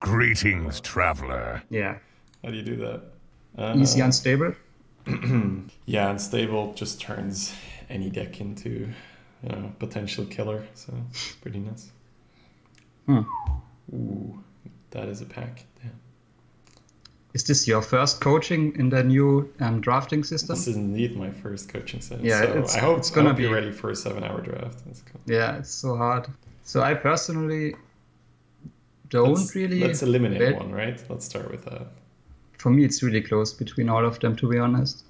Greetings, traveler. Yeah. How do you do that? Easy unstable. Yeah, unstable just turns any deck into potential killer, so it's pretty nice. Ooh, that is a pack. Damn. Is this your first coaching in the new drafting system? This is indeed my first coaching session. Yeah, so I hope you're ready for a 7-hour draft. That's cool. Yeah, it's so hard. So I personally don't really... Let's eliminate one, right? Let's start with that. For me, it's really close between all of them, to be honest.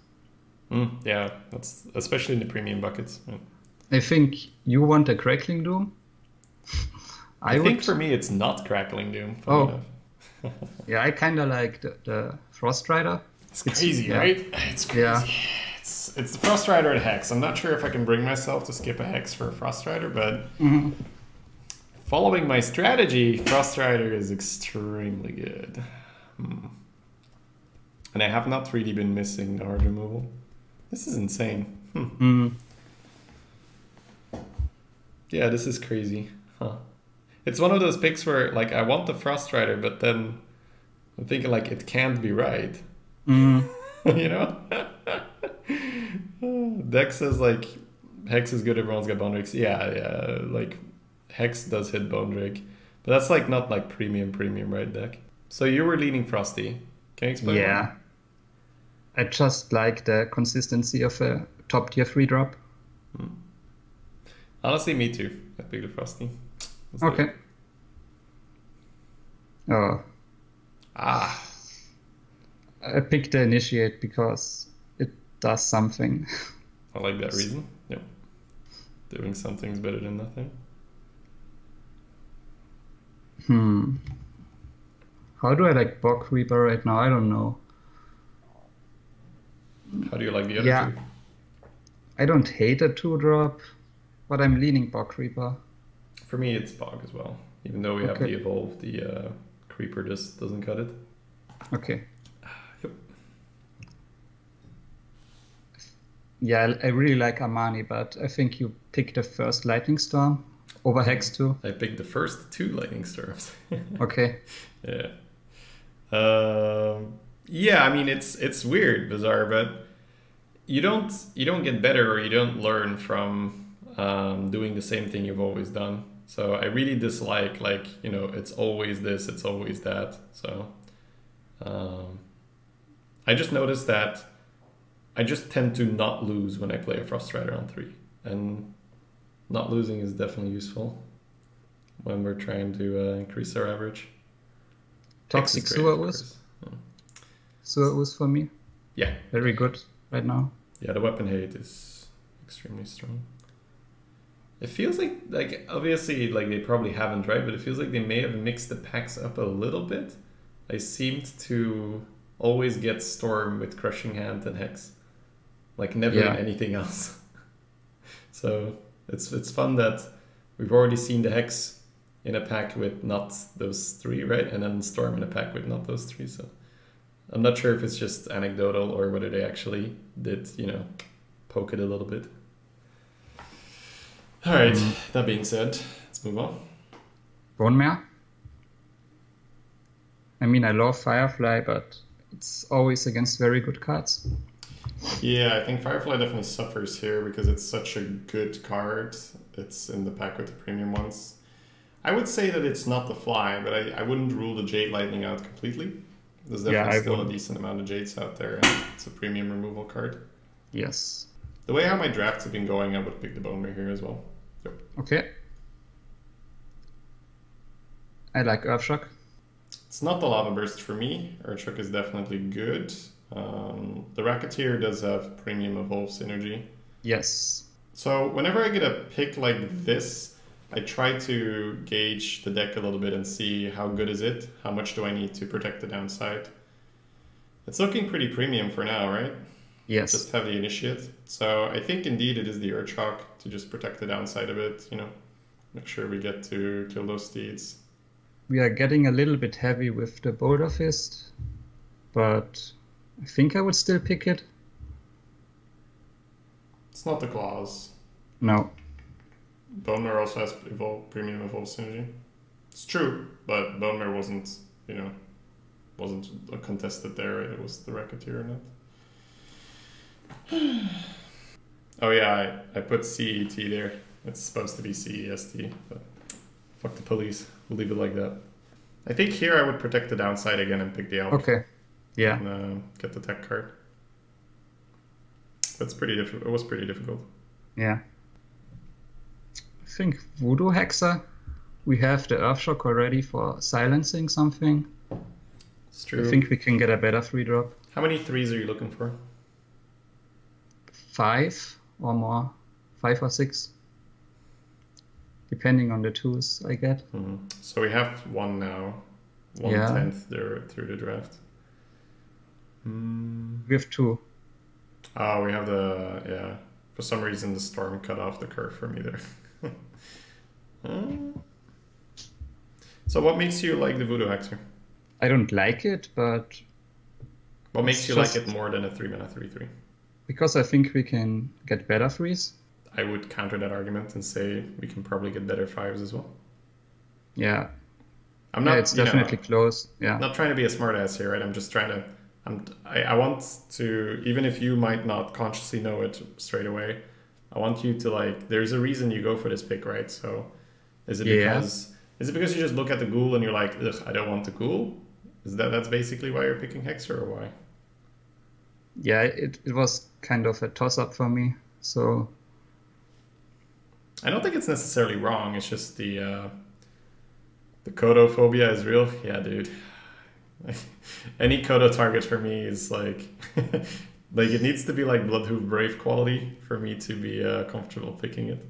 Yeah, that's especially in the premium buckets. Right? I think you want a Crackling Doom. I think for me, it's not Crackling Doom. Yeah, I kind of like the Frost Rider. It's crazy, right? It's crazy. Yeah. It's the Frost Rider and Hex. I'm not sure if I can bring myself to skip a Hex for a Frost Rider, but following my strategy, Frost Rider is extremely good. And I have not really been missing the hard removal. This is insane. Yeah, this is crazy. It's one of those picks where, like, I want the Frost Rider, but then I'm thinking, like, it can't be right. You know? Dex says, like, Hex is good, everyone's got Bone Drakes. Yeah, like, Hex does hit Bone Drake. But that's, like, not, like, premium, right, deck? So you were leaning Frosty. Can you explain? Yeah. Why? I just like the consistency of a top tier 3-drop. Honestly, me too. I picked the Frosty. Okay. Oh. I picked the Initiate because it does something. I like that reason. Yep. Doing something's better than nothing. How do I like Bog Reaper right now? I don't know. How do you like the other two? I don't hate a 2-drop, but I'm leaning Bog Reaper. For me, it's Bog as well. Even though we have the Evolve, the Creeper just doesn't cut it. Okay. Yep. Yeah, I really like Armani, but I think you picked the first Lightning Storm over Hex too. I picked the first 2 Lightning Storms. Okay. Yeah. Yeah, I mean it's weird, bizarre, but you don't get better or you don't learn from doing the same thing you've always done. So I really dislike, like, it's always this, it's always that. So I just noticed that I just tend to not lose when I play a Frost Rider on 3. And not losing is definitely useful when we're trying to increase our average. Toxic Sewer was. Sewer was for me. Yeah. Very good right now. Yeah, the weapon hate is extremely strong. It feels like obviously, like, they probably haven't, right? But it feels like they may have mixed the packs up a little bit. I seemed to always get Storm with Crushing Hand and Hex. Like, never in anything else. So it's fun that we've already seen the Hex in a pack with not those 3, right? And then Storm in a pack with not those 3. So I'm not sure if it's just anecdotal or whether they actually did, poke it a little bit. All right, that being said, let's move on. Bone Mare? I mean, I love Firefly, but it's always against very good cards. Yeah, I think Firefly definitely suffers here because it's such a good card. It's in the pack with the premium ones. I would say that it's not the fly, but I wouldn't rule the Jade Lightning out completely. There's definitely still a decent amount of Jades out there, and it's a premium removal card. Yes. The way how my drafts have been going, I would pick the Bone Mare here as well. Yep. Okay. I like Earthshock. It's not the Lava Burst for me. Earthshock is definitely good. The Racketeer does have premium Evolve synergy. Yes. So whenever I get a pick like this, I try to gauge the deck a little bit and see how good is it, how much do I need to protect the downside. It's looking pretty premium for now, right? Yes. Just have the Initiate. So I think indeed it is the Earthshock to just protect the downside a bit, make sure we get to kill those steeds. We are getting a little bit heavy with the Boulder Fist, but I think I would still pick it. It's not the Claws. No. Bone Mare also has premium Evolve synergy. It's true, but Bone Mare wasn't you know, wasn't contested there, right? It was the Racketeer or not. Oh yeah, I put CET there. It's supposed to be CEST, but fuck the police. We'll leave it like that. I think here I would protect the downside again and pick the Elk. Okay. Yeah. And get the tech card. That's pretty difficult. It was pretty difficult. Yeah. I think Voodoo Hexer. We have the Earthshock already for silencing something. It's true. I think we can get a better 3-drop. How many 3s are you looking for? 5 or more. 5 or 6. Depending on the 2s I get. So we have 1 now. 1/10 there through the draft. We have 2. Oh, we have the... Yeah. For some reason the storm cut off the curve for me there. So what makes you like the Voodoo Hexer? I don't like it, but... What makes you like it more than a 3-mana 3/3? Because I think we can get better 3s. I would counter that argument and say we can probably get better 5s as well. Yeah. I'm not, it's definitely close. Yeah. Not trying to be a smartass here, right? I'm just trying to... I want to, even if you might not consciously know it straight away, I want you to like, there's a reason you go for this pick, right? So is it because you just look at the ghoul and you're like, ugh, I don't want the ghoul? That's basically why you're picking Hexer, or why? Yeah, it was kind of a toss-up for me. So I don't think it's necessarily wrong. It's just the Kodo-phobia is real. Yeah, dude. Any Kodo target for me is like... like it needs to be like Bloodhoof Brave quality for me to be comfortable picking it.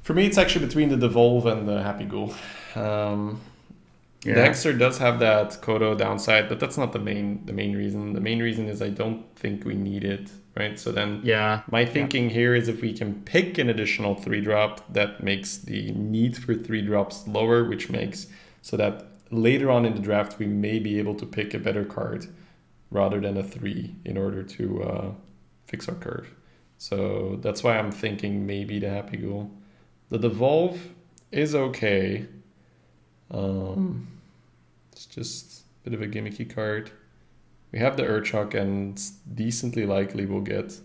For me, it's actually between the Devolve and the Happy Ghoul. The Hexer does have that Kodo downside, but that's not the main reason. The main reason is I don't think we need it, right? So then my thinking here is if we can pick an additional 3-drop, that makes the need for 3-drops lower, which makes so that later on in the draft we may be able to pick a better card rather than a 3 in order to fix our curve. So that's why I'm thinking maybe the Happy Ghoul. The Devolve is okay. It's just a bit of a gimmicky card. We have the Urchok, and decently likely we'll get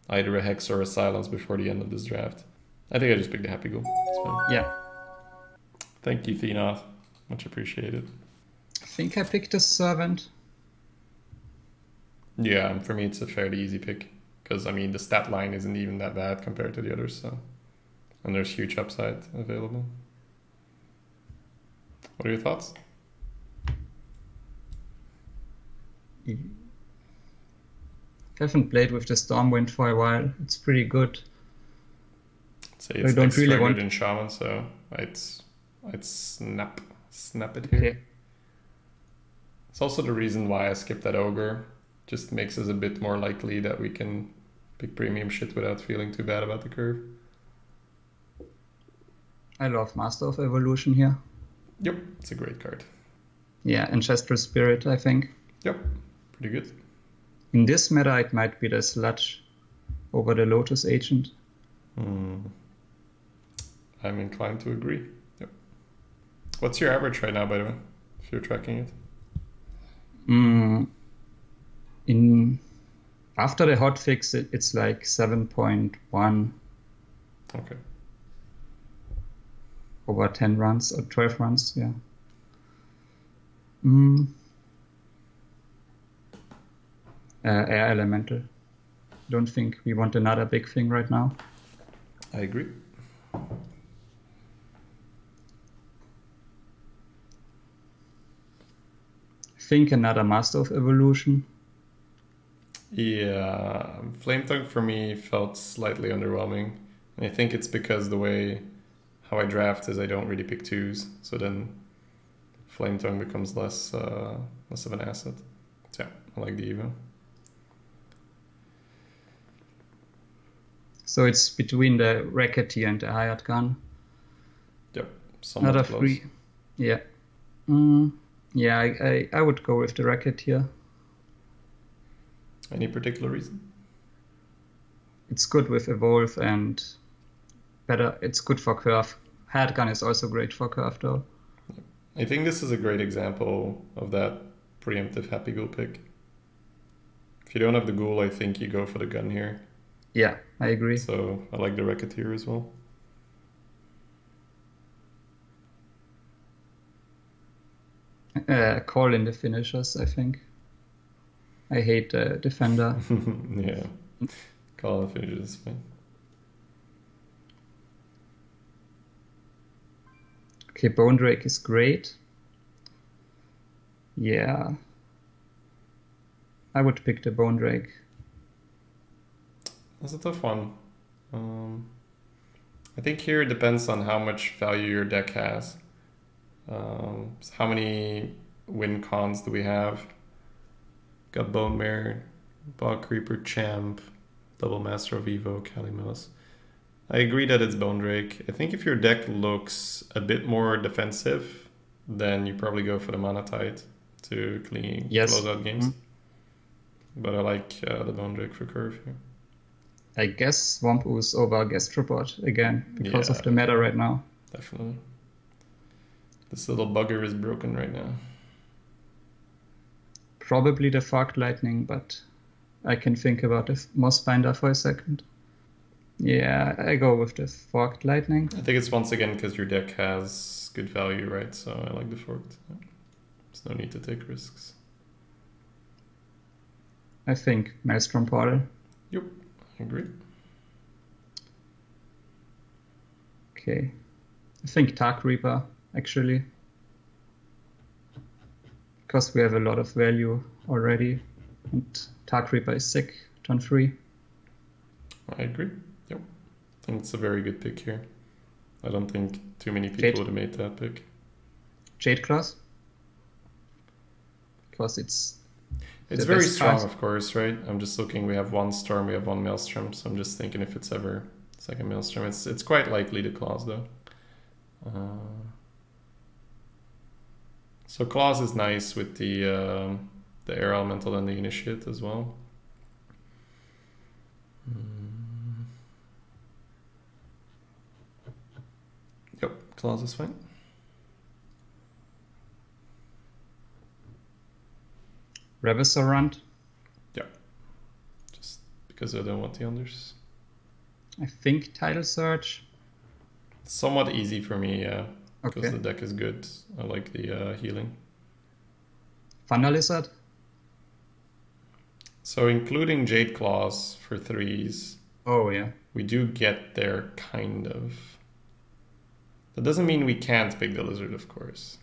either a Hex or a Silence before the end of this draft. I think I just picked the Happy Ghoul. It's fine. Yeah. Thank you, Thenoth. Much appreciated. I think I picked a Servant. Yeah, for me it's a fairly easy pick. Because, I mean, the stat line isn't even that bad compared to the others, so... And there's huge upside available. What are your thoughts? I haven't played with the Stormwind for a while. It's pretty good. I'd say it's I don't really want good in Shaman, so I'd snap it here. Okay. It's also the reason why I skipped that Ogre. Just makes us a bit more likely that we can pick premium shit without feeling too bad about the curve. I love Master of Evolution here. Yep, it's a great card. Yeah, Ancestral Spirit, I think. Yep, pretty good. In this meta, it might be the Sludge over the Lotus Agent. I'm inclined to agree. Yep. What's your average right now, by the way, if you're tracking it? After the hotfix, it's like 7.1. Okay. Over 10 runs or 12 runs, yeah. Air Elemental. Don't think we want another big thing right now. I agree. Think another Master of Evolution. Yeah, Flame Tongue for me felt slightly underwhelming. And I think it's because the way how I draft is I don't really pick 2s, so then Flame Tongue becomes less of an asset. So yeah, I like the Evo. So it's between the Racketeer and the Hired Gun. Yep, somewhat Another close. 3. Yeah. Yeah, I would go with the Racketeer. Any particular reason? It's good with Evolve and better. It's good for curve. Handgun is also great for curve though. I think this is a great example of that preemptive Happy Ghoul pick. If you don't have the Ghoul, I think you go for the gun here. Yeah, I agree. So I like the Racketeer as well. Call in the finishers, I think. I hate the defender. Yeah, call the finishers is fine. Okay, Bone Drake is great. Yeah. I would pick the Bone Drake. That's a tough one. I think here it depends on how much value your deck has. How many win cons do we have? Got Bone Mare, Bog Creeper, Champ, Double Master of Evo, Kalimos. I agree that it's Bone Drake. I think if your deck looks a bit more defensive, then you probably go for the Mana Tide to close out games. But I like the Bone Drake for curve here. I guess Swamp Ooze over Gastropod again because of the meta right now. Definitely. This little bugger is broken right now. Probably the Forked Lightning, but I can think about the Mossbinder for a second. Yeah, I go with the Forked Lightning. I think it's once again because your deck has good value, right? So I like the Forked. There's no need to take risks. I think Maelstrom Portal. Yep, I agree. Okay. I think Dark Reaper, actually. Because we have a lot of value already. And Dark Reaper is sick, turn 3. I agree. Yep. I think it's a very good pick here. I don't think too many people Jade. would have made that pick. Jade Claws. Because it's very strong, card. of course, right? I'm just looking, we have one Storm, we have one Maelstrom, so I'm just thinking if it's ever second Maelstrom. It's quite likely the Claws, though. So Claws is nice with the Air Elemental and the Initiate as well. Yep, Claws is fine. Revisorant. Yeah, just because I don't want the unders. I think Tidal Surge. Somewhat easy for me, yeah. Because Okay. the deck is good. I like the healing. Thunder Lizard. So including Jade Claws for 3s, Oh, yeah. we do get there, kind of. That doesn't mean we can't pick the Lizard, of course.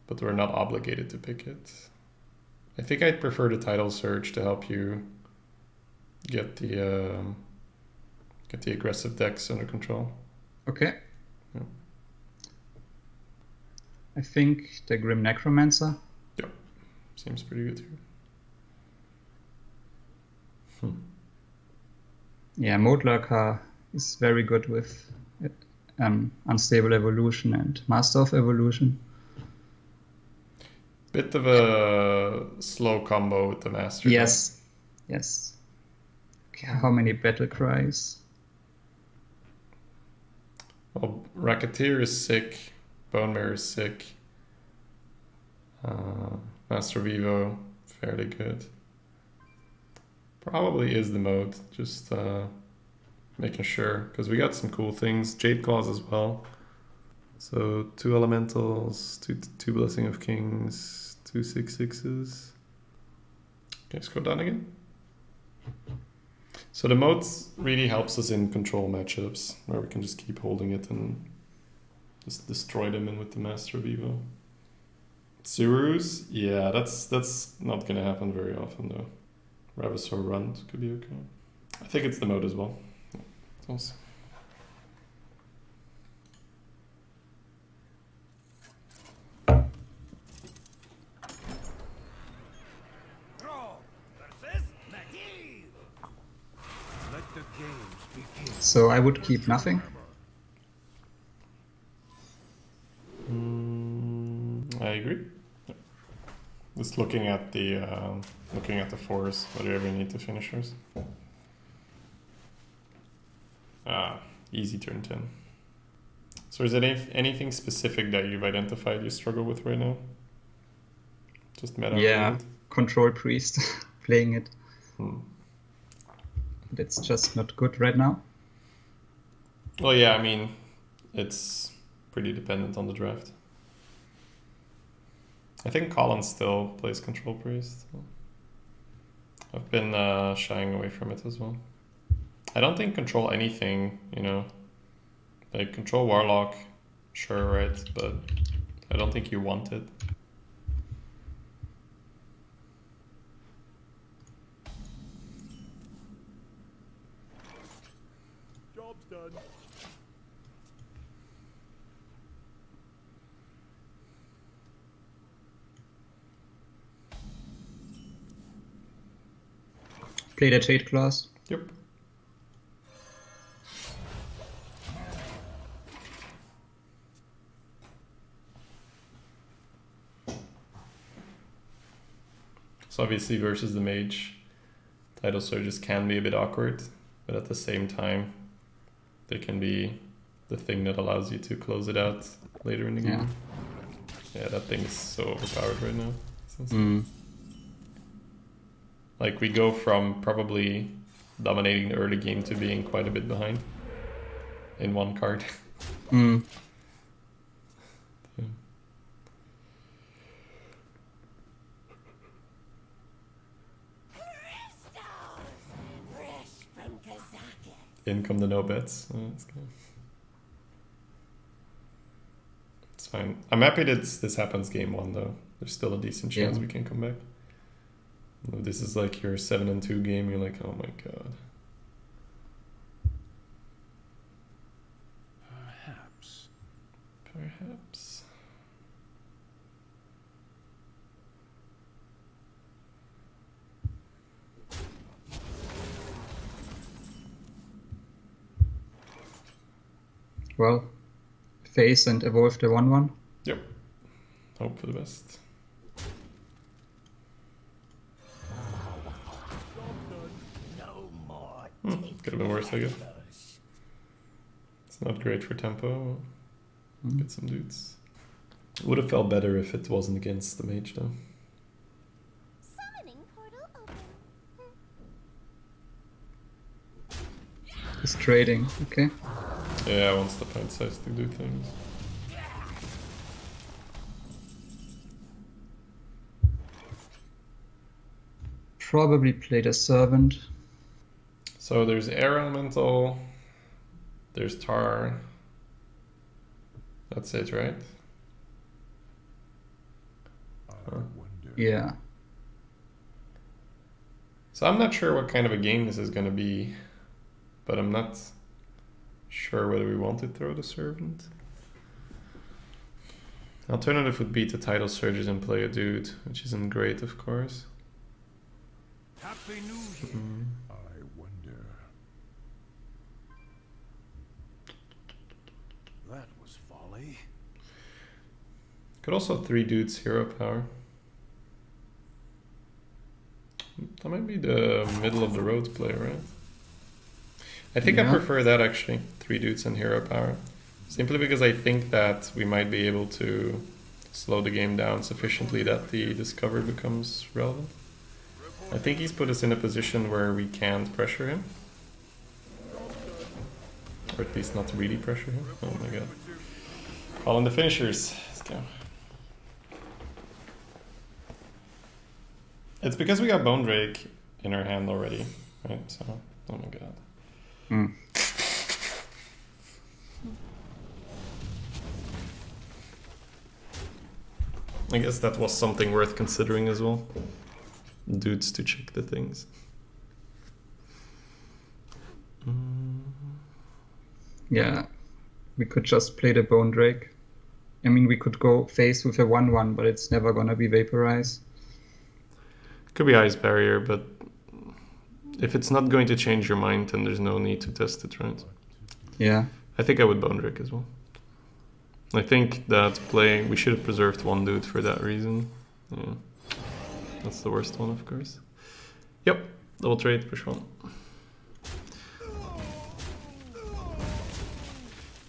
But we're not obligated to pick it. I think I'd prefer the Tidal Surge to help you get the aggressive decks under control. Okay. Yeah. I think the Grim Necromancer. Yeah, seems pretty good here. Yeah, Mode Lurker is very good with Unstable Evolution and Master of Evolution. Bit of a slow combo with the Master. Yes. Yes. Okay, how many Battle Cries? Well, Racketeer is sick. Bone Mare is sick. Master of Evo, fairly good. Probably is the mode, just making sure, because we got some cool things. Jade Claws as well. So 2 Elementals, two Blessing of Kings, 2 6/6s. Okay, scroll down again. So the modes really helps us in control matchups, where we can just keep holding it and just destroy them in with the Master of Evo. Zerus, yeah, that's not gonna happen very often though. Ravasaur Runt could be okay. I think it's the mode as well. Yeah, awesome. So I would keep nothing. I agree. Yeah. Just looking at the force, whether you ever need to finishers. Easy turn 10. So is there anything specific that you've identified you struggle with right now? Just meta related? Control Priest, playing it. But it's just not good right now. Well, yeah, I mean, it's pretty dependent on the draft. I think Colin still plays Control Priest. I've been shying away from it as well. I don't think control anything, you know. Like, control Warlock, sure, right? But I don't think you want it. Job's done. Play that Shade class. Yep. So obviously versus the mage, title surges can be a bit awkward, but at the same time, they can be the thing that allows you to close it out later in the game. Yeah, that thing is so overpowered right now. It's insane. Like, we go from probably dominating the early game to being quite a bit behind in one card. Yeah. In come the no bets. Oh, that's good. It's fine. I'm happy that this happens game 1 though. There's still a decent chance we can come back. If this is like your 7-2 game, you're like, oh my god. Perhaps. Well, face and evolve the 1/1. Yep. Hope for the best. Could have been worse, I guess. It's not great for tempo. Get some dudes. Would have felt better if it wasn't against the mage, though. Summoning portal open. He's trading, okay. Yeah, wants the pint size to do things. Probably play the servant. So there's air elemental, there's tar. That's it, right? Yeah. So I'm not sure what kind of a game this is going to be, but I'm not sure whether we want to throw the servant. Alternative would be to title surges and play a dude, which isn't great, of course. Happy New Year. I wonder. That was folly. Could also 3 dudes hero power. That might be the middle of the road play, right? I think I prefer that actually, 3 dudes and hero power. Simply because I think that we might be able to slow the game down sufficiently that the discover becomes relevant. I think he's put us in a position where we can't pressure him. Or at least not really pressure him. Oh my god. Call in the finishers. Let's go. It's because we got Bone Drake in our hand already, right? So, oh my god. I guess that was something worth considering as well. Dudes to check the things. Yeah. We could just play the Bone Drake. I mean, we could go face with a 1/1, but it's never gonna be Vaporize. Could be Ice Barrier, but if it's not going to change your mind, then there's no need to test it, right? Yeah. I think I would Bone Drake as well. I think that playing, we should have preserved 1 dude for that reason. Yeah. That's the worst one, of course. Yep, double trade, push 1.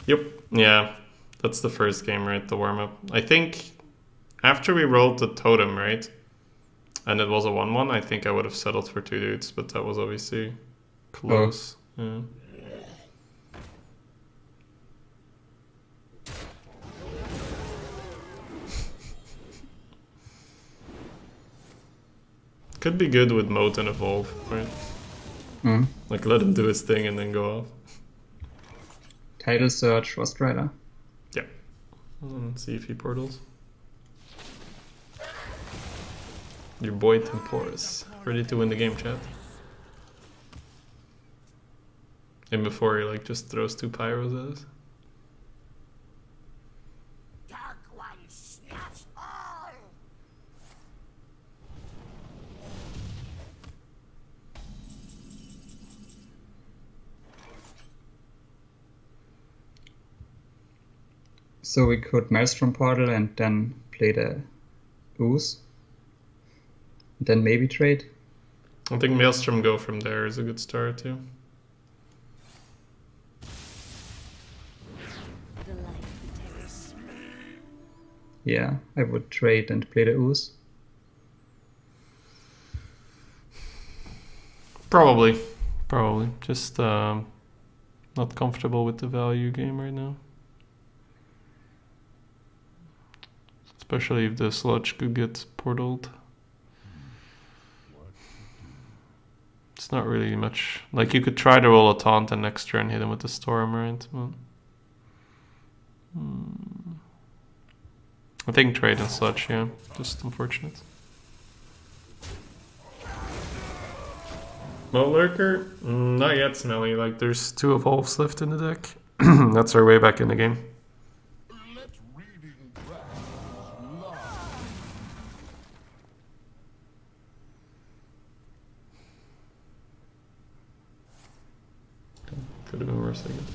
Yep, yeah. That's the first game, right? The warm-up. I think after we rolled the totem, right? And it was a 1-1, I think I would have settled for 2 dudes, but that was obviously close. Yeah. Could be good with Moat and Evolve, right? Hmm. Like let him do his thing and then go off. Title search for Strider. Yeah. See if he portals. Your boy Temporis. Ready to win the game, chat. And before he like just throws 2 pyros at us. Dark One snatch all! So we could Maelstrom Portal and then play the Ooze. Then maybe trade. I think Maelstrom go from there is a good start too. The light protects. Yeah, I would trade and play the Ooze. Probably. Just not comfortable with the value game right now. Especially if the sludge could get portaled. It's not really much. Like you could try to roll a taunt and next turn hit him with the storm, right? Well, I think trade and sludge, yeah. Just unfortunate. Mo Lurker? Not yet, Smelly. Like there's 2 evolves left in the deck. That's our way back in the game. Let reading practice lie. Could have been worse, I guess.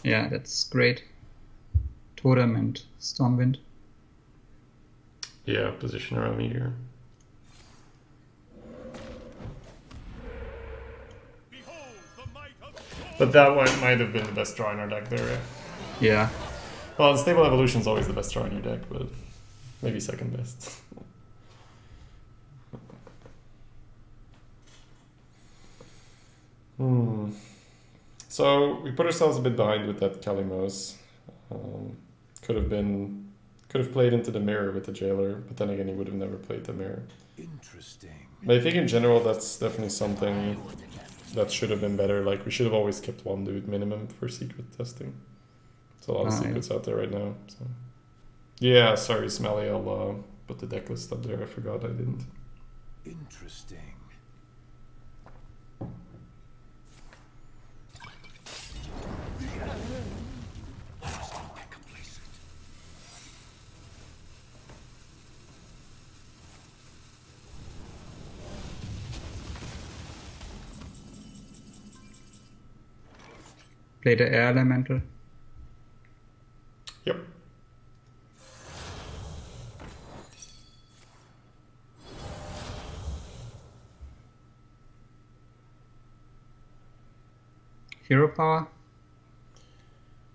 Yeah, that's great. Totem and Stormwind. Yeah, position around me here. Behold the might of Thor! But that one might have been the best draw in our deck there, yeah. Yeah. Well, Unstable Evolution is always the best draw in your deck, but maybe second best. So we put ourselves a bit behind with that Kalimos. Could have played into the mirror with the jailer, but then again he would have never played the mirror. Interesting. But I think in general that's definitely something that should have been better. Like we should have always kept 1 dude minimum for secret testing. There's a lot of secrets out there right now. So yeah, sorry Smelly, I'll put the deck list up there. I forgot I didn't. Interesting. Play the Air Elemental. Yep. Hero Power.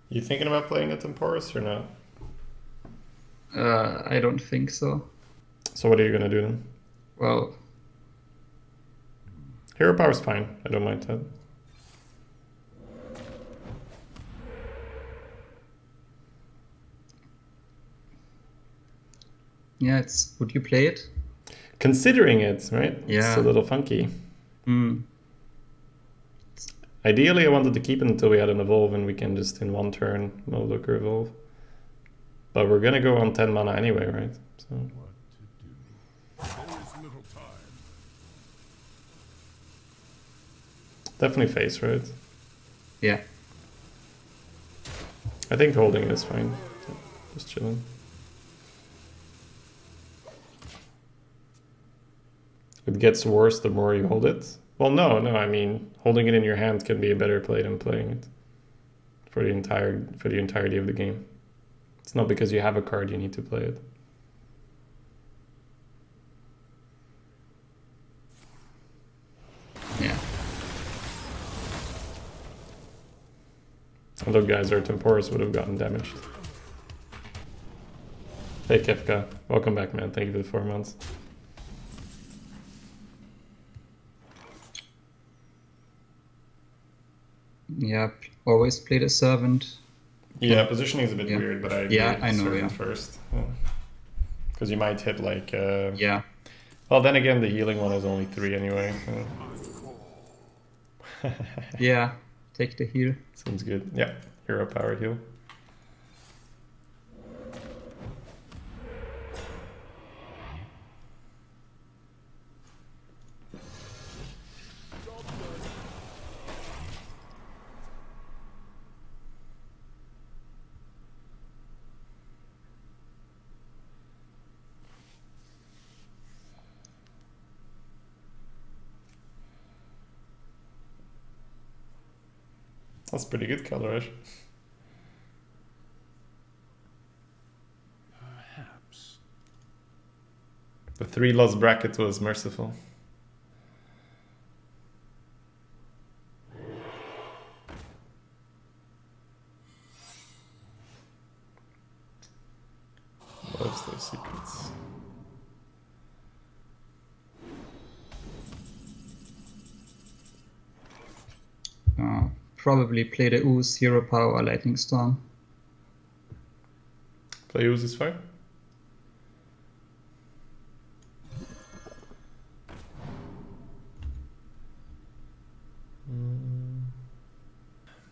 You thinking about playing a Temporis or not? I don't think so. So what are you gonna do then? Well, Hero Power's fine. I don't mind that. yeah, it's. Would you play it? Considering it, right? It's Yeah. a little funky. Hmm. Ideally, I wanted to keep it until we had an evolve and we can just in 1 turn no looker evolve. But we're gonna go on 10 mana anyway, right? So What to do? There is little time. definitely face, right? Yeah. I think holding it is fine. Just chilling. It gets worse the more you hold it. Well, no, I mean, holding it in your hand can be a better play than playing it for the entirety of the game. It's not because you have a card you need to play it. Yeah. Although Geyser Temporis would have gotten damaged. Hey Kefka, welcome back man, thank you for the 4 months. Yeah, always play the servant. Yeah, positioning is a bit Yeah. weird, but I agree. Yeah, I know, servant yeah. first. Because you might hit like... Yeah. Well, then again, the healing one is only 3 anyway. So. Yeah, take the heal. Seems good. Yeah, hero power heal. That's pretty good color, right? Perhaps. The 3 loss bracket was merciful. Loves those secrets. Probably play the Ooze, Hero Power, Lightning Storm. Play use is fine.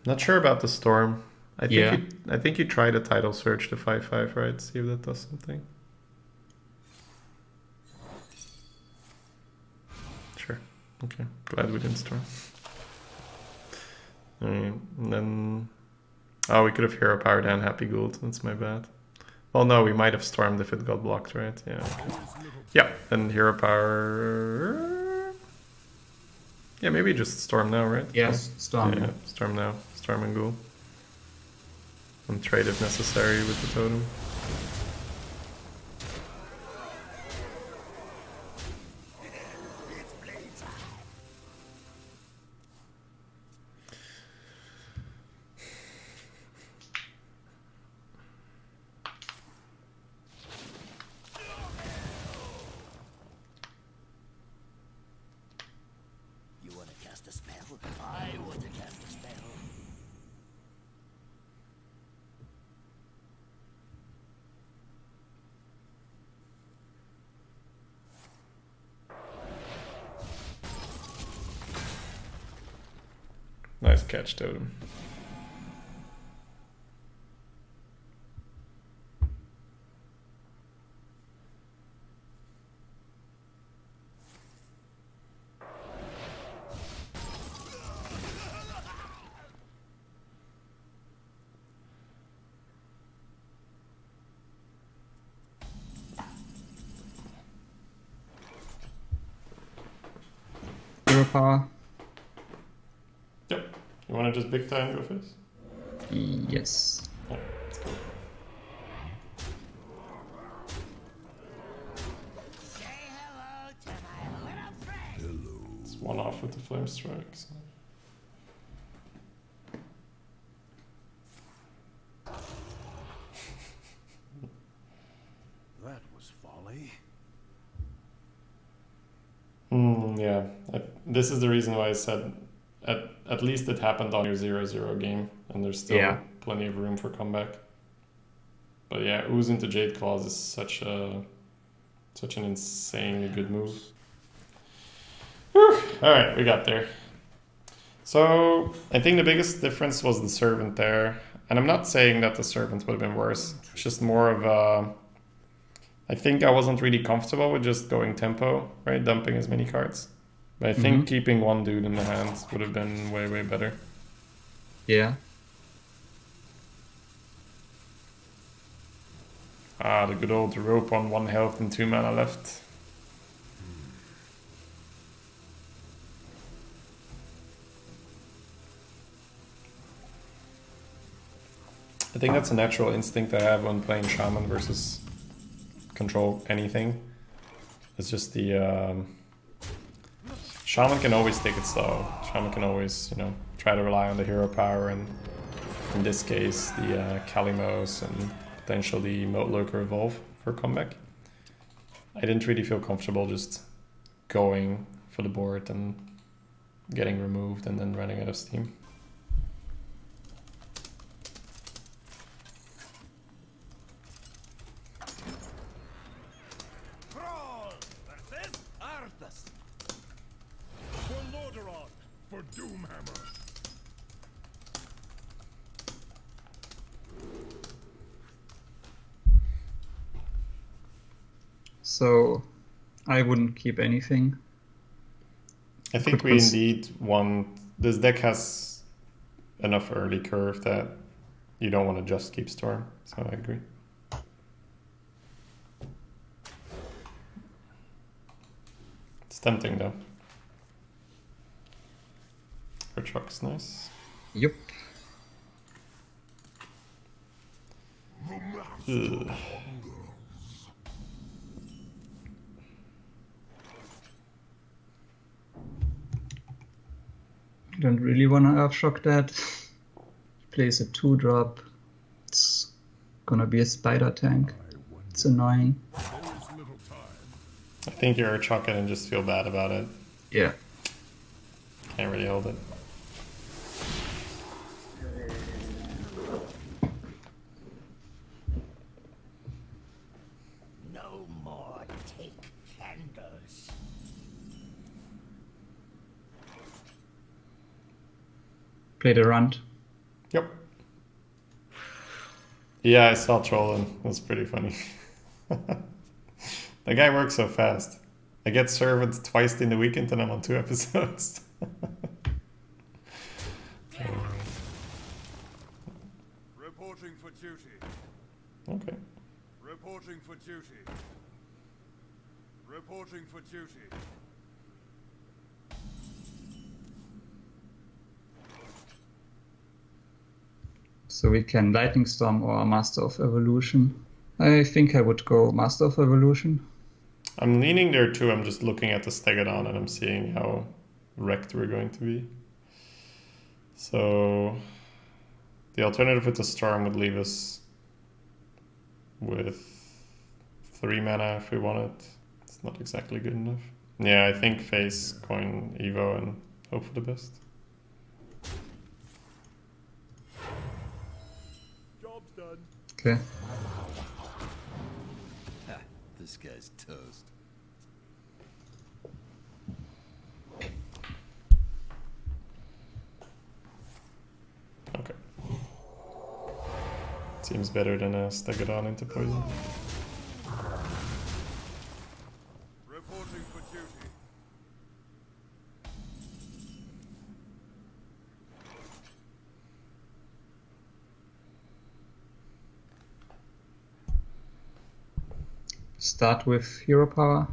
Not sure about the storm. I think you try the title search, the 5/5, right? See if that does something. Sure. Okay. Glad we didn't storm. And then... Oh, we could have hero power down Happy Gould. That's my bad. Well, no, we might have stormed if it got blocked, right? Yeah. Okay. Yeah, then hero power... Yeah, maybe just storm now, right? Yes, Storm. Yeah, storm now. Storm and Ghoul. And trade if necessary with the totem. You want to cast a spell? I want to cast a spell. Nice catch, totem. Hero Power. Yep. You want to just big time go first? Yes. Yeah, let's go. Say hello to my little friend. It's 1 off with the flame strike. So. That was folly. Yeah. This is the reason why I said at least it happened on your 0-0 game, and there's still plenty of room for comeback. But yeah, Ooze into Jade Claws is such an insanely good move. Whew. All right, we got there. So I think the biggest difference was the Servant there, and I'm not saying that the Servant would have been worse. It's just more of a... I think I wasn't really comfortable with just going tempo, right? Dumping as many cards. But I think keeping one dude in the hand would have been way, way better. Yeah. Ah, the good old rope on 1 health and 2 mana left. I think that's a natural instinct I have when playing Shaman versus control anything. It's just the... Shaman can always take it slow. Shaman can always, you know, try to rely on the hero power and In this case, the Kalimos and potentially Moat Lurker Evolve for comeback. I didn't really feel comfortable just going for the board and getting removed and then running out of steam. For Doomhammer. So I wouldn't keep anything. I think we indeed want... This deck has enough early curve that you don't want to just keep Storm, so I agree. It's tempting though. Her truck is nice. Yup. Ugh. Don't really want to Earthshock that. Plays a 2-drop. It's gonna be a spider tank. It's annoying. I think you're chuck it and just feel bad about it. Yeah. Can't really hold it. No more take candles. Play the runt. Yep. Yeah, I saw Trolling. It was pretty funny. The guy works so fast. I get served twice in the weekend and I'm on 2 episodes. Reporting for duty. Okay. Reporting for duty. Reporting for duty. So we can Lightning Storm or Master of Evolution. I think I would go Master of Evolution. I'm leaning there too. I'm just looking at the Stegodon and I'm seeing how wrecked we're going to be. So the alternative with the Storm would leave us with 3 mana if we want it. It's not exactly good enough. Yeah, I think face, coin, Evo, and hope for the best. Job's done. Okay. This guy's toast. Okay. Seems better than a Stegodon into poison. Reporting for duty. Start with Hero Power.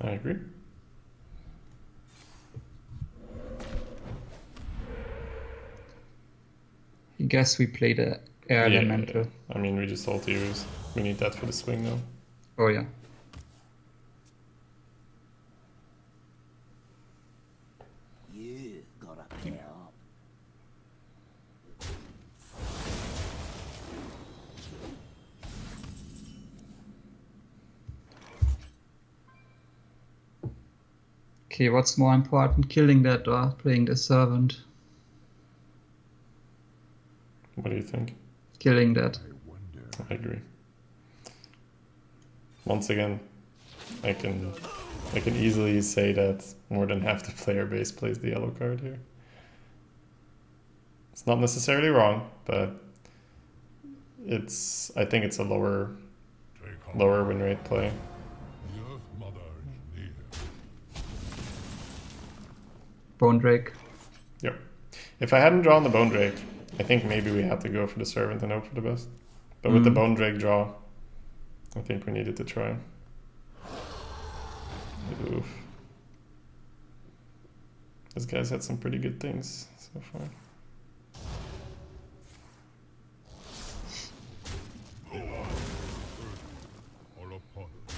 I agree. I guess we play the Air Elemental. I mean, we just hold to use. We need that for the swing now. Oh yeah. You gotta pay up. Okay, what's more important, killing that or playing the Servant? What do you think? Killing that. I agree. Once again, I can easily say that more than half the player base plays the yellow card here. It's not necessarily wrong, but I think it's a lower win rate play. The Earth Mother is near. Bone Drake. Yep. If I hadn't drawn the Bone Drake, I think maybe we had to go for the Servant and hope for the best. But with the Bone Drake draw, I think we needed to try. Oof. This guy's had some pretty good things so far. All upon us.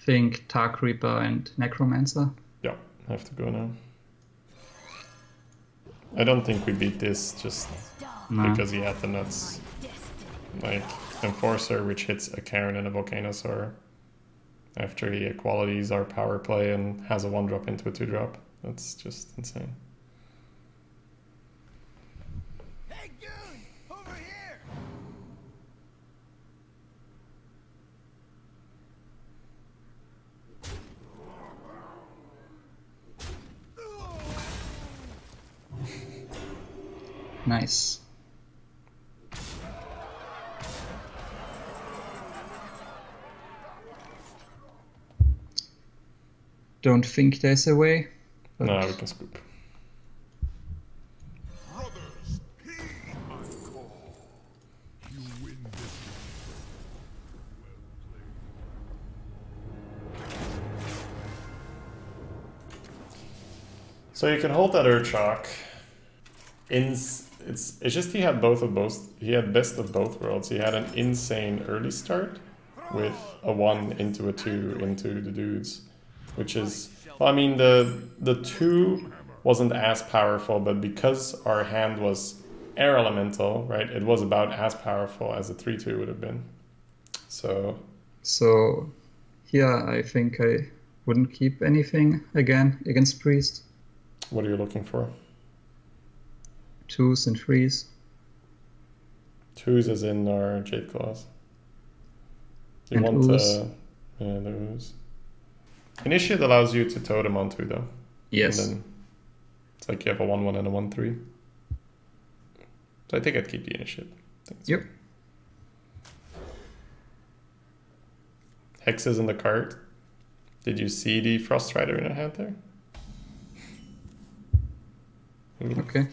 Think Dark Reaper and Necromancer. Yeah, I have to go now. I don't think we beat this just No. because he had the nuts. Like, Enforcer, which hits a Karen and a Volcanosaur. After he equalities our power play and has a 1-drop into a 2-drop. That's just insane. Hey, goons! Over here! Nice. Don't think there's a way. But No, we can scoop. Brothers, heed my call. You win this So you can hold that Urchok. It's just he had he had best of both worlds. He had an insane early start with a 1 into a 2 into the dudes, which is, well, I mean, the 2 wasn't as powerful, but because our hand was air elemental, right, it was about as powerful as a 3-2 would have been. So here I think I wouldn't keep anything again against Priest. what are you looking for? 2s and 3s. 2s as in our Jade Claws. You And want ooze. yeah, the ooze. Initiate allows you to totem on 2 though. Yes. And then it's like you have a 1-1 and a 1-3. So I think I'd keep the initiate. Yep. Hex is in the card. Did you see the Frost Rider in a hand there? Ooh. Okay.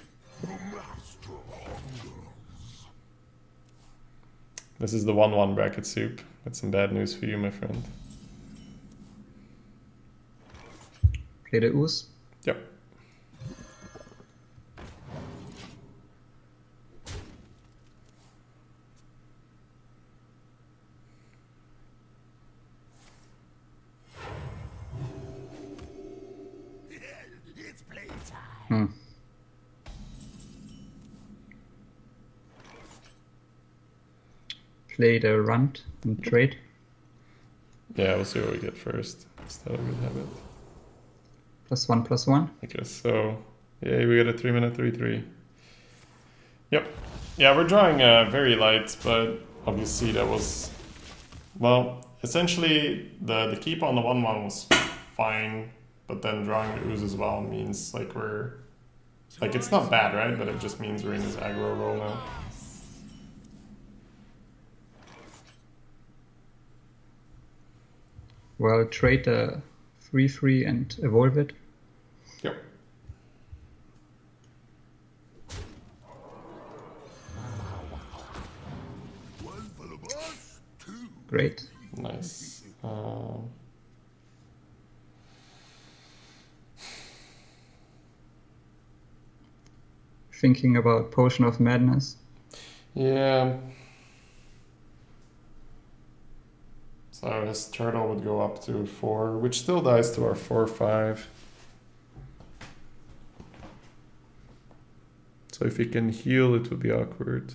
This is the 1-1 bracket soup. That's some bad news for you, my friend. Play the ooze. Yep. It's playtime. Hmm. Play the runt and trade. Yeah, we'll see what we get first. Is that a good habit? +1/+1. I guess so. Yeah, we got a 3-minute 3-3. Yep. Yeah, we're drawing very light, but obviously that was... Well, essentially the keep on the 1-1 was fine, but then drawing the ooze as well means like we're... Like it's not bad, right? But it just means we're in this aggro role now. Well, trade the 3/3 and evolve it. Yep. one for the boss, 2. Great. Nice. Thinking about Potion of Madness. Yeah. So his turtle would go up to 4, which still dies to our 4/5. So if he can heal, it would be awkward.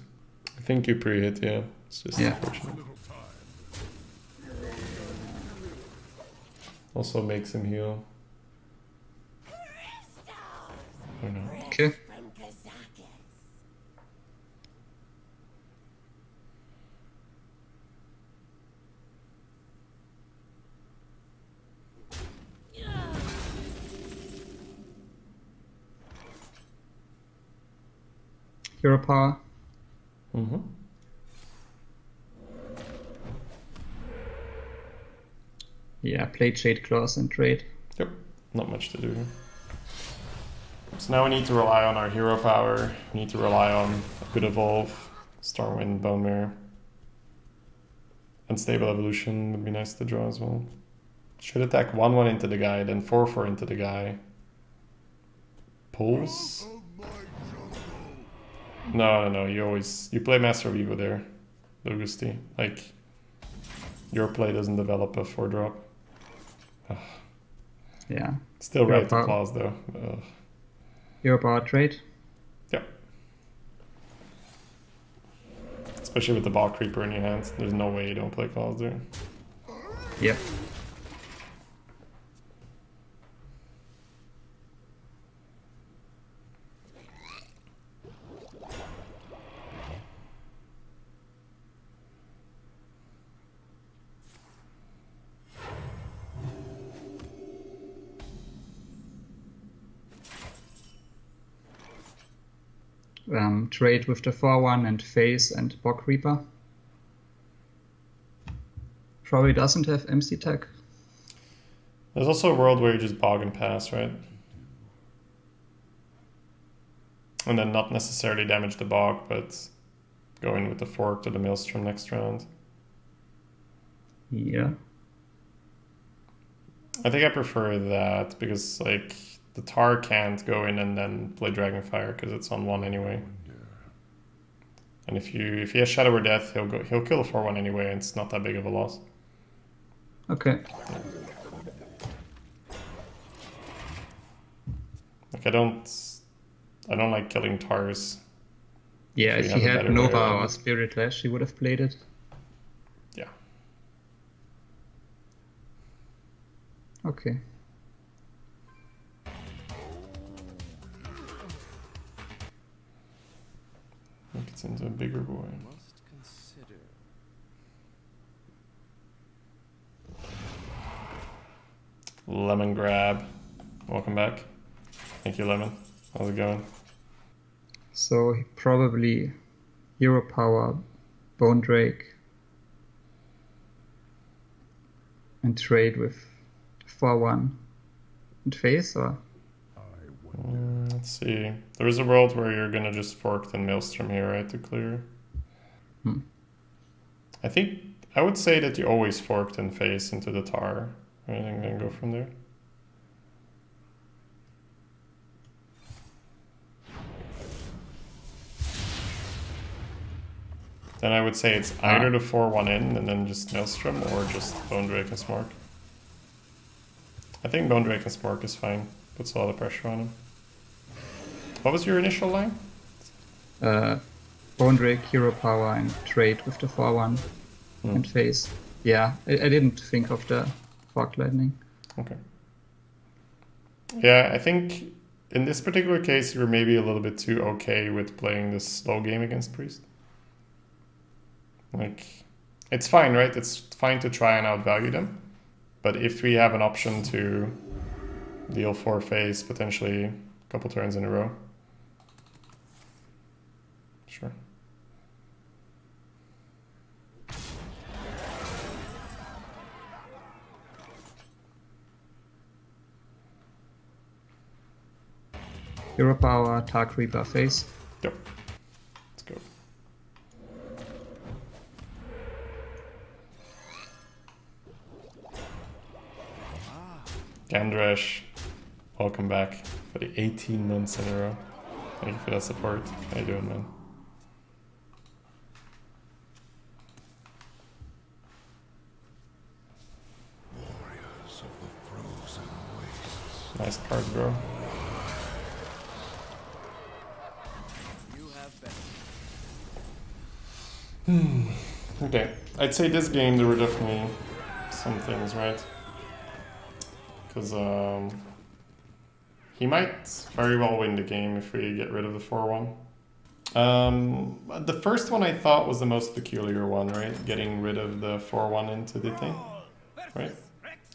I think you pre-hit, yeah. It's just unfortunate. Little time. Also makes him heal. Or no. Okay. From Kazakis. Hero power. Mm-hmm. Yeah, play Jade Claws and trade. Yep. Not much to do here. So now we need to rely on our hero power. We need to rely on a good evolve, Stormwind, Bone Mirror. Unstable evolution would be nice to draw as well. Should attack 1-1 into the guy, then 4-4 into the guy. Pulse? Of my jungle. No. You play Master of Evo there, Lugusti. Like, your play doesn't develop a 4-drop. Yeah. Still You're right to about- claws though. You're about trade. Yeah. Especially with the ball creeper in your hands. There's no way you don't play claws there. Yep. Trade with the 4-1 and Phase and Bog Reaper. Probably doesn't have MC tech. There's also a world where you just bog and pass, right? And then not necessarily damage the bog, but go in with the fork to the maelstrom next round. Yeah. I think I prefer that because like the tar can't go in and then play Dragonfire because it's on 1 anyway. And if he has Shadow or Death, he'll kill a 4-1 anyway, and it's not that big of a loss. Okay. Like I don't like killing tars. Yeah, If if we he have a had better way Nova around or it. Spirit Lash, he would have played it. Yeah. Okay. I think it's into a bigger boy. Must consider. Lemon grab. Welcome back. Thank you, Lemon. How's it going? So he probably Hero Power, Bone Drake, and trade with 4-1 and Phase, or? Let's see. There is a world where you're gonna just fork the Maelstrom here, right, to clear. I think I would say that you always forked and face into the tar, right, and then go from there. Then I would say it's either the 4-1 in and then just Maelstrom or just Bone Drake and Smork. I think Bone Drake and Smork is fine. Puts a lot of pressure on him. What was your initial line? Bone Drake, Hero Power, and trade with the 4-1 and Phase. Yeah, I didn't think of the Fog Lightning. Okay. Yeah, I think in this particular case you're maybe a little bit too okay with playing this slow game against Priest. Like, it's fine, right? It's fine to try and outvalue them. But if we have an option to deal 4 phase, potentially a couple turns in a row. Sure. Hero Power, Dark Reaper, Phase. Yep. Let's go. Gandrash, welcome back for the 18 months in a row. Thank you for that support. How you doing, man? Warriors of the frozen wastes. Nice card, bro. You have been. Okay, I'd say this game there were definitely some things, right? Because he might very well win the game if we get rid of the 4-1. The first one I thought was the most peculiar one, right? Getting rid of the 4-1 into the thing, right?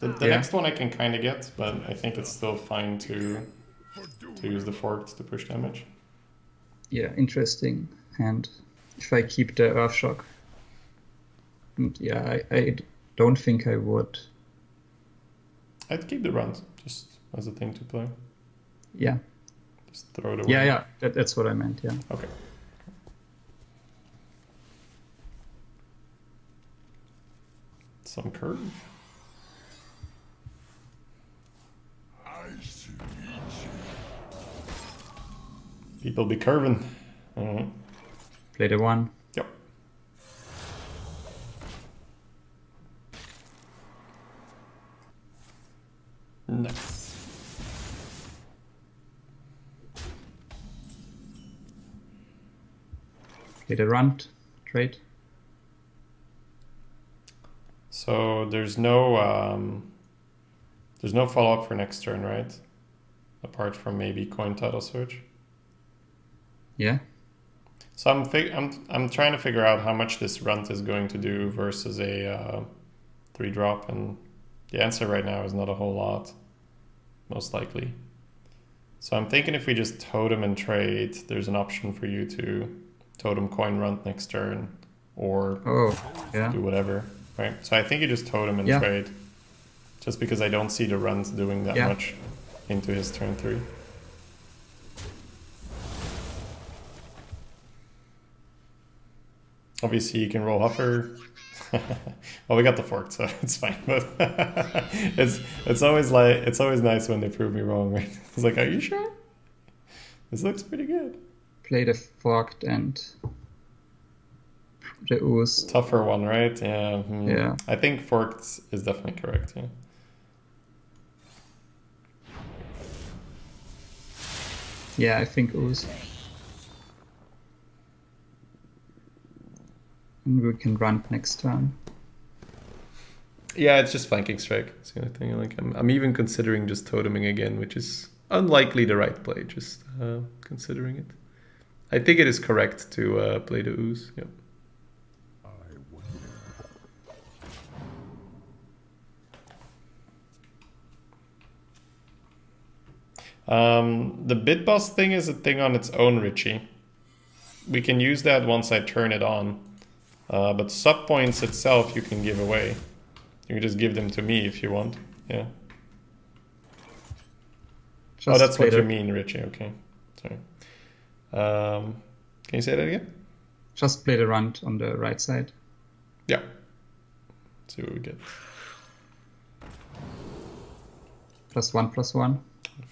The Yeah. next one I can kind of get, but I think it's still fine to use the fork to push damage. Yeah, interesting hand. If I keep the Earthshock. And yeah, I don't think I would. I'd keep the runt, just as a thing to play. Yeah. Just throw it away. Yeah. That's what I meant, yeah. Okay. Some curve. Ice to eat People be curving. Play the 1. Yep. Nice. Play the runt, trade. So there's no follow-up for next turn, right? Apart from maybe coin title search. Yeah. So I'm trying to figure out how much this runt is going to do versus a 3-drop, and the answer right now is not a whole lot, most likely. So I'm thinking if we just totem and trade, there's an option for you to totem coin runt next turn, or do whatever, right? So I think you just totem and trade, just because I don't see the runt doing that much into his turn 3. Obviously, you can roll Huffer. Well, we got the fork, so it's fine. But it's always nice when they prove me wrong, right? It's like, are you sure? This looks pretty good. Play the forked and the ooze. Tougher one, right? Yeah. Yeah. I think forked is definitely correct. Yeah. Yeah, I think ooze. And we can run next turn. Yeah, it's just flanking strike. That's the only thing. Like I'm even considering just toteming again, which is unlikely the right play. Just considering it. I think it is correct to play the ooze. Yep. The bit boss thing is a thing on its own, Richie. We can use that once I turn it on. But sub points itself you can give away. You can just give them to me if you want. Yeah. Just that's what you mean, Richie. Okay. Sorry. Can you say that again? Just play the runt on the right side. Yeah. Let's see what we get. +1/+1.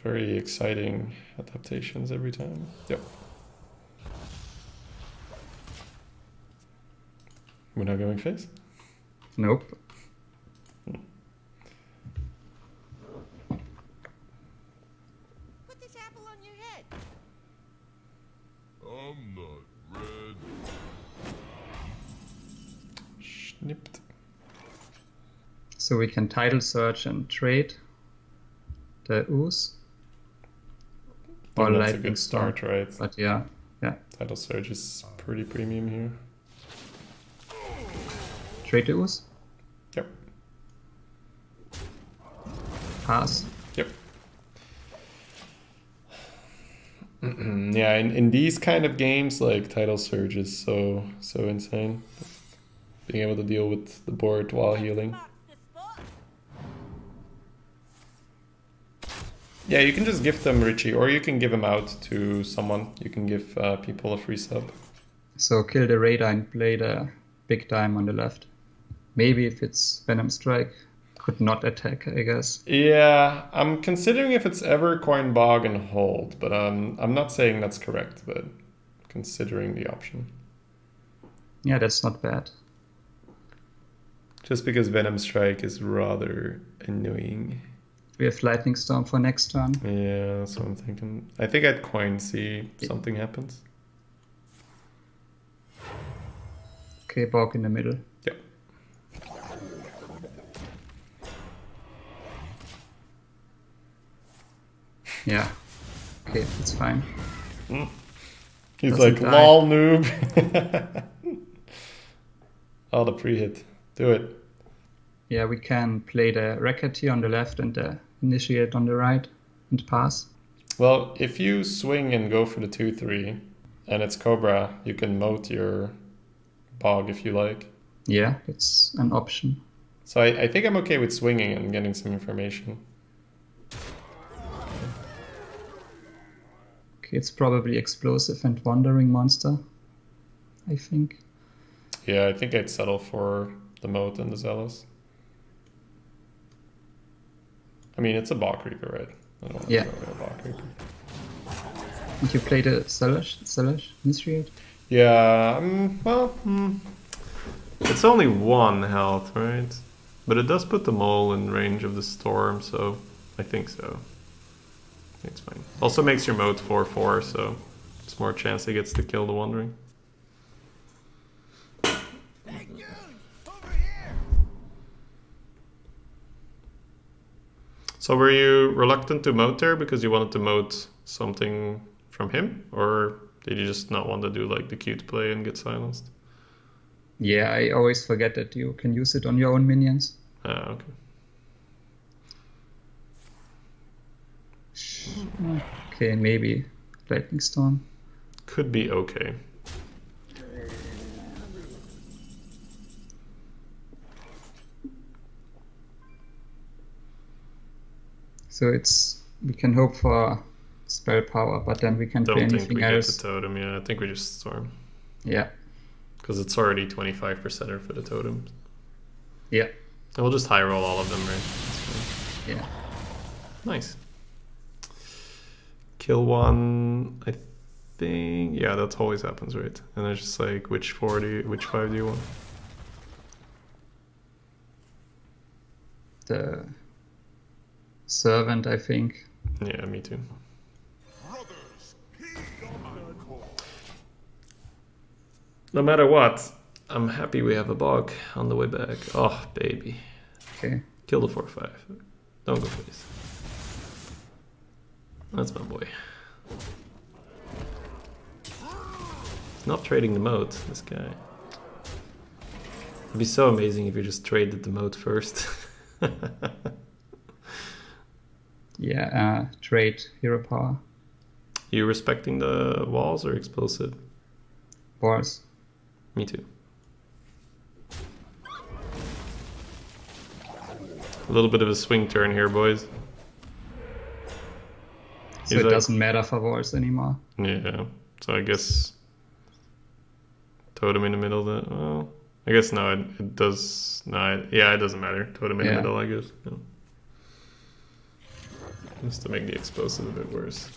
Very exciting adaptations every time. Yep. We're not going face? Nope. Put this apple on your head. I'm not red. Snipped. So we can title search and trade the ooze. Or That's a lightning good start, storm. right? But yeah. Title Surge is pretty premium here. Trade the ooze. Yep. Pass. Yep. Yeah, in these kind of games, like Title Surge is so insane. Being able to deal with the board while healing. Yeah, you can just gift them, Richie, or you can give them out to someone. You can give people a free sub. So kill the radar and play the big dime on the left. Maybe if it's Venom Strike, could not attack, I guess. Yeah, I'm considering if it's ever coin bog and hold, but I'm not saying that's correct, but considering the option. Yeah, that's not bad. Just because Venom Strike is rather annoying. We have Lightning Storm for next turn. Yeah, that's what I'm thinking. I think I'd coin see something happens. Okay, Bog in the middle. Yep. Yeah. Okay, that's fine. He's Doesn't like, die. lol, noob. Oh, the pre-hit. Do it. Yeah, we can play the Racketeer on the left and the Initiate on the right and pass. Well, if you swing and go for the 2-3 and it's Cobra, you can moat your bog if you like. Yeah, it's an option. So I think I'm okay with swinging and getting some information. Okay, it's probably Explosive and Wandering Monster, I think. Yeah, I think I'd settle for the moat and the Zealous. I mean, it's a Bog Reaper, right? I don't want to throw away a Bog Reaper. Did you play the Celesh Initiate? Yeah, it's only 1 health, right? But it does put the mole in range of the storm, so I think so. It's fine. Also makes your moat 4/4, so it's more chance he gets to kill the Wandering. So were you reluctant to moat there because you wanted to moat something from him? Or did you just not want to do like the cute play and get silenced? Yeah, I always forget that you can use it on your own minions. Ah, okay. Okay, maybe Lightning Storm. Could be okay. So we can hope for spell power, but then we can't play Don't think anything we else. get the totem, yeah. I think we just storm. Yeah. Because it's already 25%er for the totems. Yeah. And we'll just high roll all of them, right? That's fine. Yeah. Nice. Kill one, I think. Yeah, that always happens, right? And it's just like, which 5 do you want? The servant, I think. Yeah, me too. Brothers, heed my call. No matter what, I'm happy we have a bog on the way back. Oh, baby. Okay. Kill the 4/5. Don't go face. That's my boy. Not trading the moat, this guy. It'd be so amazing if you just traded the moat first. Yeah, trade hero power. You respecting the walls or explosive? Wars. Me too. A little bit of a swing turn here, boys. So He's it like- doesn't matter for wars anymore. Yeah, so I guess totem in the middle. Well, I guess no, it does. No, yeah, it doesn't matter. Totem in the Yeah. middle, I guess. Yeah. Just to make the explosive a bit worse.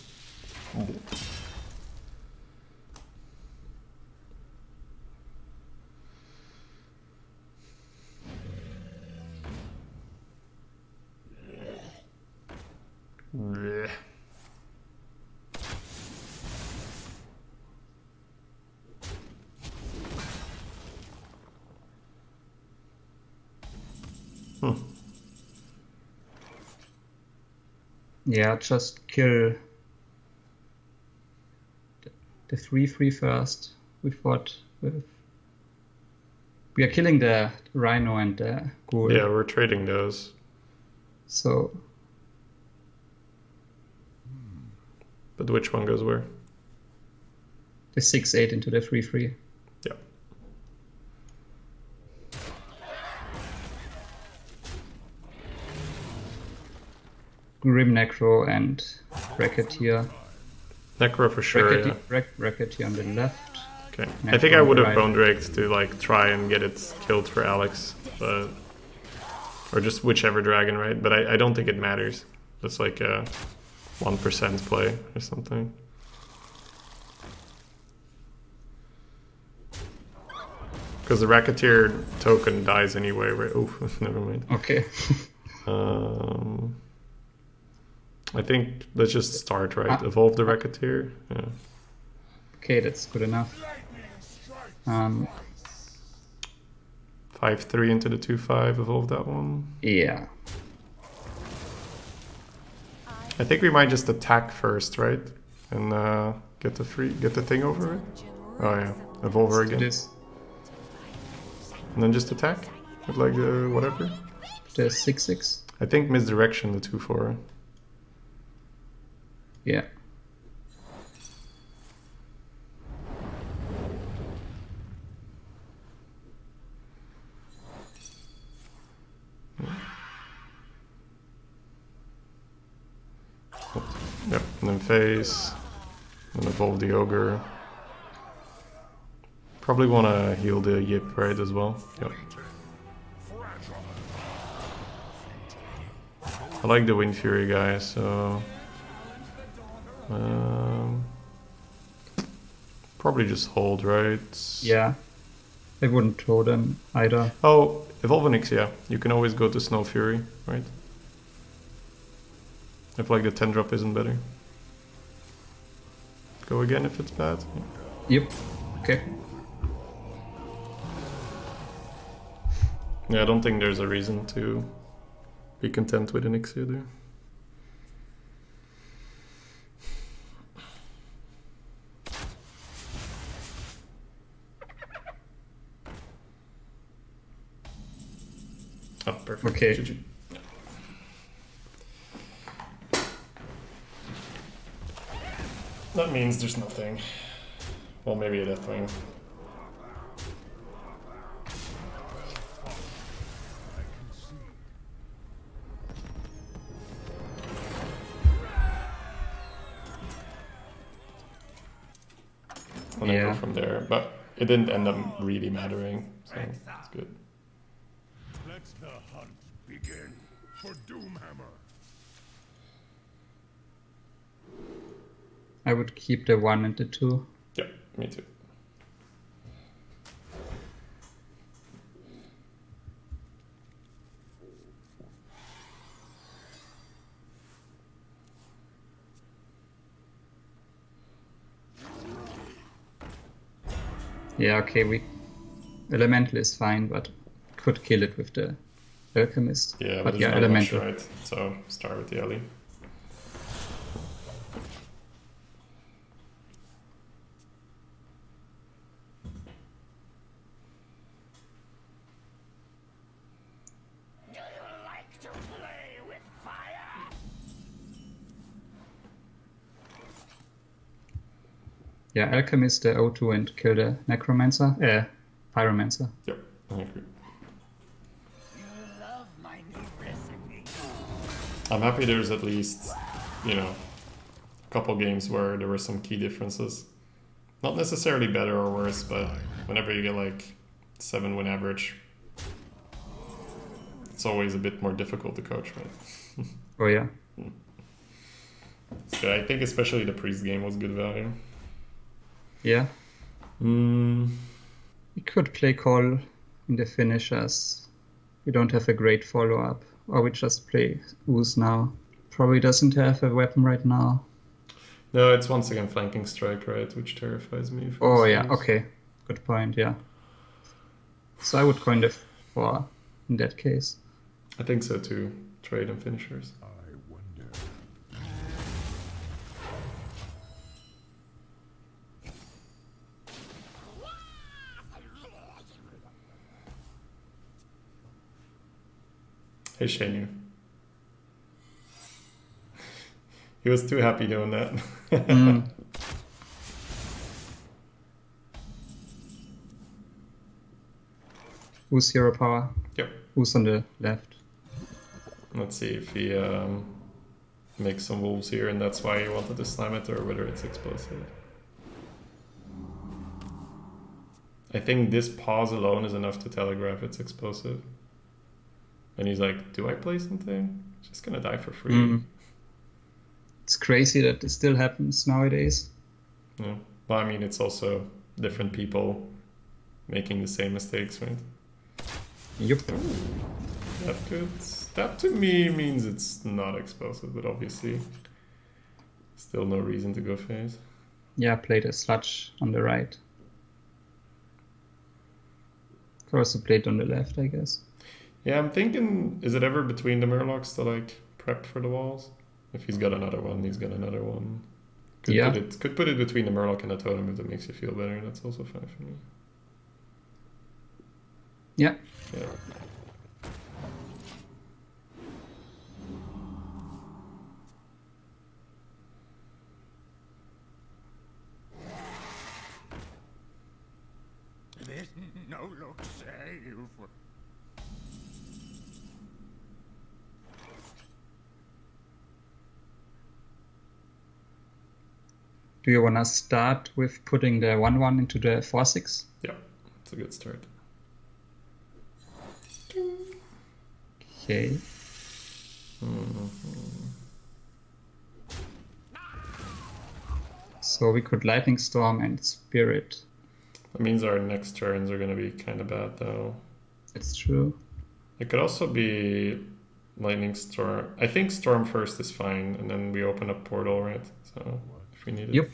Blech. Yeah, just kill the 3/3 first. With what? We are killing the Rhino and the Ghoul. Yeah, we're trading those. So But which one goes where? the 6/8 into the 3/3. Yeah. Grim Necro and Racketeer. Necro for sure, yeah. Racketeer on the left. Okay. Necro I think I on the would have right. Bone Draked to like try and get it killed for Alex, but or just whichever dragon, right? But I don't think it matters. It's like a 1% play or something. Because the Racketeer token dies anyway, right? Oh, never mind. Okay. I think let's just start, right? Evolve the Racketeer. Yeah. Okay, that's good enough. 5/3 into the 2/5, evolve that one. Yeah. I think we might just attack first, right? And get the thing over it. Oh yeah, evolve her It again. is And then just attack with like the whatever. the 6/6. I think misdirection the 2/4. Yeah. Yep, and then face. And evolve the ogre. Probably want to heal the Yip, right, as well. Yep. I like the Wind Fury guy, so... probably just hold, right? Yeah. I wouldn't throw them either. Oh, evolve an X, yeah. You can always go to Snow Fury, right? If like the 10 drop isn't better. Go again if it's bad. Yep. Okay. Yeah, I don't think there's a reason to be content with an X either. Oh, perfect. Okay. GG. That means there's nothing. Well, maybe a Deathwing. And then go from there, but it didn't end up really mattering, so it's good. Let the hunt begin for Doomhammer. I would keep the 1 and the 2. Yeah, me too. Yeah, okay, Elemental is fine, but could kill it with the Alchemist. Yeah, but there's yeah, not much, Elemental. right? So start with the Ellie. Do you like to play with fire? Yeah, Alchemist, the O2 and kill the Necromancer, Pyromancer. Yep, I agree. You love my new recipe. I'm happy there's at least, you know, a couple games where there were some key differences. Not necessarily better or worse, but whenever you get like 7 win average, it's always a bit more difficult to coach, right? Oh yeah. So I think especially the priest game was good value. Yeah. Mm, We could play Call in the finishers. We don't have a great follow-up. Or we just play Ooze now. Probably doesn't have a weapon right now. no, it's once again flanking strike, right? Which terrifies me. Oh yeah, okay. Good point, yeah. So I would coin the 4 in that case. I think so too. Trade and finishers. I wonder. Hey Shanu. He was too happy doing that. Mm. Who's hero power? Yep. Who's on the left? Let's see if he makes some wolves here and that's why he wanted to slam it, or whether it's explosive. I think this pause alone is enough to telegraph it's explosive. And he's like, do I play something? Just gonna die for free. Mm. It's crazy that this still happens nowadays. Yeah. Well, I mean, it's also different people making the same mistakes, right? Yup. That to me means it's not explosive, but obviously still no reason to go phase. Yeah, play the sludge on the right. Could also play it on the left, I guess. Yeah, I'm thinking, is it ever between the Murlocs to like prep for the walls? If he's got another one, he's got another one. Yeah. Could put it between the Murloc and the Totem if that makes you feel better. That's also fine for me. Yeah. Yeah. This no look save. Do you want to start with putting the 1-1 into the 4-6? Yeah, it's a good start. Okay. So we could Lightning Storm and Spirit. That means our next turns are going to be kind of bad, though. It's true. It could also be Lightning Storm. I think Storm first is fine, and then we open up Portal, right? So if we need it. Yep.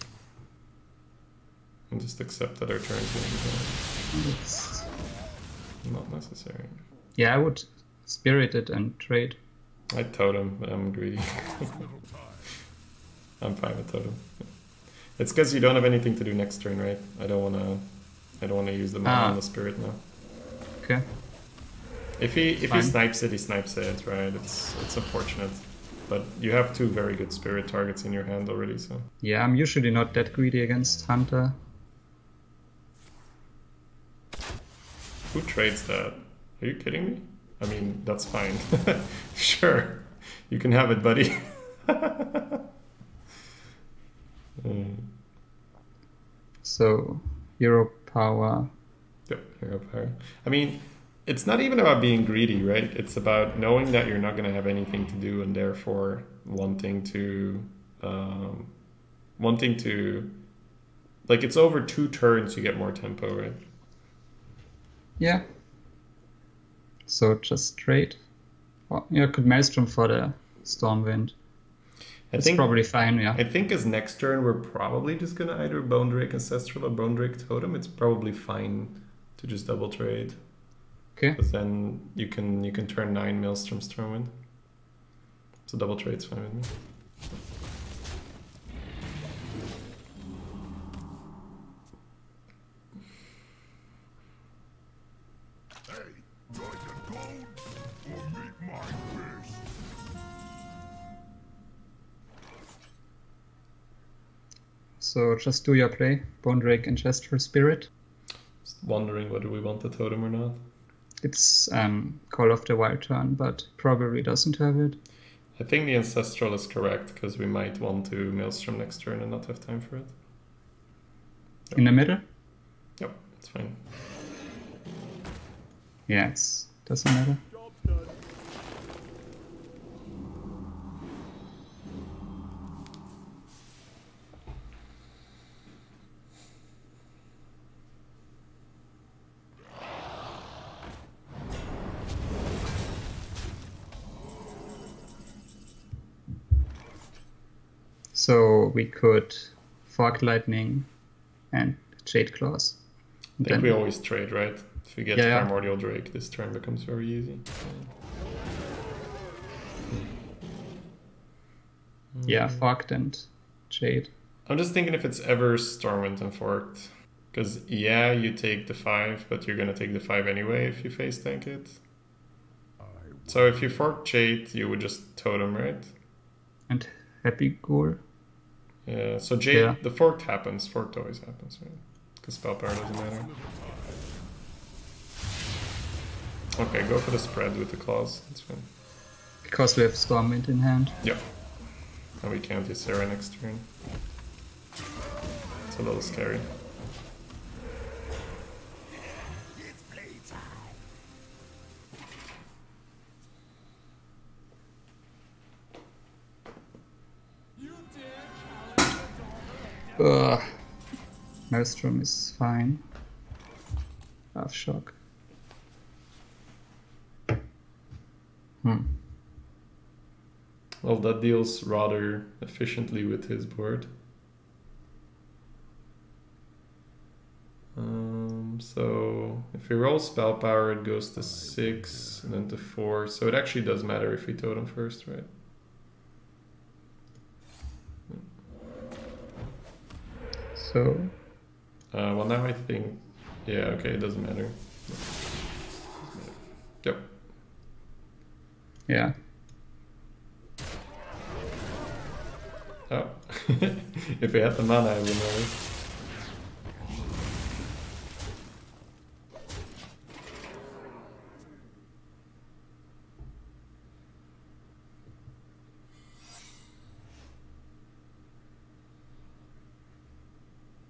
And just accept that our turn's going to be It's... bad. Not necessary. Yeah, I would Spirit it and trade. I'd Totem, but I'm greedy. I'm fine with Totem. It's because you don't have anything to do next turn, right? I don't wanna use the mana on the Spirit now. Okay. If he Fine. snipes it, he snipes it, right? It's unfortunate. But you have two very good spirit targets in your hand already, so... Yeah, I'm usually not that greedy against Hunter. Who trades that? Are you kidding me? I mean, that's fine. Sure. You can have it, buddy. So, hero power. Yep, hero power. I mean, it's not even about being greedy, right? It's about knowing that you're not going to have anything to do and therefore wanting to... Like, it's over 2 turns you get more tempo, right? Yeah. So just trade. Well, yeah, could Maelstrom for the Stormwind. It's probably fine, yeah. I think as next turn we're probably just gonna either Bone Drake Ancestral or Bone Drake Totem. It's probably fine to just double trade. Okay. Because then you can turn 9 Maelstrom Stormwind. So double trade's fine with me. Hey, join the gold or meet my fist. So just do your play. Bone Drake Ancestral Spirit. Just wondering whether we want the totem or not. It's Call of the Wild turn, but probably doesn't have it. I think the Ancestral is correct, because we might want to Maelstrom next turn and not have time for it. In the middle? Yep, it's fine. Yeah, it doesn't matter. So we could Fork Lightning and Jade Claws. I think we always trade, right? If we get Yeah. Primordial Drake, this turn becomes very easy. Yeah, Forked and Jade. I'm just thinking if it's ever Stormwind and Forked. Because, yeah, you take the 5, but you're going to take the 5 anyway if you face tank it. So if you fork Jade, you would just totem, right? And Happy Ghoul. Yeah, so Jade, Yeah. the forked happens. Forked always happens, right? Because spell power doesn't matter. Okay, go for the spread with the claws. That's fine. Because we have Stormwind in hand. Yep. And we can't use Sarah next turn. It's a little scary. It's playtime. You dare challenge the daughter of Ugh. Maelstrom is fine. Half shock. Well, that deals rather efficiently with his board. So if we roll spell power, it goes to 6 and then to 4. So it actually does matter if we totem first, right? So Well, now I think, yeah, okay, it doesn't matter. Yep. yeah. Oh, if we had the mana, I would know.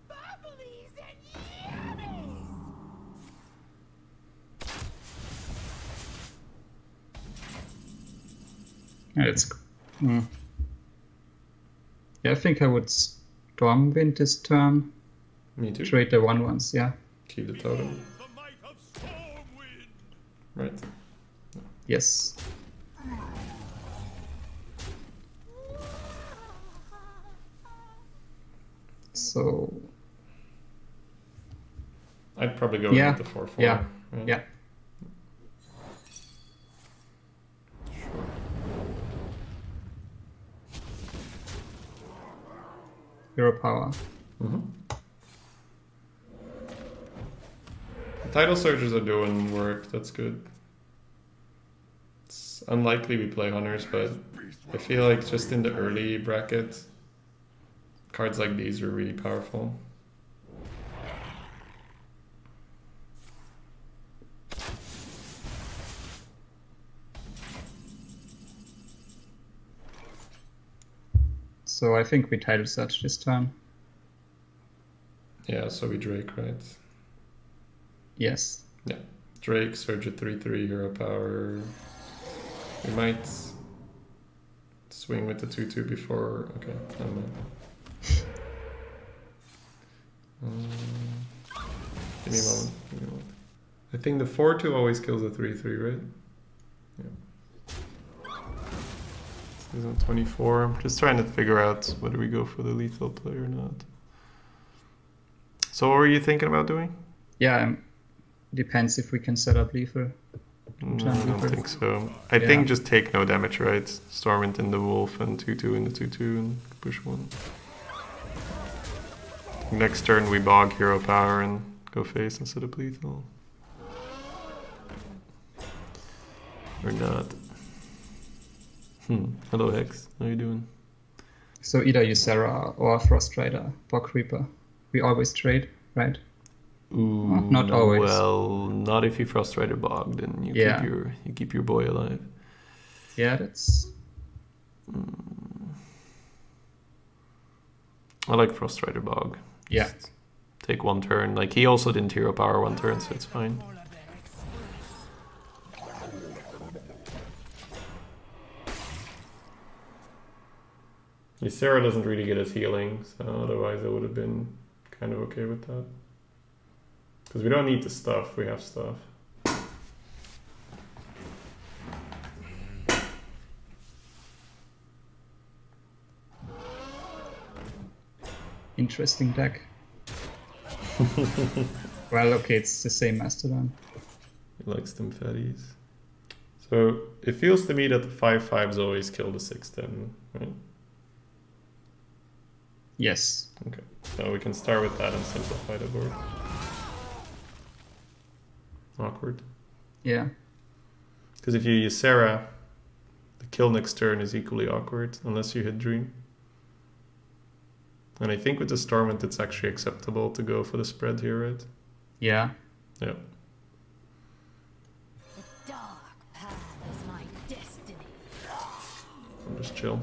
bubblies and yummies. Yeah, it's. Yeah, I think I would Stormwind this turn. Me too. Trade the 1/1s, yeah. Keep the totem. The might of Stormwind. Right. Yes. So I'd probably go Yeah, with the 4/4. yeah, right? yeah. Hero power. The title surges are doing work, that's good. unlikely we play hunters, but I feel like just in the early bracket, cards like these are really powerful. So I think we title search this turn. Yeah, so we Drake, right? Yes. Yeah. Drake, Surge at 3/3, hero power. We might swing with the 2/2 before. Okay, never mind. Give me a moment. Give me a moment. I think the 4/2 always kills the 3/3, right? Yeah. This is on 24. I'm just trying to figure out whether we go for the lethal play or not. So what were you thinking about doing? Yeah, depends if we can set up lethal. No, I don't think so. I think just take no damage, right? Stormwind in the wolf and 2/2 in the 2/2 and push one. Next turn we bog hero power and go face instead of lethal. Or not. Hello Hex, how you doing? So either Ysera or Frost Rider, Bog Reaper. We always trade, right? Ooh, not always. Well, not if you Frost Rider bog, then you keep your boy alive. Yeah, that's. I like Frost Rider bog. Yeah. Just take one turn. Like he also didn't hero power one turn, so it's fine. Ysera doesn't really get his healing, so otherwise I would have been kind of okay with that. Because we don't need the stuff, we have stuff. Interesting deck. Well, okay, it's the same Mastodon. He likes them fatties. So it feels to me that the 5/5s always kill the 6/10, right? Yes. Okay, so we can start with that and simplify the board. Awkward. Yeah. Because if you use Sarah, the kill next turn is equally awkward, unless you hit Dream. And I think with the Stormwind it's actually acceptable to go for the spread here, right? Yeah. Yeah. The dark path is my destiny. I'll just chill.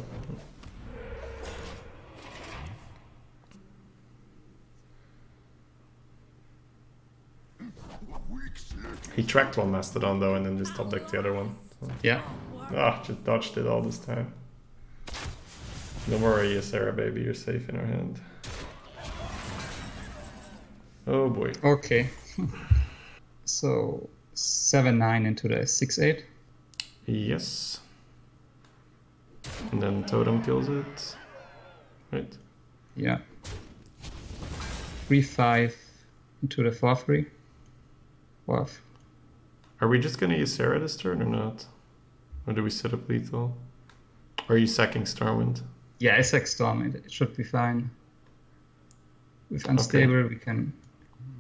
He tracked one Mastodon though and then just top decked the other one. So. Yeah. Ah, just dodged it all this time. Don't worry, Sarah baby, you're safe in our hand. Oh boy. Okay. So 7/9 into the 6/8. Yes. And then Totem kills it. Right? Yeah. 3/5 into the 4/3. Wow. Are we just gonna use Sarah this turn or not? Or do we set up lethal? Or are you sacking Stormwind? Yeah, I sack Storm. It should be fine. With Unstable, we can.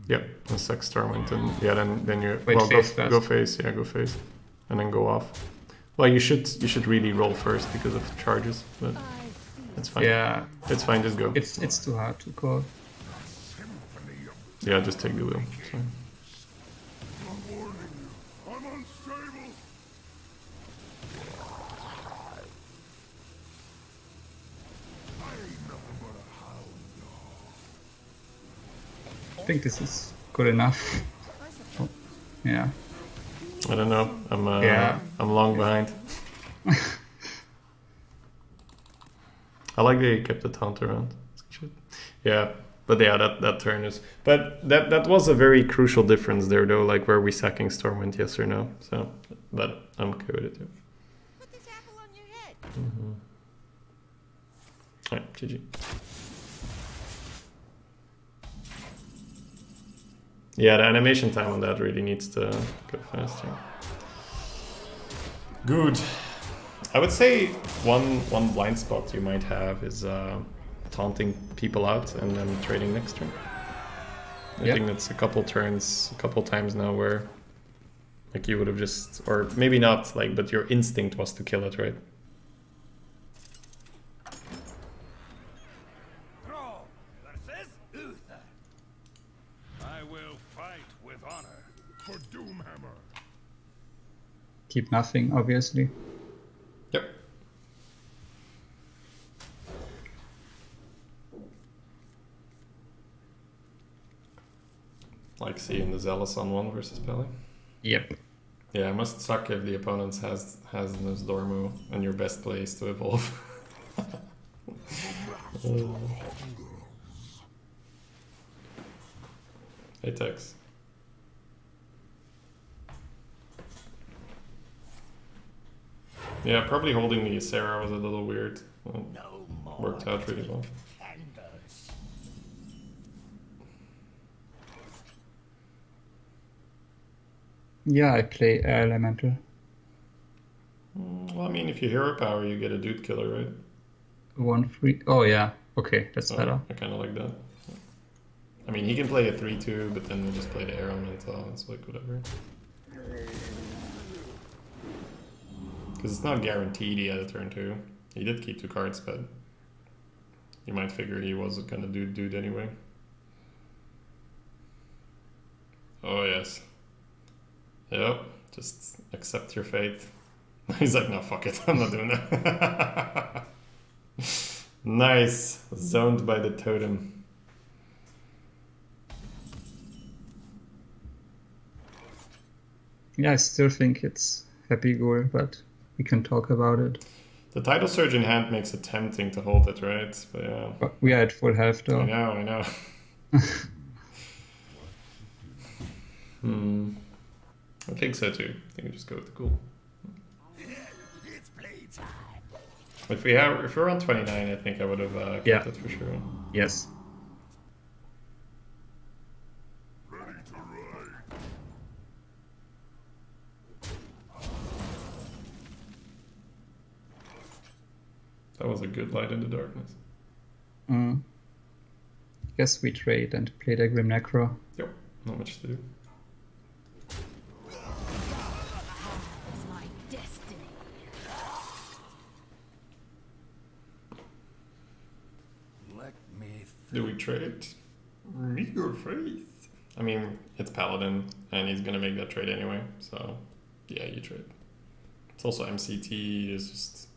Yeah, and sack Stormwind, and yeah, then you Wait, well face go first. face, yeah, go face, and then go off. Well, you should really roll first because of charges, but it's fine. Yeah, It's fine, just go. it's too hard to call. Yeah, just take the wheel. It's fine. I'm warning you. I'm unstable. I ain't nothing but a hound dog. I think this is good enough. Oh, yeah. I don't know. Yeah. I'm long behind. I like they kept the taunt around. Yeah, but yeah, that turn is. But that was a very crucial difference there, though. Like, were we sacking Stormwind, yes or no? So, but I'm okay with it. Yeah. Put this apple on your head. Alright, GG. Yeah, the animation time on that really needs to go faster. Good. I would say one blind spot you might have is taunting people out and then trading next turn. I think that's a couple turns, a couple times now where Like you would have just, or maybe not, like, but your instinct was to kill it, right? Thrall versus Uther. I will fight with honor for Doomhammer. Keep nothing, obviously. Yep. Like seeing the Zealous on 1 versus Pele. Yep. Yeah, it must suck if the opponent has this Dormo and your best play is to evolve. Hey Tex. Yeah, probably holding the Sarah was a little weird. Well, No more worked out really well. candles. Yeah, I play Air Elemental. Well, I mean, if you hero power, you get a dude killer, right? 1-3. Oh yeah. Okay, that's So better. I kind of like that. I mean, he can play a 3-2, but then just play the arrow mental. It's like whatever. Because it's not guaranteed he had a turn 2. He did keep 2 cards, but you might figure he wasn't gonna do dude anyway. Oh yes. Yep. Just accept your fate. He's like, no, fuck it. I'm not doing that. Nice. Zoned by the totem. Yeah, I still think it's happy goal, but we can talk about it. The title surge in hand makes it tempting to hold it, right? But yeah. But we are at full health though. I know. I think so too. I think we just go with the cool. It's playtime. If we're on 29, I think I would have kept Yeah. it for sure. Yes. Ready to ride. That was a good light in the darkness. Guess we trade and play the Grim Necro. Yep, not much to do. It's my destiny. Let me Do we trade? Your faith. I mean, it's Paladin, and he's gonna make that trade anyway. So, yeah, you trade. It's also MCT. Is just,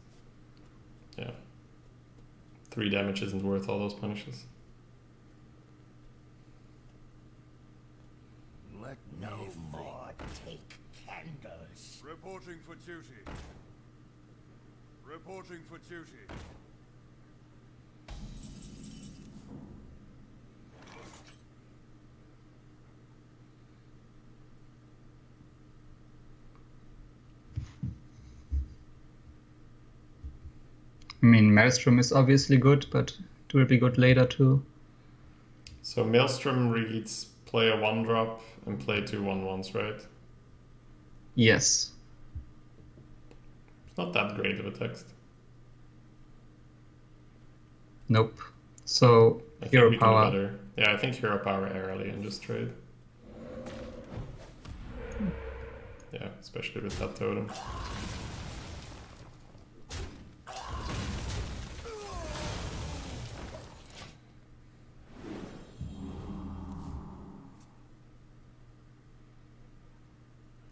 yeah. 3 damage isn't worth all those punishes. let No me more take candles. Reporting for duty. Reporting for duty. I mean, Maelstrom is obviously good, but it will be good later too. So Maelstrom reads play a 1-drop and play 2 1/1s, right? Yes. It's not that great of a text. Nope. So, I think hero we can do power. better. Yeah, I think hero power early and just trade. Yeah, especially with that totem.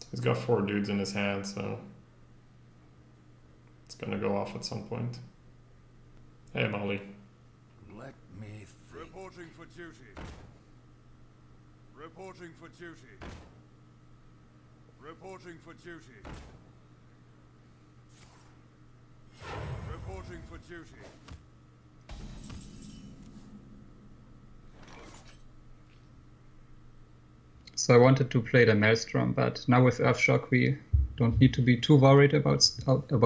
He's got 4 dudes in his hand, so it's gonna go off at some point. Hey, Molly. let me think. Reporting for duty. Reporting for duty. Reporting for duty. Reporting for duty. So I wanted to play the Maelstrom, but now with Earthshock we don't need to be too worried about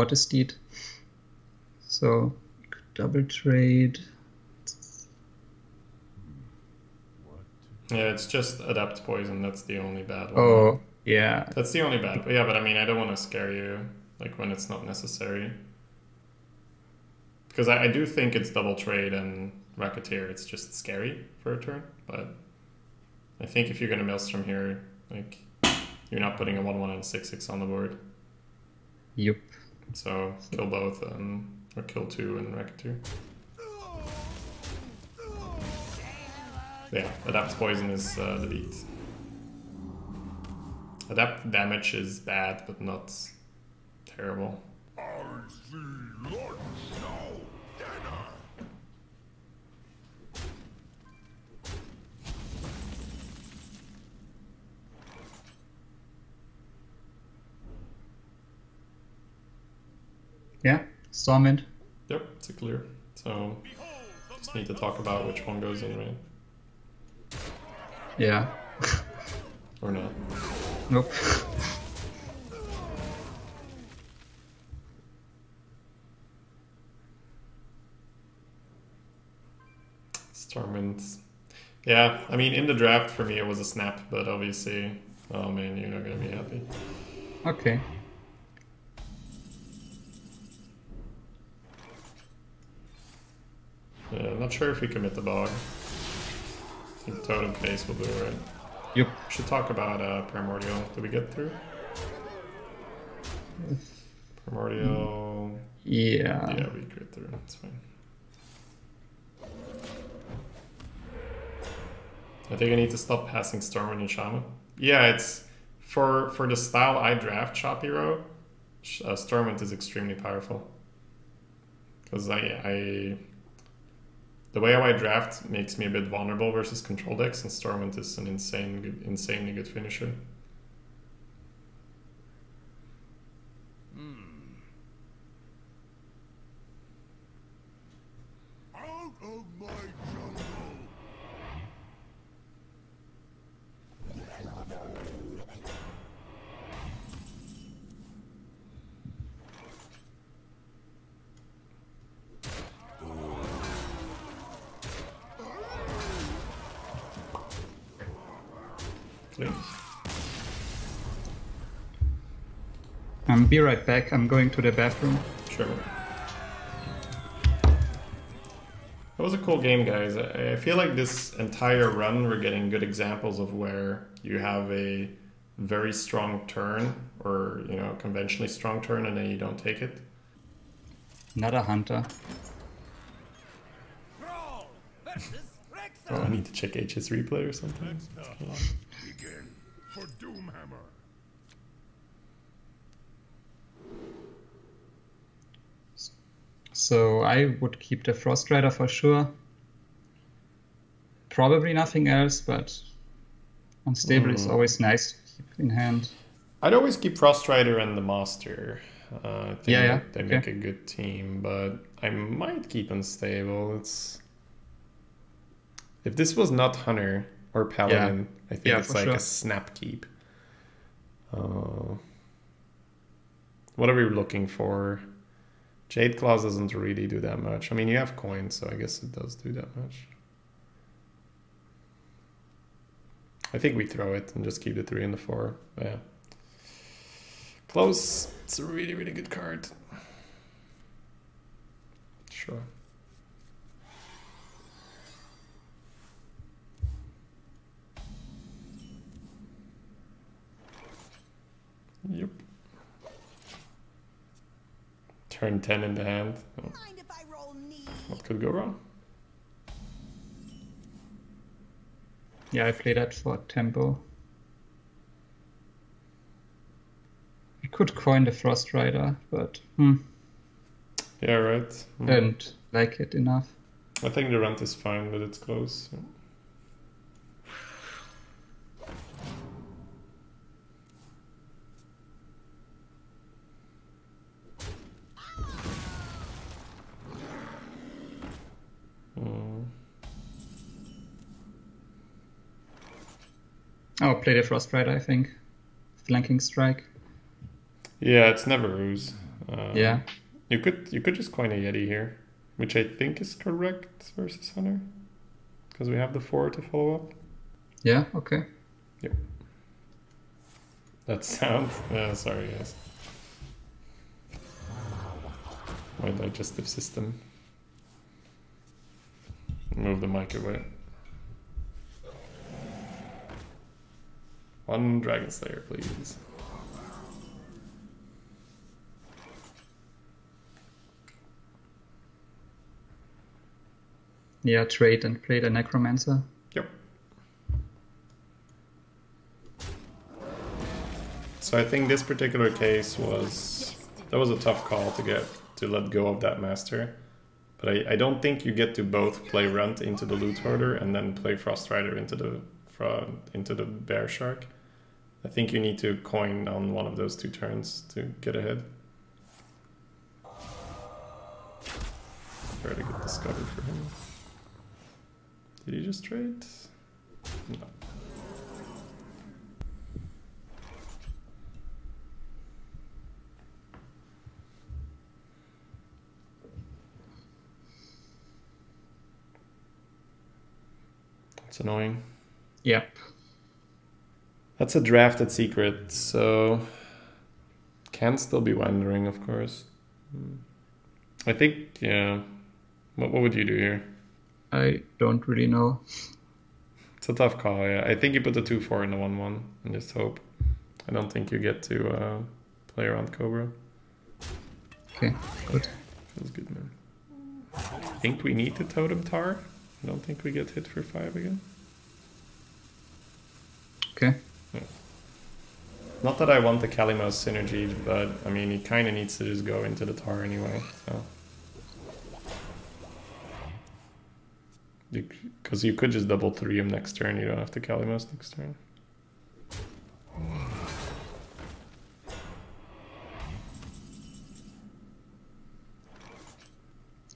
the steed. So double trade. Yeah, it's just adapt poison. That's the only bad one. Oh yeah, That's the only bad. Yeah, but I mean, I don't want to scare you like when it's not necessary. Because I do think it's double trade and Racketeer. It's just scary for a turn, but I think if you're gonna Maelstrom here, like you're not putting a 1/1 and 6/6 on the board. Yup. So kill both or kill 2 and wreck 2. Yeah, adapt poison is the beat. Adapt damage is bad, but not terrible. I see lunch now, dinner. Yeah, Stormwind. Yep, it's a clear. So just need to talk about which one goes in, right? Yeah. Or not. Nope. Stormwind. Yeah, I mean, in the draft for me it was a snap, but obviously, oh man, you're not gonna be happy. Okay. Yeah, I'm not sure if we commit the bog. I think Totem Face will do it, right? Yup. Should talk about Primordial. Did we get through? Primordial. Yeah. Yeah, we get through. That's fine. I think I need to stop passing Stormwind and Shaman. Yeah, it's for the style I draft Shop Hero. Stormwind is extremely powerful because the way how I draft makes me a bit vulnerable versus control decks, and Stormwind is an insanely good finisher. Out of my jungle. Clean. Be right back. I'm going to the bathroom. Sure. That was a cool game, guys. I feel like this entire run we're getting good examples of where you have a very strong turn, or conventionally strong turn, and then you don't take it. Another hunter. Oh, I need to check HS replay or something. Begin for Doomhammer. So I would keep the Frost Rider for sure. Probably nothing else, but unstable is always nice to keep in hand. I'd always keep Frost Rider and the Master. I think Yeah, they make a good team, but I might keep Unstable. If this was not Hunter or Paladin, I think it's like sure. a snap keep. What are we looking for? Jade Claws doesn't really do that much. I mean, you have coins, so I guess it does do that much. I think we throw it and just keep the 3 and the 4. Yeah. Close. It's a really, really good card. Sure. Yep. Turn 10 in the hand. Oh. Mind if I roll knee? What could go wrong? Yeah, I play that for tempo. I could coin the Frost Rider, but Yeah, right. don't like it enough. I think the run is fine, but it's close. Yeah. Oh, play the Frost Rider, I think. Flanking strike. Yeah, it's never ooze. Yeah. You could just coin a Yeti here, which I think is correct versus Hunter, because we have the 4 to follow up. Yeah, okay. Yep. That sound. Yeah, sorry guys. My digestive system. Move the mic away. One Dragon Slayer, please. Yeah, trade and play the Necromancer. Yep. So I think this particular case was a tough call to let go of that master. But I don't think you get to both play Runt into the Loot Hoarder and then play Frost Rider into the Bear Shark. I think you need to coin on one of those 2 turns to get ahead. Very good discovery for him. Did he just trade? No. It's annoying. Yep. That's a drafted secret, so can still be wandering, of course. I think, yeah. What would you do here? I don't really know. It's a tough call, yeah. I think you put the 2/4 in the 1/1 and just hope. I don't think you get to play around Cobra. Okay, good. Feels good, man. I think we need to Totem Tar. I don't think we get hit for 5 again. Okay. Yeah. Not that I want the Kalimos synergy, but I mean, he kind of needs to just go into the Tar anyway, so. Because you could just double 3 him next turn, you don't have to Kalimos next turn.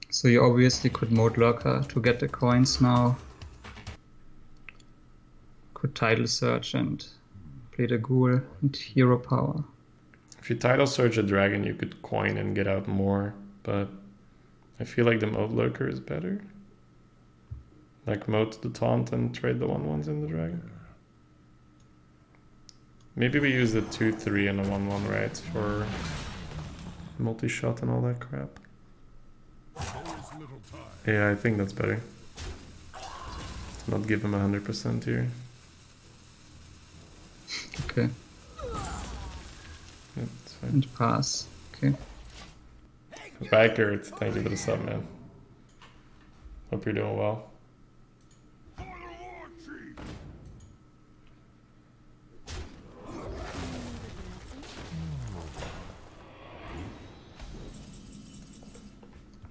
So you obviously could mode Lurker to get the coins now. Could Tidal Search and play the Ghoul and Hero Power. If you Tidal Search a dragon, you could coin and get out more, but I feel like the mode Lurker is better. Like mode the taunt and trade the 1/1s in the dragon. Maybe we use the 2/3 and the 1/1 right for multi-shot and all that crap. Yeah, I think that's better. Let's not give him 100% here. Okay. Yeah, that's fine. And pass. Okay. Backert, thank you for the sub, man. Hope you're doing well.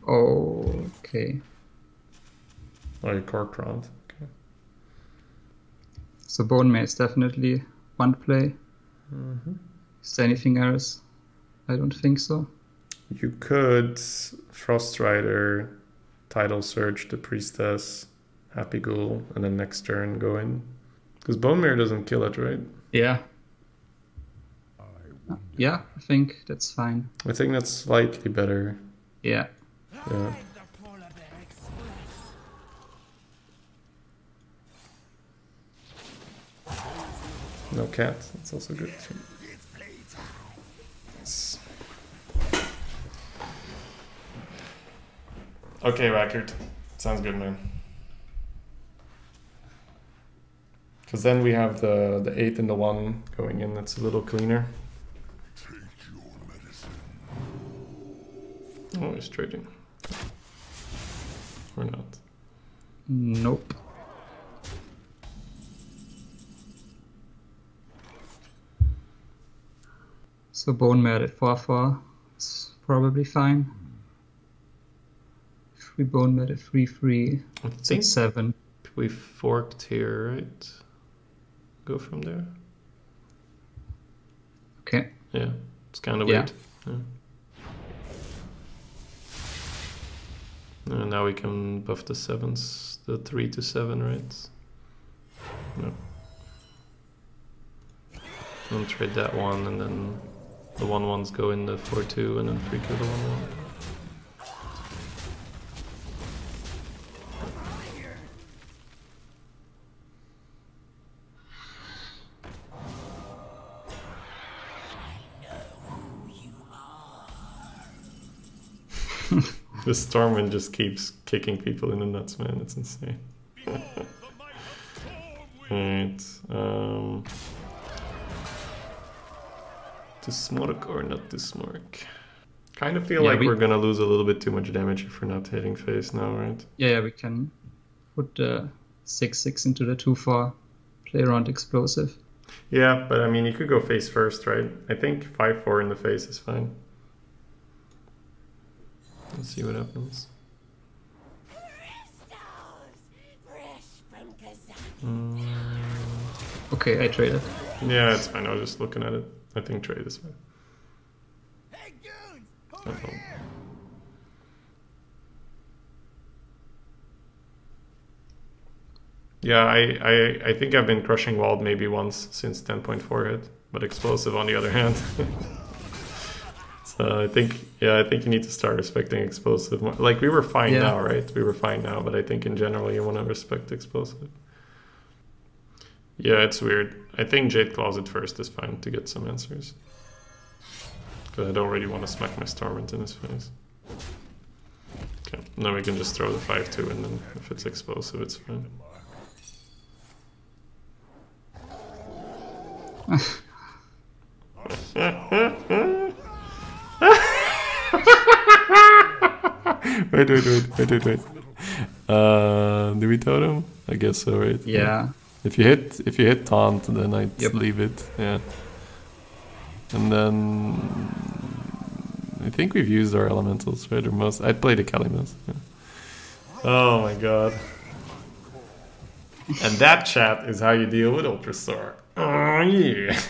Okay. Oh, you corked round. Okay. So Bone Mail is definitely one play. Is there anything else? I don't think so. You could Frost Rider, Tidal Search the Priestess, Happy Ghoul, and then next turn go in. Because Bone Mirror doesn't kill it, right? Yeah. Yeah, I think that's fine. I think that's slightly better. Yeah. Yeah. No cat, that's also good. Yes. Okay, Rackert. Sounds good, man. Because then we have the 8 and the 1 going in, that's a little cleaner. Take your medicine. Oh, he's trading. Or not. Nope. So Bone Mail at 4/4 is probably fine. If we Bone Mail at 3/3, I it's think at 7. we forked here, right? Go from there. Okay. Yeah, it's kind of Yeah. weird. Yeah. And now we can buff the 7s, the 3 to 7, right? No. And trade that one, and then the 1/1s go in the 4/2, and then 3 kill the 1/1. The Stormwind just keeps kicking people in the nuts, man. It's insane. Alright. To smork or not to smork? Kind of feel Yeah, like we're gonna lose a little bit too much damage if we're not hitting face now, right? Yeah, we can put the 6/6 into the 2/4, play around explosive. Yeah, but I mean, you could go face first, right? I think 5/4 in the face is fine. Let's see what happens. Okay, I traded. Yeah, it's fine. I was just looking at it. I think trade is fine. Hey, goons! No Over problem. here! Yeah, I think I've been crushing walled maybe once since 10.4 hit, but explosive on the other hand. So I think you need to start respecting explosive more. Like we were fine now, right? We were fine now, but I think in general you want to respect explosive. Yeah, it's weird. I think Jade Closet first is fine to get some answers. Because I don't really want to smack my Stormwind in his face. Okay, now we can just throw the 5/2 and then if it's explosive, it's fine. Wait. Do we totem? I guess so, right? Yeah. If you hit taunt, then I'd leave it. Yeah. And then I think we've used our elementals, right? Or most. I'd play the Kalimas. Yeah. Oh my god. And that, chat, is how you deal with Ultrastar. Oh yeah.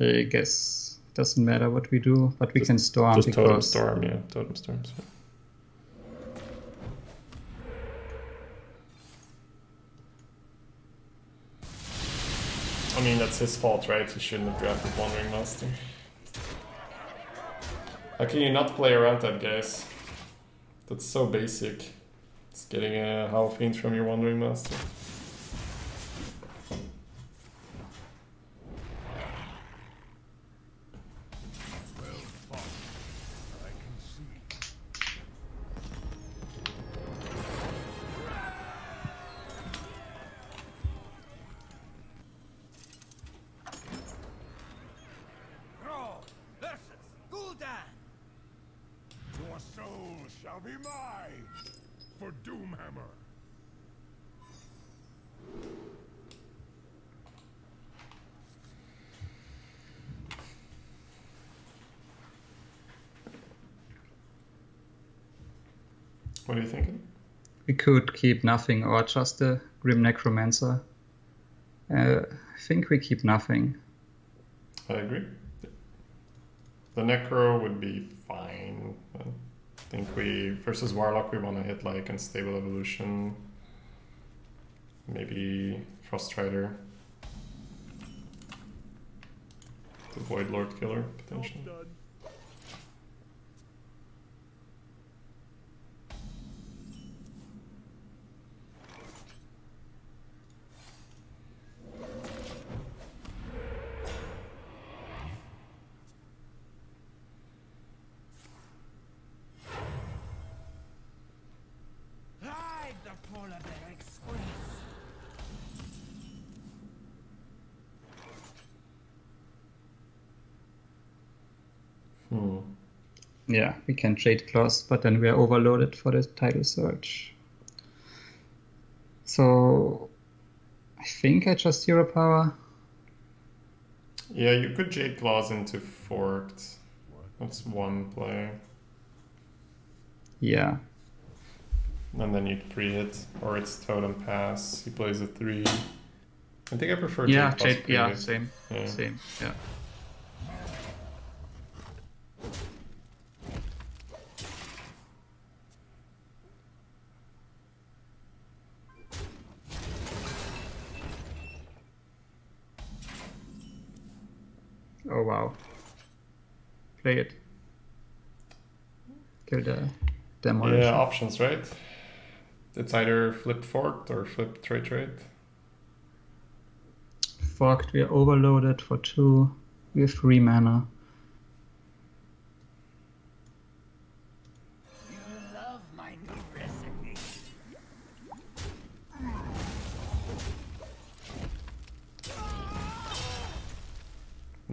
I guess doesn't matter what we do, but we can storm Just totem because storm, yeah. Totem storms. Yeah. I mean, that's his fault, right? He shouldn't have drafted Wandering Master. How can you not play around that, guys? That's so basic. It's getting a Howl Fiend from your Wandering Master. Your soul shall be mine for Doomhammer. What are you thinking? we could keep nothing or just the Grim Necromancer. I think we keep nothing. I agree. The Necro would be fine. I think we, versus Warlock, we want to hit like Unstable Evolution. Maybe Frostrider. The Void Lord Killer, potentially. Hide the polar bear express. Yeah, we can trade claws, but then we are overloaded for the title search. So I think I just Hero Power. Yeah, you could Jade Claws into Forked. That's one play. Yeah. And then you pre-hit, or it's Totem Pass. He plays a 3. I think I prefer Yeah, Jade Claws Jade, yeah, pre-hit. same. Yeah. Same, yeah. Oh wow. Play it. Kill the demolition. Yeah, options, right? It's either flip Forked or flip Trade. Forked, we are overloaded for 2. We have 3 mana.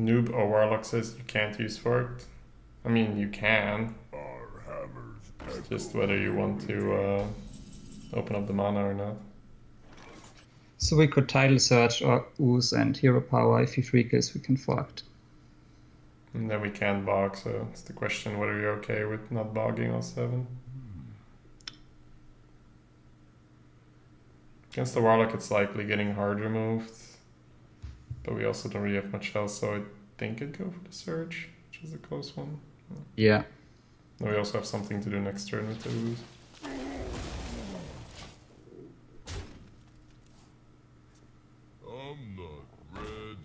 Noob or Warlock says you can't use forked. I mean, you can. Our hammers It's just whether you want to open up the mana or not. So we could Tidal Surge or Ooze and Hero Power. If he 3 kills, we can forked. And then we can't bog, so it's the question whether you're okay with not bogging on 7. Against the Warlock, it's likely getting hard removed. But we also don't really have much else, so I think I'd go for the Surge, which is a close one. Yeah. Then we also have something to do next turn with the Ooze. I'm not ready.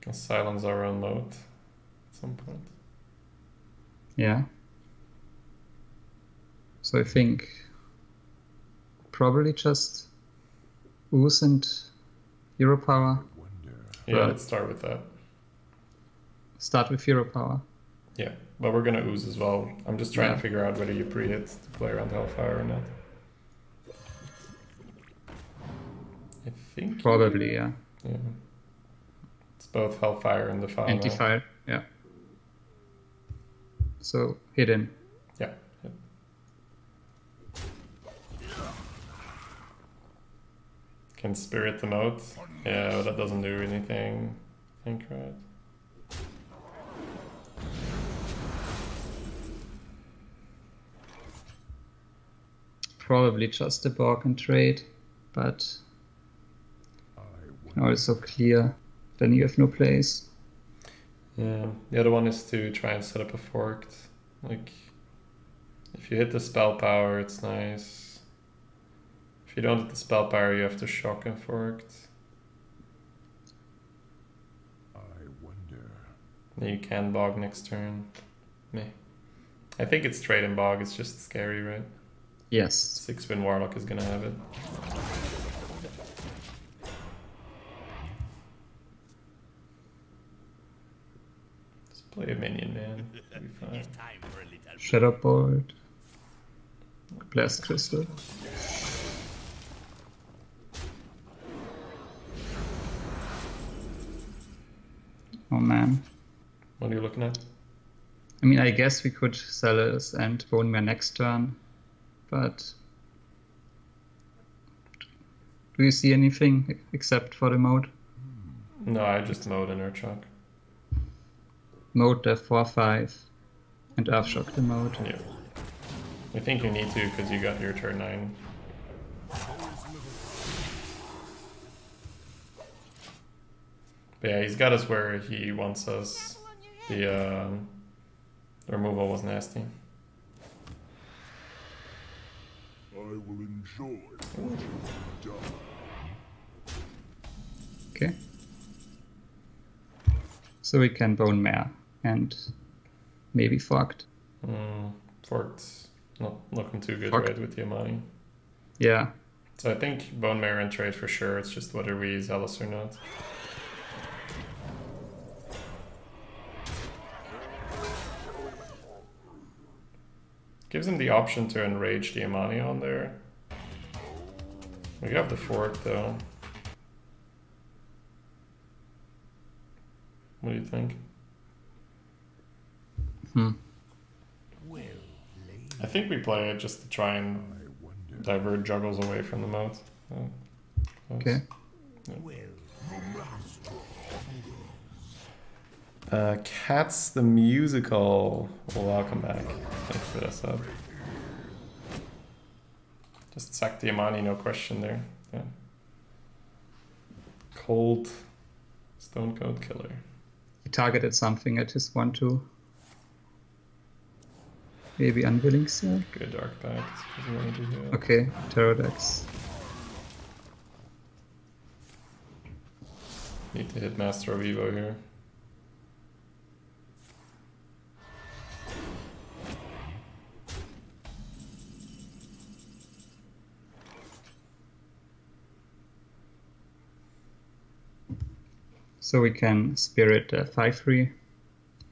Can silence our own mode at some point. Yeah. So I think probably just Ooze and Hero Power. Yeah, Right. let's start with that. Start with Hero Power. Yeah, but we're gonna Ooze as well. I'm just trying Yeah. to figure out whether you pre-hit to play around Hellfire or not. I think Probably, yeah. Yeah. It's both Hellfire and Defile. And now. Defile, yeah. So hidden. Yeah. Yeah. Can Spirit the Moat. Yeah, but that doesn't do anything. I think, right? Probably just a Borg and trade, but also clear. Then you have no place. Yeah. The other one is to try and set up a forked. Like, if you hit the spell power, it's nice. If you don't hit the spell power, you have to shock and forked. I wonder. Then you can bog next turn. Meh. I think it's trade and bog, it's just scary, right? Yes. 6-win Warlock is gonna have it. Just play a minion, man. It'll be fine. Time for a little Shadow Bolt. Blast Crystal. Oh man. What are you looking at? I mean, I guess we could sell us and bone my next turn, but do you see anything except for the mode? No, I just mowed in Urchok. Mode the 4-5 and Earthshock the mode. Yeah. I think you need to because you got your turn 9. But yeah, he's got us where he wants us. The removal was nasty. I will enjoy watching you die. Okay. So we can bone mare and maybe forked. Forked not looking too good, Forked. right, with the Yamani. Yeah. So I think Bone Marrow and trade for sure. It's just whether we Zealous or not. Gives him the option to enrage the Yamani on there. We have the fork though. What do you think? I think we play it just to try and divert juggles away from the moat. Okay. Cats the Musical. Well, welcome back. Thanks for this up. Just sack the Yamani, no question there. Yeah. Cold Stone Cold Killer. He targeted something. I just want to maybe Unwilling Seal. Good Dark Pact. What do you want to do here? Okay, Pterodax. Need to hit Master of Evo here. So we can Spirit 5-3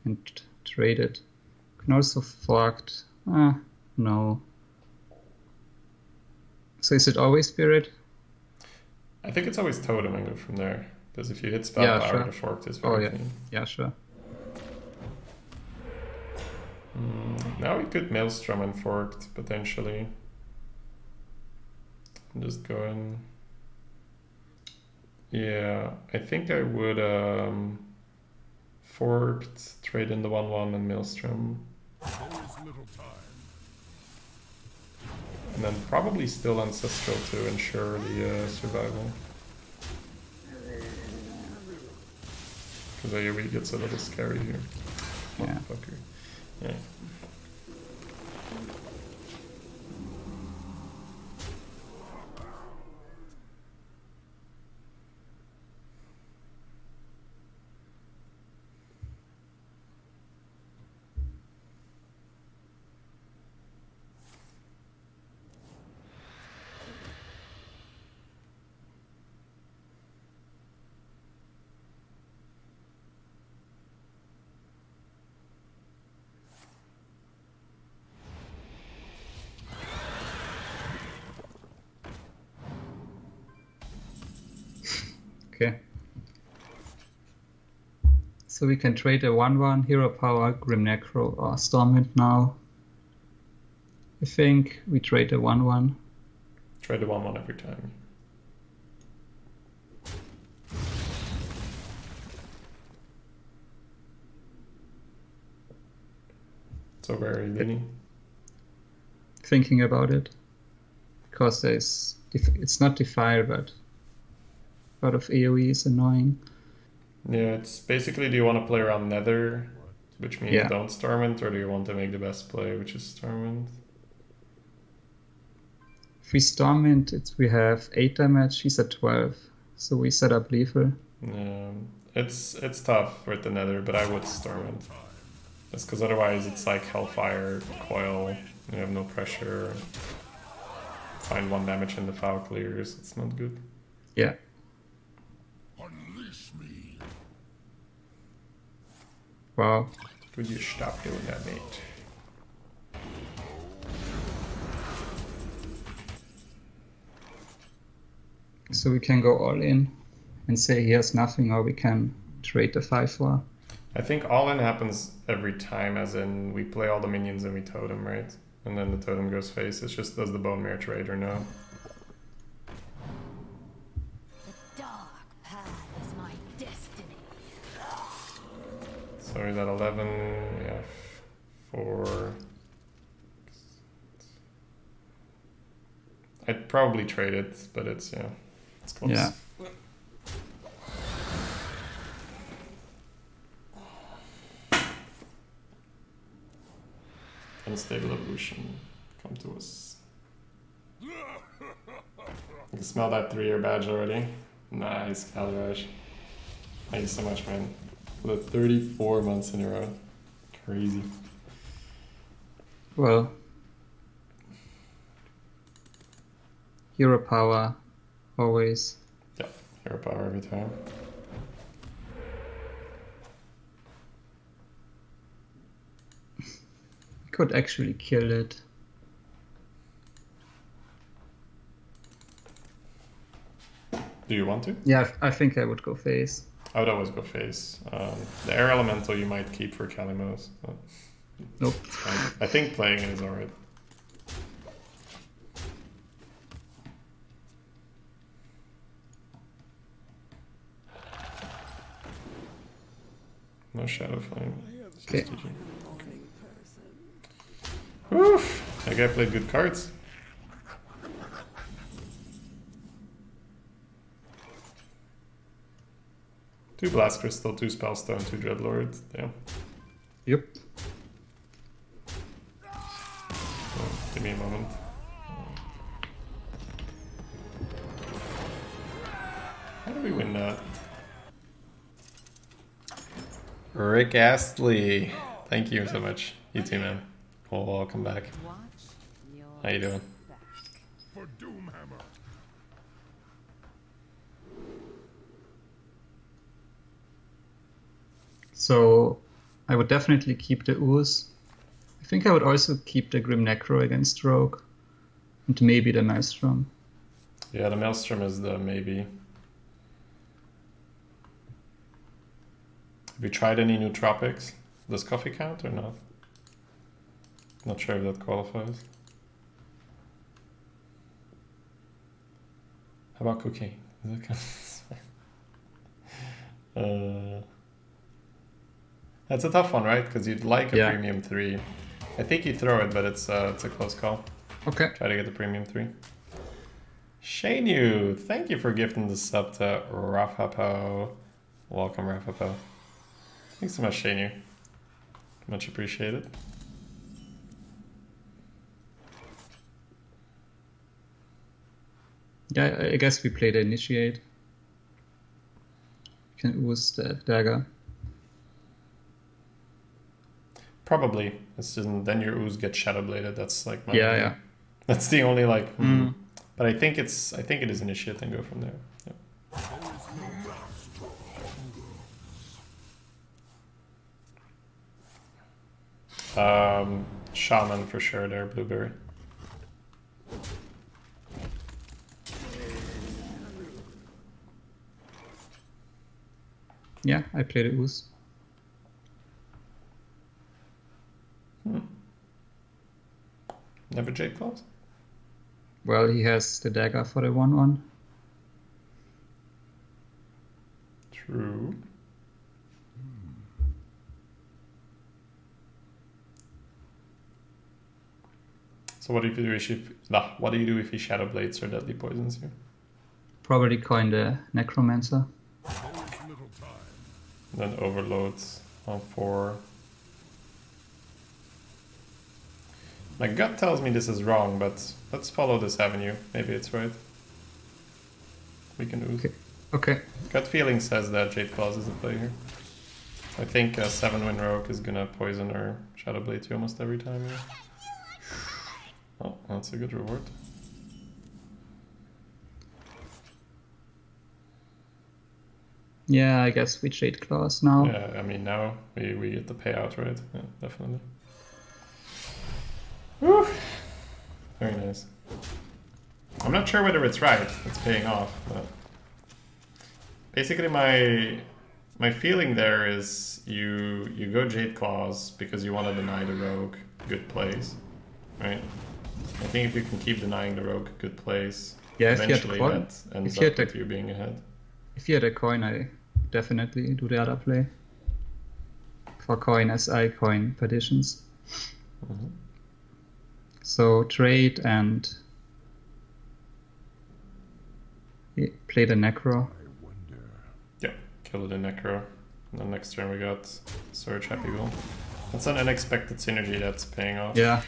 and trade it. Can also forked. No. So is it always Spirit? I think it's always Totem and go from there. Because if you hit Spell Yeah, Power, sure. the Forked is Oh very yeah, clean. yeah, sure. Now we could Maelstrom and Forked, potentially. I'm just going... Yeah, I think I would Forked, trade in the 1/1 and Maelstrom. There is little time. And then probably still Ancestral to ensure the survival. Because AoE gets a little scary here. Yeah. Motherfucker. Yeah. Okay. So we can trade a 1/1, Hero Power, Grim Necro, or Stormwind now. I think we trade a 1/1. Try the 1/1 every time. So very leaning. Thinking about it. Because it's not Defile, but a lot of AoE is annoying. Yeah, it's basically, do you want to play around Nether, which means Yeah. don't Stormwind, or do you want to make the best play, which is Stormwind? If we Stormwind, we have 8 damage, he's at 12. So we set up lethal. Yeah, it's tough with the Nether, but I would Stormwind. That's because otherwise it's like Hellfire, Coil, you have no pressure. Find 1 damage in the foul clears, it's not good. Yeah. Unleash me. Wow. Could you stop doing that, mate? So we can go all in and say he has nothing, or we can trade the 5/4. I think all in happens every time, as in we play all the minions and we totem, right? And then the totem goes face. It's just, does the Bone Mare trade or no? The dark path is my destiny. So he's at 11, we have 4. I'd probably trade it, but it's, yeah, it's close. Yeah. Unstable evolution, come to us. You can smell that 3-year badge already. Nice, Caliraj. Thank you so much, man. For the 34 months in a row. Crazy. Well, Hero Power, always. Yeah, hero power every time. Could actually kill it. Do you want to? Yeah, I think I would go face. I would always go face. The air elemental you might keep for Kalimos. But Nope. I think playing it is alright. No Shadow Flame. Okay. Oof! That guy played good cards. Two Blast Crystal, 2 Spellstone, 2 Dreadlord. Damn. Yep. Give me a moment. How do we win that? Rick Astley. Thank you so much. You too, man. Well, welcome back. How you doing? For Doomhammer. So I would definitely keep the Ooze. I think I would also keep the Grim Necro against Rogue. And maybe the Maelstrom. Yeah, the Maelstrom is the maybe. Have you tried any new tropics? Does coffee count or not? Not sure if that qualifies. How about cocaine? Does it count? That's a tough one, right? Because you'd like a premium 3. I think you throw it, but it's a close call. Okay. Try to get the premium 3. Shainu, thank you for gifting the sub to Rafapo. Welcome, Rafapo. Thanks so much, Shainu. Much appreciated. Yeah, I guess we play the Initiate. Can ooze the dagger. Probably. It's just, then your ooze gets shadow bladed. That's like my Yeah. That's the only like. But I think it is Initiate and go from there. Yeah. Shaman for sure there, Blueberry. Yeah, I played the ooze. Never Jade Claws? Well, he has the dagger for the 1/1. True. So what do you do if he Shadow Blades or Deadly Poisons you? Probably coin the Necromancer. Then overloads on 4. My gut tells me this is wrong, but let's follow this avenue. Maybe it's right. We can ooze. Okay. Gut feeling says that Jade Claws is the play here. I think a 7-win Rogue is gonna poison or Shadow Blade you almost every time. Yeah. Oh, that's a good reward. Yeah, I guess we Jade Claws now. Yeah, I mean now we get the payout, right? Yeah, definitely. Whew. Very nice. I'm not sure whether it's right. It's paying off, but basically my feeling there is you go Jade Claws because you want to deny the Rogue good plays, right? I think if you can keep denying the Rogue good plays, yeah, eventually that ends up with you being ahead. If you had a coin, I definitely do the other play. For coin as I coin Perditions. So trade and play the Necro. Yeah, kill the Necro. And then next turn we got Surge Happy Wheel. That's an unexpected synergy that's paying off. Yeah.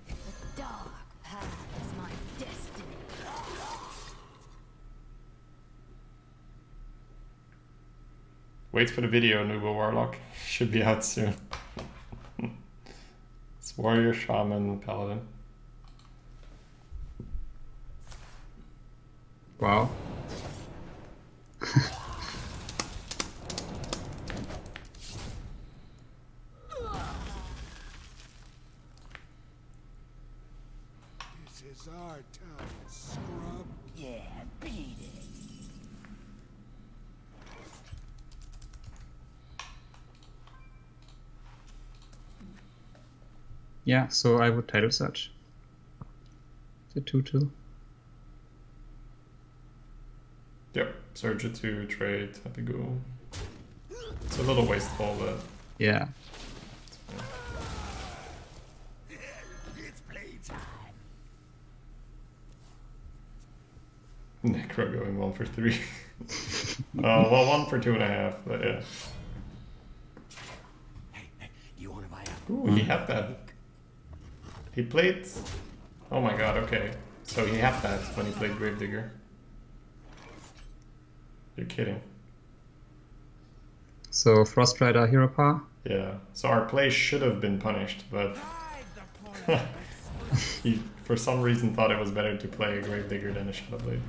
The dark path is my destiny. Wait for the video, Nubo Warlock. Should be out soon. It's Warrior, Shaman, Paladin. Wow. This is our time, scrub. Yeah, beat it. Yeah, so I would title search. The 2/2. Yep, Surge it to trade, Happy Go. It's a little wasteful, but Yeah. It's playtime. Necro going 1 for 3. Well, 1 for 2.5, but yeah. Hey, you want to buy a... Ooh, he had that. He played... Oh my god, okay. So he had that when he played Gravedigger. You're kidding. So Frostrider Hero Power. Yeah, so our play should have been punished, but he for some reason thought it was better to play a Gravedigger than a Shadowblade.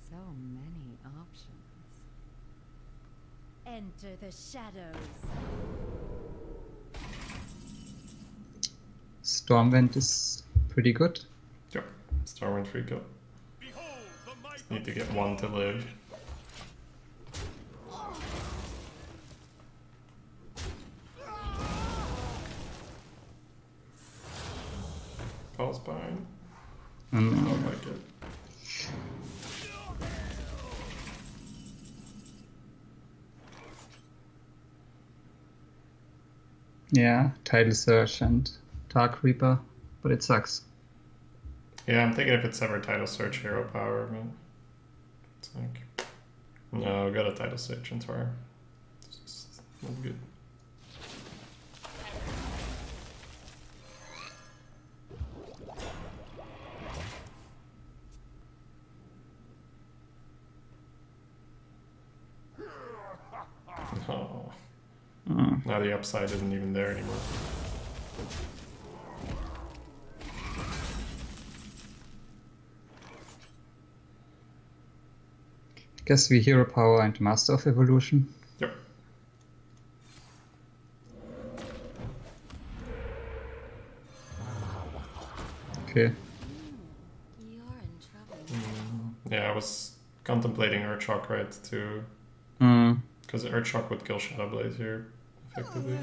So many options. Enter the shadows. Stormwind is pretty good. Yep. Stormwind free kill. Behold the might Just need to get one to live. Pulse bind. I don't like it. Yeah, Tidal Surge and Dark Reaper, but it sucks. Yeah, I'm thinking if it's ever Title Search Hero Power, but it's like, no, got a Title Search and Tor. It's just not good. Oh. Now the upside isn't even there anymore. Guess we Hero Power and Master of Evolution. Yep. Okay. You're in trouble. Yeah, I was contemplating Earthshock right too, Mm. because Earthshock would kill Shadowblade here effectively.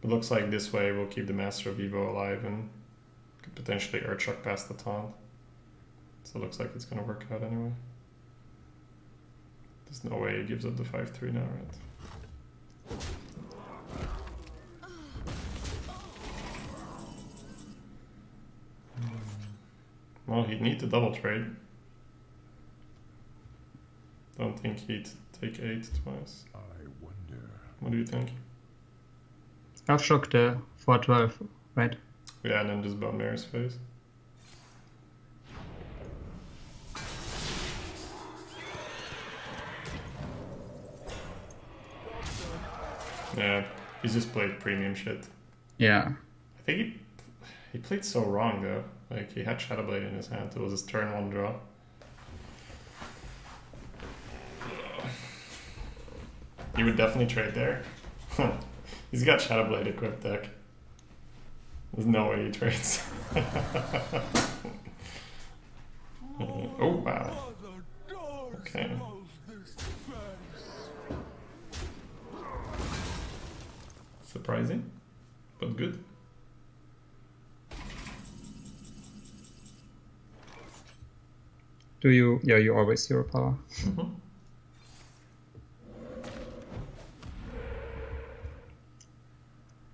It looks like this way we'll keep the Master of Evo alive and could potentially Earthshock past the taunt. So it looks like it's gonna work out anyway. There's no way he gives up the 5-3 now, right? Well, he'd need to double trade. Don't think he'd take 8 twice. I wonder. What do you think? Earthshock the 412, right? Yeah, and then just Bone Mare's face. Yeah, he's just played premium shit. Yeah. I think he played so wrong though. Like he had Shadowblade in his hand. It was his turn 1 draw. You would definitely trade there. He's got Shadowblade equipped deck. There's no way he trades. Oh wow. Okay. Surprising, but good. Do you? Yeah, you always Hero Power.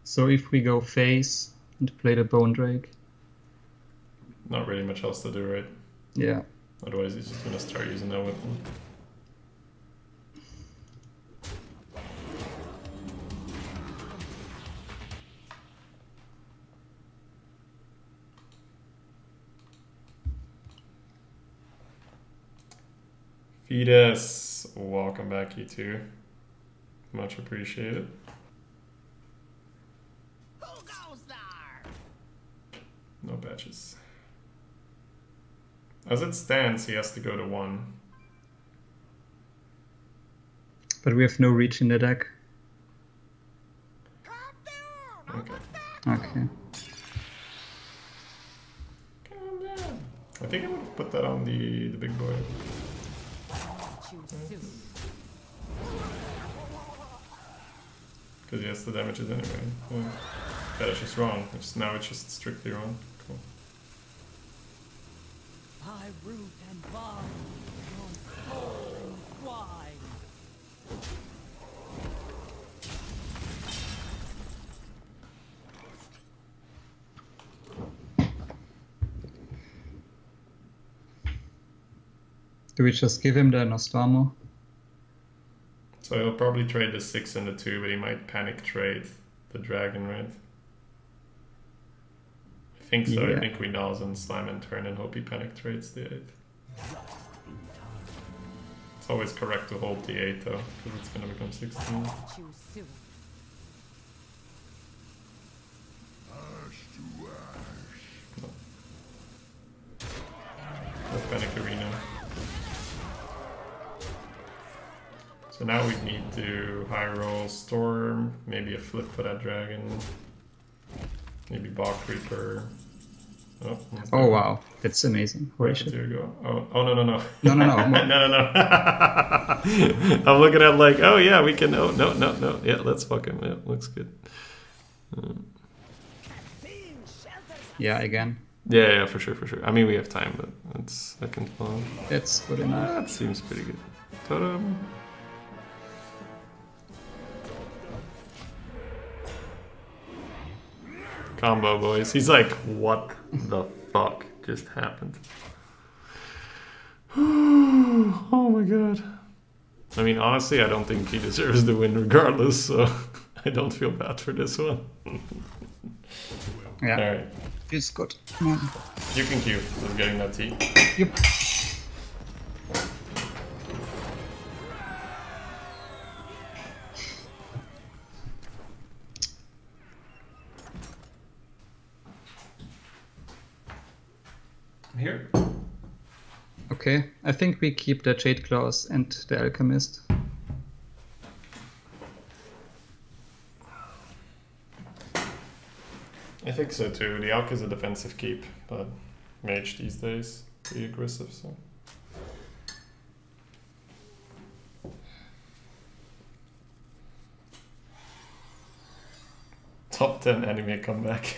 So if we go face and play the Bone Drake, Not really much else to do, right? yeah. Otherwise he's just gonna start using that weapon. Fetus, welcome back, you two. Much appreciated. Who goes there? No patches. As it stands, he has to go to 1. But we have no reach in the deck. Calm down. Okay. Okay. Calm down. I think I would have put that on the big boy. Choose soon. Because he has the damages anyway. Yeah. That is just wrong. Now it's just strictly wrong. Cool. By root and vine, your soul entwined. Do we just give him the Nostamo? So he'll probably trade the 6 and the 2, but he might panic trade the dragon, right? I think so. Yeah. I think we nulls and slam and turn and hope he panic trades the 8. It's always correct to hold the 8 though, because it's gonna become 16. Choose soon. No panic arena. So now we need to high roll Storm, maybe a flip for that dragon, maybe Bog Creeper. Oh, Oh wow, that's amazing. Holy shit. There you go. Oh no. No, no, no. No. I'm looking at like, oh yeah, we can. Oh no. Yeah, let's fucking. Yeah, looks good. Yeah, again. Yeah, for sure. I mean, we have time, but I can follow. That's good enough. That seems pretty good. Totem. Combo, boys. He's like, what the fuck just happened? Oh my god. I mean, honestly, I don't think he deserves the win regardless, so I don't feel bad for this one. Yeah. Alright. It's good. Come on. You can queue. I'm getting that tea. Yep. Here. Okay, I think we keep the Jade Claws and the Alchemist. I think so too. The Alk is a defensive keep, but Mage these days pretty aggressive, so. Top 10 anime comeback.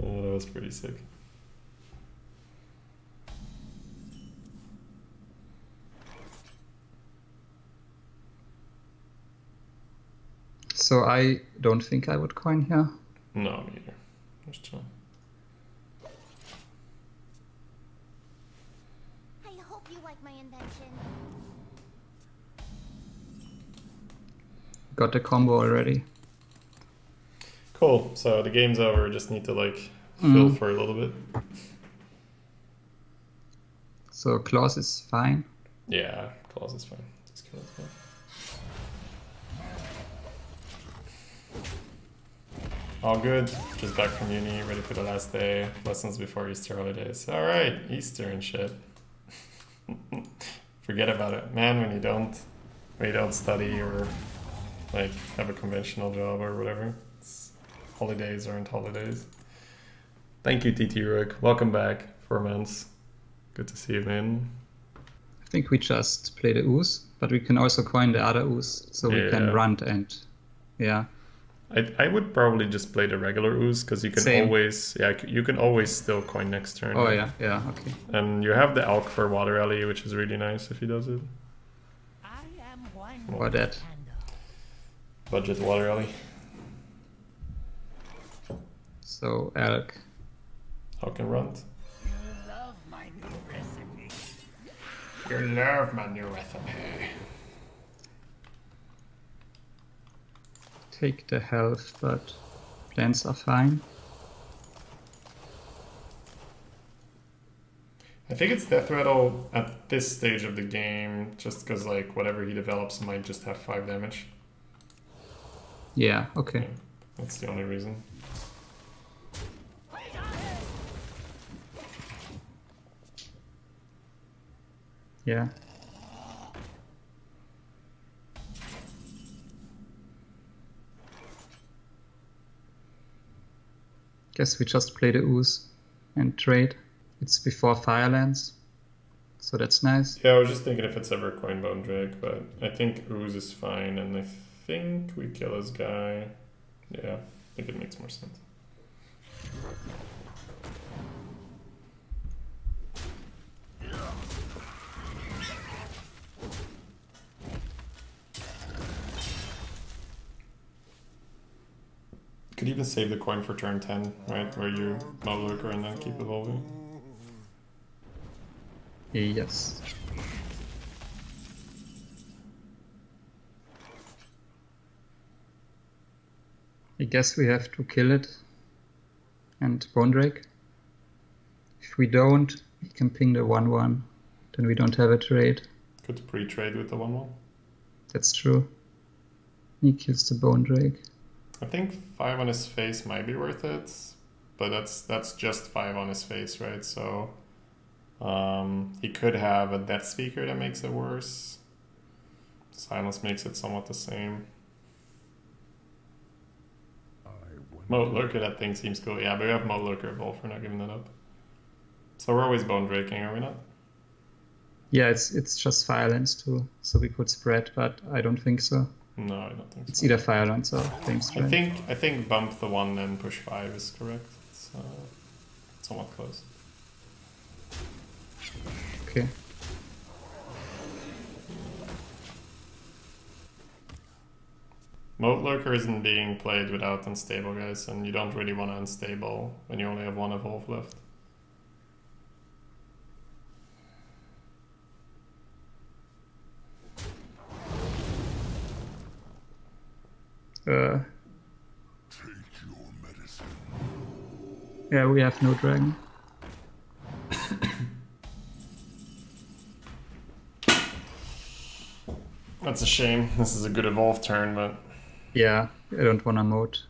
Oh, that was pretty sick. So I don't think I would coin here. No, me either. Just chill. I hope you like my invention. Got the combo already. Cool. So the game's over. Just need to like fill for a little bit. So Claws is fine. Yeah, Claws is fine. Just kill it. Yeah. All good. Just back from uni, ready for the last day. Lessons before Easter holidays. All right, Easter and shit. Forget about it, man. When you don't study or like have a conventional job or whatever, holidays aren't holidays. Thank you, TT Rook. Welcome back. 4 months. Good to see you, man. I think we just play the Ooze, but we can also coin the other Ooze, so we can run and yeah. I would probably just play the regular Ooze because you can always you can always still coin next turn. Oh yeah, okay. And you have the Alk for Water Alley, which is really nice if he does it. I am one Or that. Budget Water Alley. So Elk. Alk and Runt. You love my new recipe. You love my new recipe. Take the health, but plants are fine. I think it's Death Rattle at this stage of the game, just because like whatever he develops might just have 5 damage. Yeah, okay. Yeah, that's the only reason. Yeah. Guess we just play the Ooze and trade. It's before Firelands, so that's nice. Yeah, I was just thinking if it's ever Coinbone Drake, but I think Ooze is fine, and I think we kill his guy. Yeah, I think it makes more sense. Could even save the coin for turn 10, right? Where you mob lurker and then keep evolving. Yes. I guess we have to kill it and Bone Drake. If we don't, we can ping the 1-1. Then we don't have a trade. Could pre-trade with the 1-1. That's true. He kills the Bone Drake. I think 5 on his face might be worth it, but that's just 5 on his face, right? So he could have a Death Speaker that makes it worse. Silence makes it somewhat the same. I wonder. Moat Lurker, that thing seems cool. Yeah, but we have Moat Lurker Evolve, we're not giving that up. So we're always bone breaking, are we not? Yeah, it's just Firelance too, so we could spread, but I don't think so. No, I don't think It's so. either Firelance or Flame I Strike. think bump the 1 and push 5 is correct. It's somewhat close. Okay. Moat Lurker isn't being played without Unstable, guys, and you don't really want to Unstable when you only have 1 Evolve left. Take your medicine. Yeah, we have no dragon. That's a shame. This is a good Evolve turn, but... Yeah, I don't wanna moat.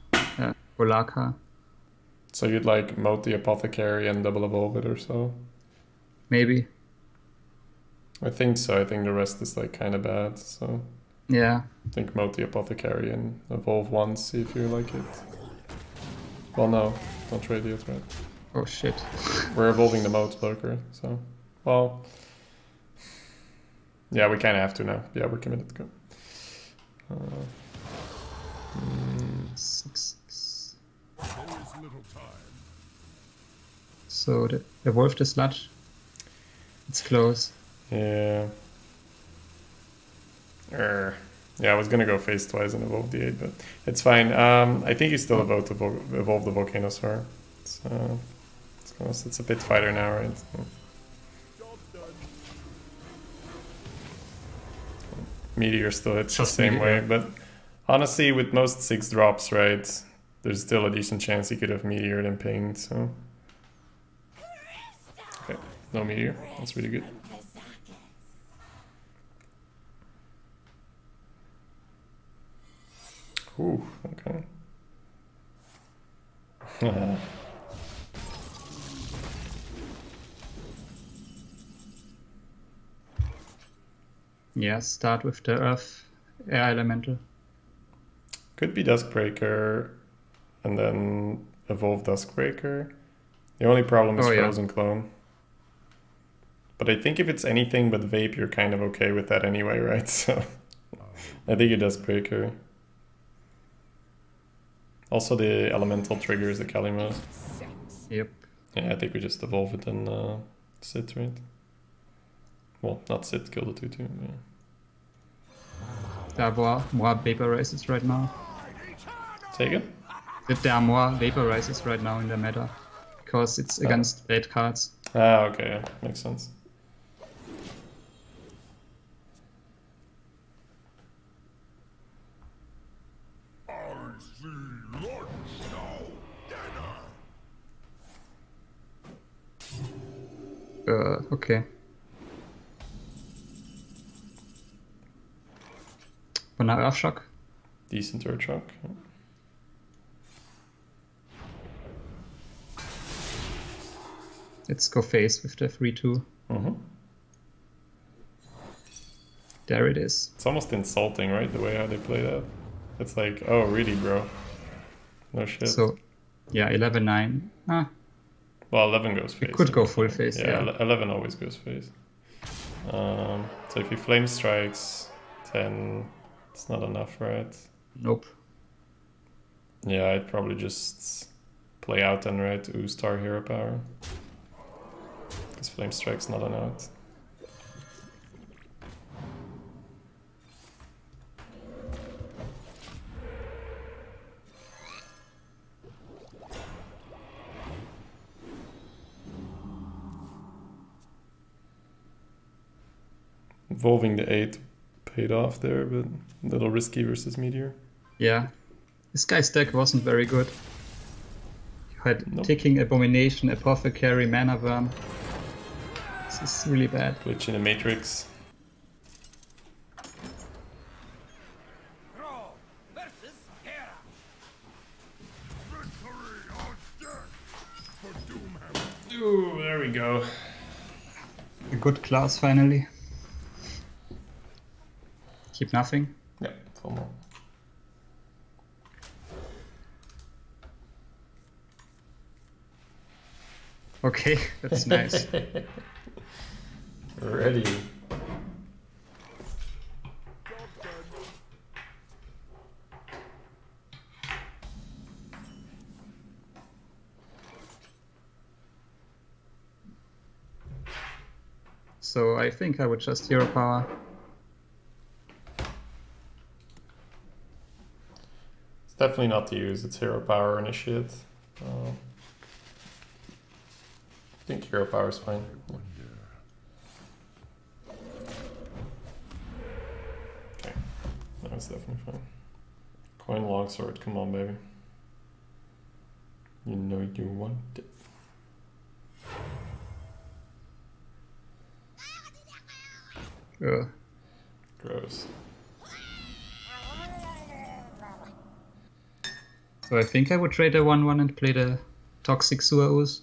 Olaka. So you'd like Moat the Apothecary and double Evolve it or so? Maybe. I think so. I think the rest is like kind of bad, so... Yeah. I think Moat the Apothecary and Evolve once, see if you like it. Well, no. Don't radio threat. Oh shit. We're evolving the Moat Lurker, so... Well... Yeah, we kind of have to now. Yeah, we're committed to go. 6. Always little time. So the evolve the sludge. It's close. Yeah. Yeah, I was gonna go phase twice and evolve the 8, but it's fine. I think you still about to evolve the Volcanosaur. It's a pit fighter now, right? So. Meteor still hits the Just same way, Meteor. but honestly, with most 6 drops, right, there's still a decent chance he could have Meteored and pinged, so... Okay, no Meteor. That's really good. Ooh, okay. Yeah, start with the Earth Air Elemental. Could be Duskbreaker and then evolve Duskbreaker. The only problem is Oh, yeah. Frozen Clone. But I think if it's anything but Vape, you're kind of okay with that anyway, right? So I think it Duskbreaker. Also the Elemental triggers the Kalimos. Yep. Yeah, I think we just evolve it and sit, right? Well, not sit, kill the 2-2. Yeah. There are more vaporizes right now. Take it? There are more vaporizes right now in the meta. Because it's against red cards. Ah, okay, yeah, makes sense. I see lunch now. Dinner. Okay. Banana Earth Shock. Decent Earth Shock. Yeah. Let's go face with the 3-2. There it is. It's almost insulting, right? The way how they play that. It's like, oh, really, bro? No shit. So, yeah, 11-9. Ah, Well, 11 goes face. it could go full face, yeah. 11 always goes face. So if he flame strikes 10, it's not enough, right? Nope. Yeah, I'd probably just play out then, right? Star Hero Power. Because flame strike's not an out. Evolving the 8 paid off there, but a little risky versus Meteor. Yeah. This guy's deck wasn't very good. You had Nope. Ticking Abomination, Apothecary, Mana Worm. This is really bad. Glitch in the Matrix. Throw versus Hera. Victory on deck for Doomhammer. Ooh, there we go. A good class finally. Keep nothing. Yeah, full more. Okay, that's nice. Ready. So I think I would just hero power. It's definitely not to use. It's hero power initiate. I think hero power is fine. Okay, that's definitely fine. Coin longsword, come on, baby. You know you want it. Ugh. Gross. So I think I would trade a 1/1 and play the Toxic Sewer Ooze.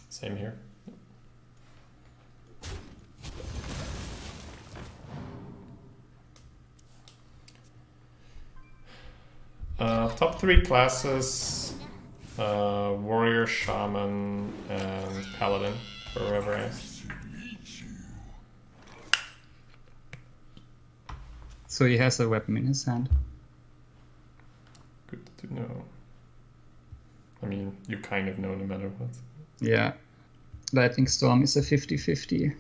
Same here. Top 3 classes, Warrior, Shaman, and Paladin, for whoever asks. So he has a weapon in his hand. Good to know. I mean, you kind of know no matter what. Yeah. Lightning Storm is a 50-50.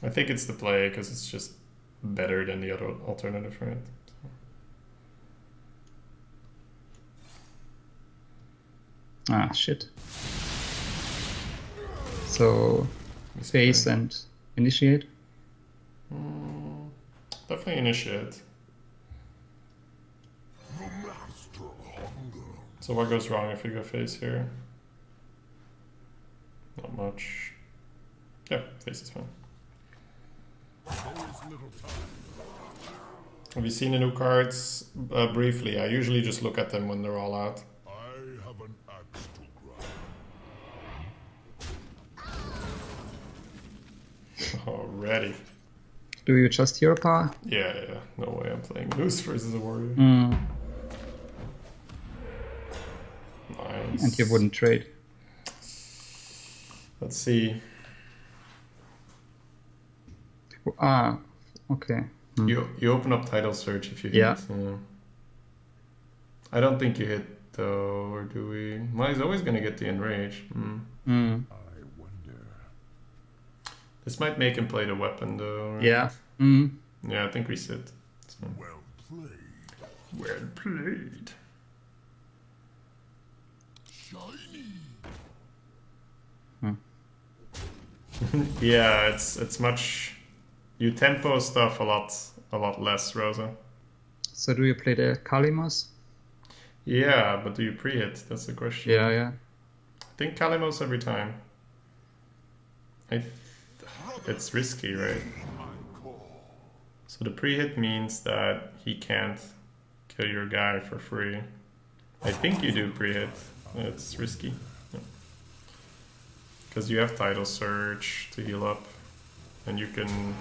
I think it's the play, because it's just better than the other alternative, right? Ah, shit. So, face and initiate. Definitely initiate. So what goes wrong if you go face here? Not much. Yeah, face is fine. Have you seen the new cards? Briefly, I usually just look at them when they're all out. I have an axe to grind. Already. Do you just hero power? Yeah. No way I'm playing Moose versus a Warrior. Nice. And you wouldn't trade. Let's see. Ah, okay. You open up title search if you hit. Yeah. I don't think you hit though, or do we? Well, he's always gonna get the enrage. I wonder. This might make him play the weapon though. Right? Yeah. Yeah, I think we sit. So. Well played. Well played. Shiny. Yeah, it's much. You tempo stuff a lot less, Rosa. So do you play the Kalimos? Yeah, but do you pre-hit? That's the question. Yeah. I think Kalimos every time. It's risky, right? So the pre-hit means that he can't kill your guy for free. I think you do pre-hit. It's risky. Because you have title search to heal up. And you can...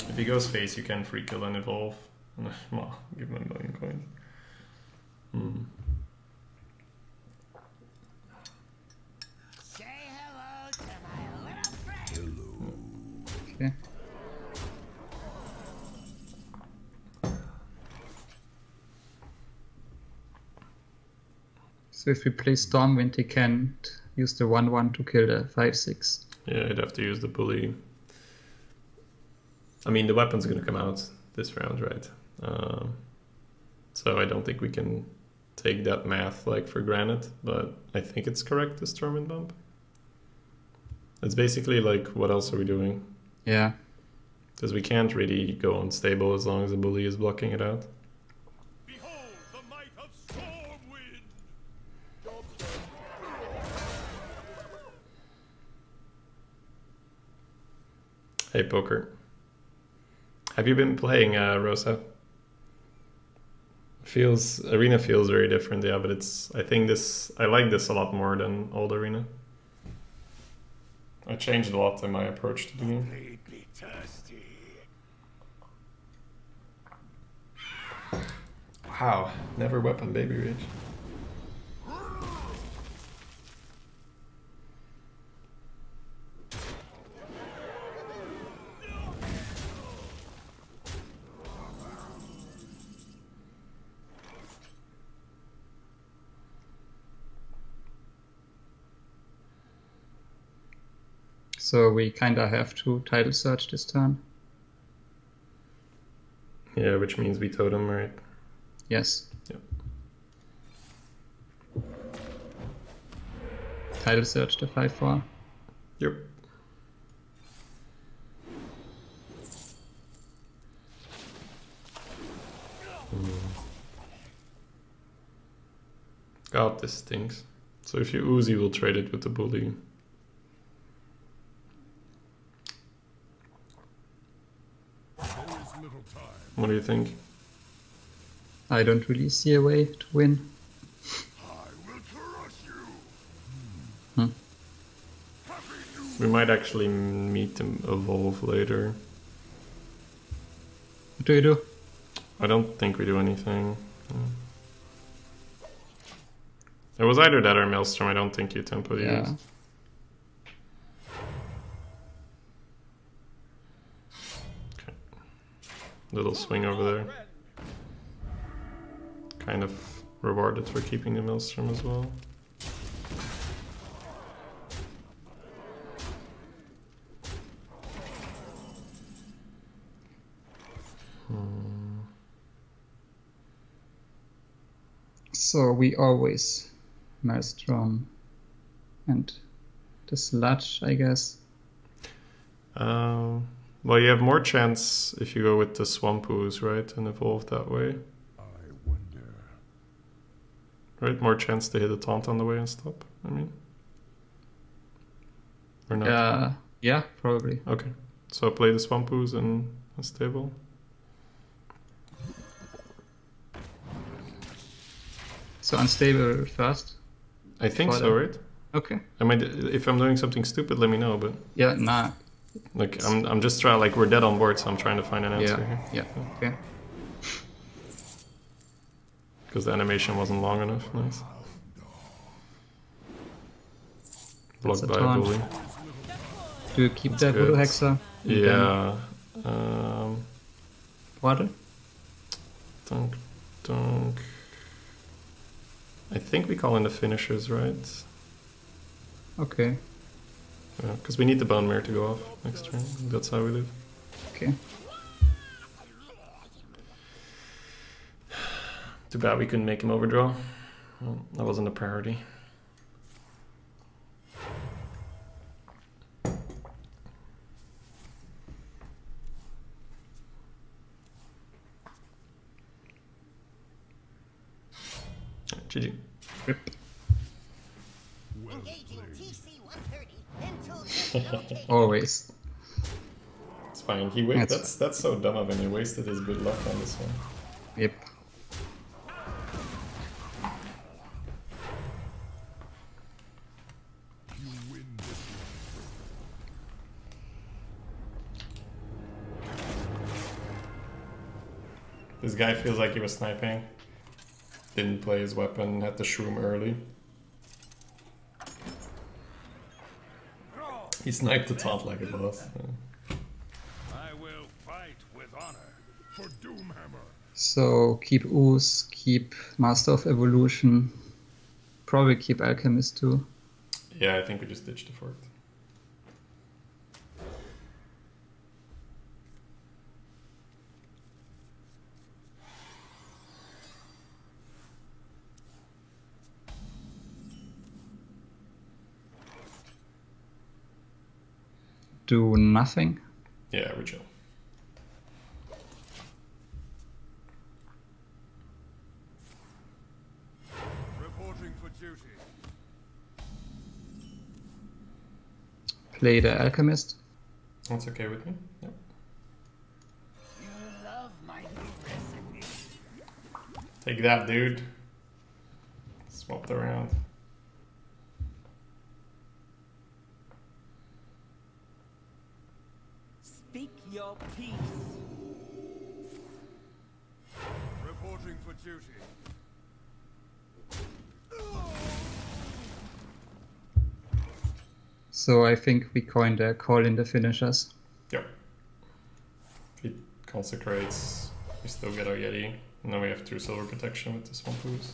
If he goes face, you can free kill and evolve. Well, give him 1,000,000 coins. Say hello to my little friend. Okay. So if we play Stormwind, he can't use the 1/1 to kill the 5/6. Yeah, you'd have to use the bully. I mean, the weapon's going to come out this round, right? So I don't think we can take that math like for granted, but I think it's correct, the Stormwind bump. It's basically like, what else are we doing? Yeah. Because we can't really go unstable as long as the bully is blocking it out. Behold the might of Stormwind. Hey, Poker. Have you been playing Rosa? Arena feels very different, yeah, but I like this a lot more than old Arena. I changed a lot in my approach to the game. Made me thirsty. Wow, never weapon baby rage. So we kinda have to title search this turn. Yeah, which means we totem, right? Yes. Yep. Title search the 5/4. Yep. God, this stinks. So if you Uzi, we'll trade it with the bully. What do you think? I don't really see a way to win. We might actually meet them evolve later. What do you do? I don't think we do anything. It was either that or Maelstrom. I don't think you tempo Yeah. use. Okay. Little swing over there. Kind of rewarded for keeping the Maelstrom as well. So we always Maelstrom and the Sludge, I guess. Well, you have more chance if you go with the Swamp Ooze, right? And evolve that way. I wonder. Right? More chance to hit a taunt on the way and stop, I mean. Or not? Yeah, probably. Okay. So play the Swamp Ooze and a stable. So unstable first. I think Got so, it. right? Okay. I mean, if I'm doing something stupid, let me know. But Yeah, nah. like, I'm just trying. Like, we're dead on board, so I'm trying to find an answer here. Yeah, okay. Because the animation wasn't long enough. Nice. That's Blocked a by a taunt. bully. Do you keep That's that good. Voodoo Hexer? And Yeah. then water? Dunk. I think we call in the finishers, right? Okay. Because we need the Bone Mirror to go off next turn. That's how we live. Okay. Too bad we couldn't make him overdraw. Well, that wasn't a priority. GG. Rip. Engaging TC-130 until rotation. Always. It's fine. That's so dumb of him. He wasted his good luck on this one. Yep. You win this This guy feels like he was sniping. Didn't play his weapon, had the shroom early. He sniped the taunt like a boss. I will fight with honor for Doomhammer. So keep Ooze, keep Master of Evolution. Probably keep Alchemist too. Yeah, I think we just ditched the fort. Do nothing. Yeah, we chill. Reporting for duty. Play the Alchemist. That's okay with me. Yep. You love my new recipe. Take that, dude. Swapped around. Speak your peace. Reporting for duty. So I think we coined a call in the finishers. Yep. It consecrates. We still get our Yeti. And then we have 2 silver protection with the Swamp Ooze.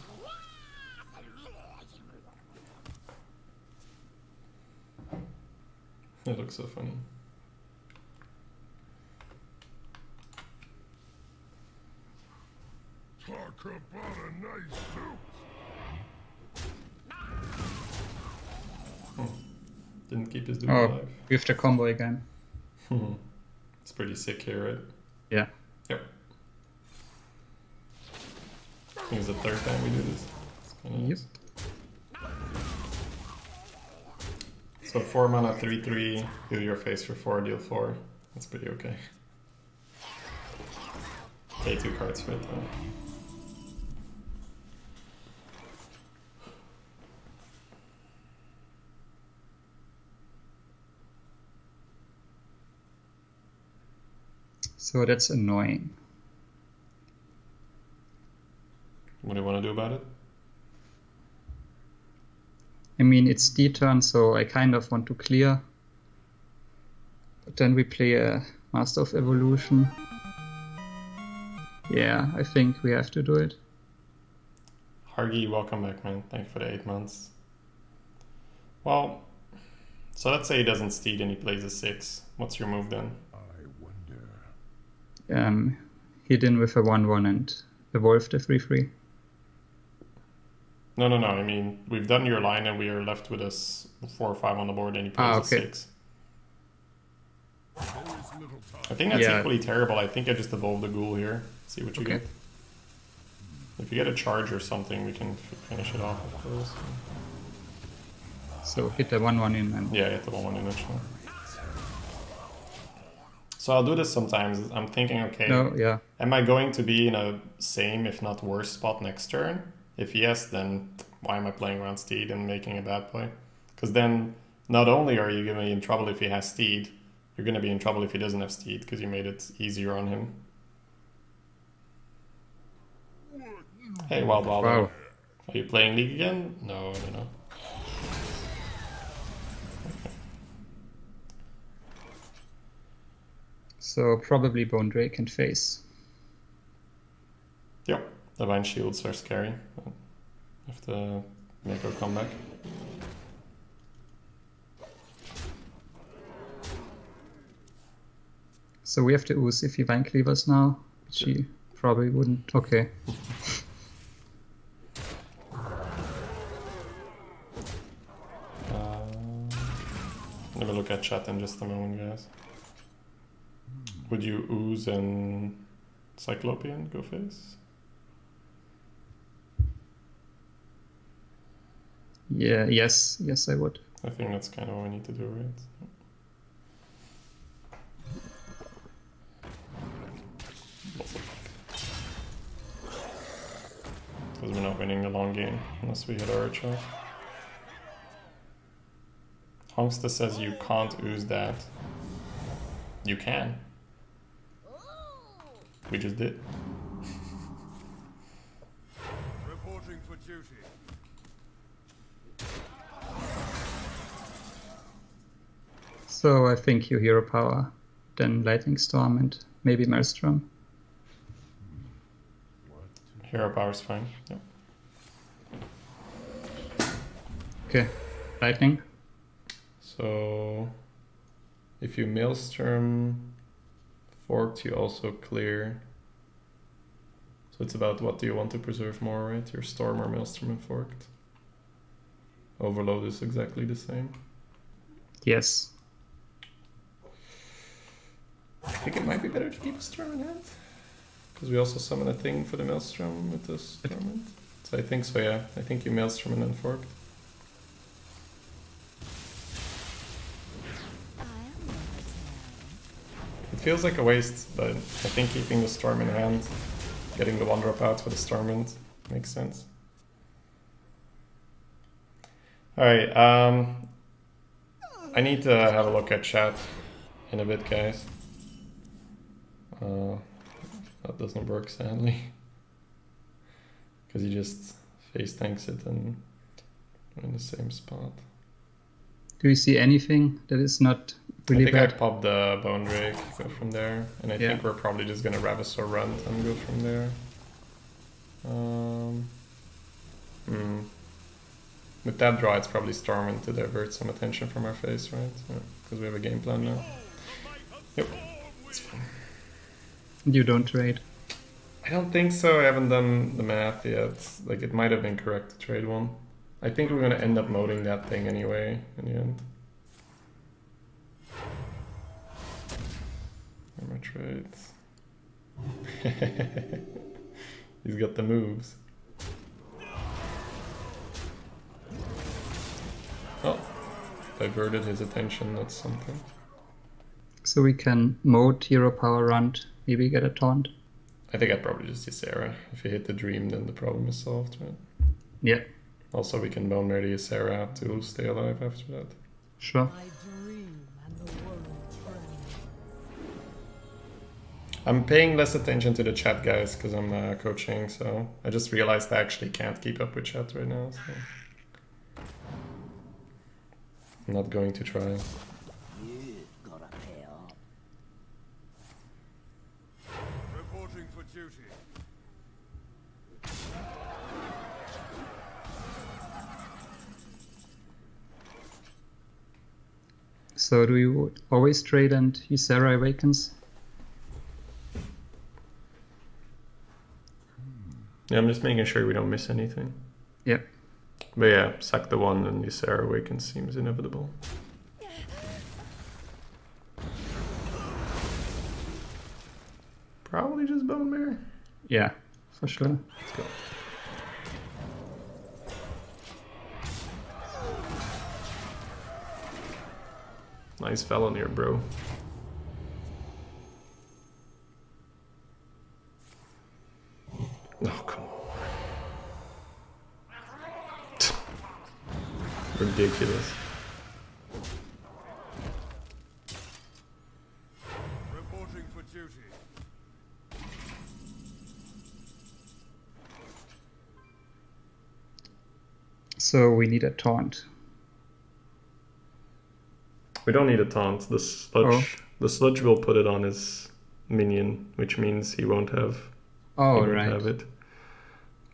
It looks so funny. Talk about a nice suit. Didn't keep his dude Oh, alive. we have the combo again. It's pretty sick here, right? Yeah. Yep. I think it's the 3rd time we do this. It's kinda nice. So 4 mana, 3/3, heal your face for 4, deal 4. That's pretty okay. Pay 2 cards for it though. So that's annoying. What do you want to do about it? I mean, it's D turn, so I kind of want to clear. But then we play a Master of Evolution. Yeah, I think we have to do it. Hargy, welcome back, man. Thank you for the 8 months. Well, so let's say he doesn't steed and he plays a 6. What's your move then? I wonder. Hit in with a 1/1 and evolve the 3/3. No. I mean, we've done your line and we are left with us 4 or 5 on the board and he plays a okay. 6. I think that's equally terrible. I think I just evolve the ghoul here. See what you get. If you get a charge or something, we can finish it off, of course. So hit the 1/1 in and... Yeah, hit the 1/1 in actually. So I'll do this sometimes. I'm thinking, okay, am I going to be in a same, if not worse spot next turn? If yes, then why am I playing around Steed and making a bad play? Because then not only are you going to be in trouble if he has Steed, you're going to be in trouble if he doesn't have Steed because you made it easier on him. Hey, Wild Wild. Wow. Are you playing League again? No, I don't know. So probably Bone Drake and Face. Yep, Divine Shields are scary. Have to make our comeback. So we have to ooze if he Vine Cleavers now, which he probably wouldn't. Okay. Let me look at chat in just a moment, guys. Would you ooze and Cyclopean go face? Yeah, yes, I would. I think that's kind of what we need to do, right? Because we're not winning the long game unless we hit our archer. Hongsta says you can't ooze that. You can. We just did. Reporting for duty. So I think you Hero Power, then Lightning Storm and maybe Maelstrom. Hero Power's fine. Yep. Okay, Lightning. So if you Maelstrom forked, you also clear. So it's about what do you want to preserve more, right? Your Storm or Maelstrom and forked. Overload is exactly the same. Yes. I think it might be better to keep a Storm in hand. Because we also summon a thing for the Maelstrom with this Torment. So I think so, yeah. I think you Maelstrom and then forked. It feels like a waste, but I think keeping the Storm in hand, getting the 1-drop out for the Stormwind makes sense. Alright, I need to have a look at chat in a bit, guys. That doesn't work, sadly. Because he just face tanks it and we're in the same spot. Do you see anything that is not really I think I bad? pop the Bone Drake, go from there. And I Yeah. think we're probably just gonna Ravisor Runt and go from there. With that draw, it's probably Storming to divert some attention from our face, right? Because we have a game plan now. Yep. It's fine. You don't trade. I don't think so. I haven't done the math yet. Like, it might have been correct to trade one. I think we're gonna end up moding that thing anyway in the end. Where are my trades? He's got the moves. Oh, diverted his attention, that's something. So we can mode hero power runt, maybe get a taunt. I think I'd probably just use Sarah. If you hit the dream, then the problem is solved, right? Yeah, Also, we can Bone Ready Sarah to stay alive after that. sure. I dream and the world trembles. I'm paying less attention to the chat, guys, because I'm coaching, so I just realized I actually can't keep up with chat right now, so I'm not going to try. You gotta pay up. Reporting for duty. So do you always trade and Ysera awakens? Yeah, I'm just making sure we don't miss anything. Yeah. But yeah, sack the one and the Sarah Awakens seems inevitable. Probably just Bone Bear. Yeah, for sure. Let's go. Nice felon here, bro. Oh, come on. Ridiculous. Reporting for duty. So we need a taunt. We don't need a taunt. The sludge will put it on his minion, which means he won't have. Oh, he won't right. have it.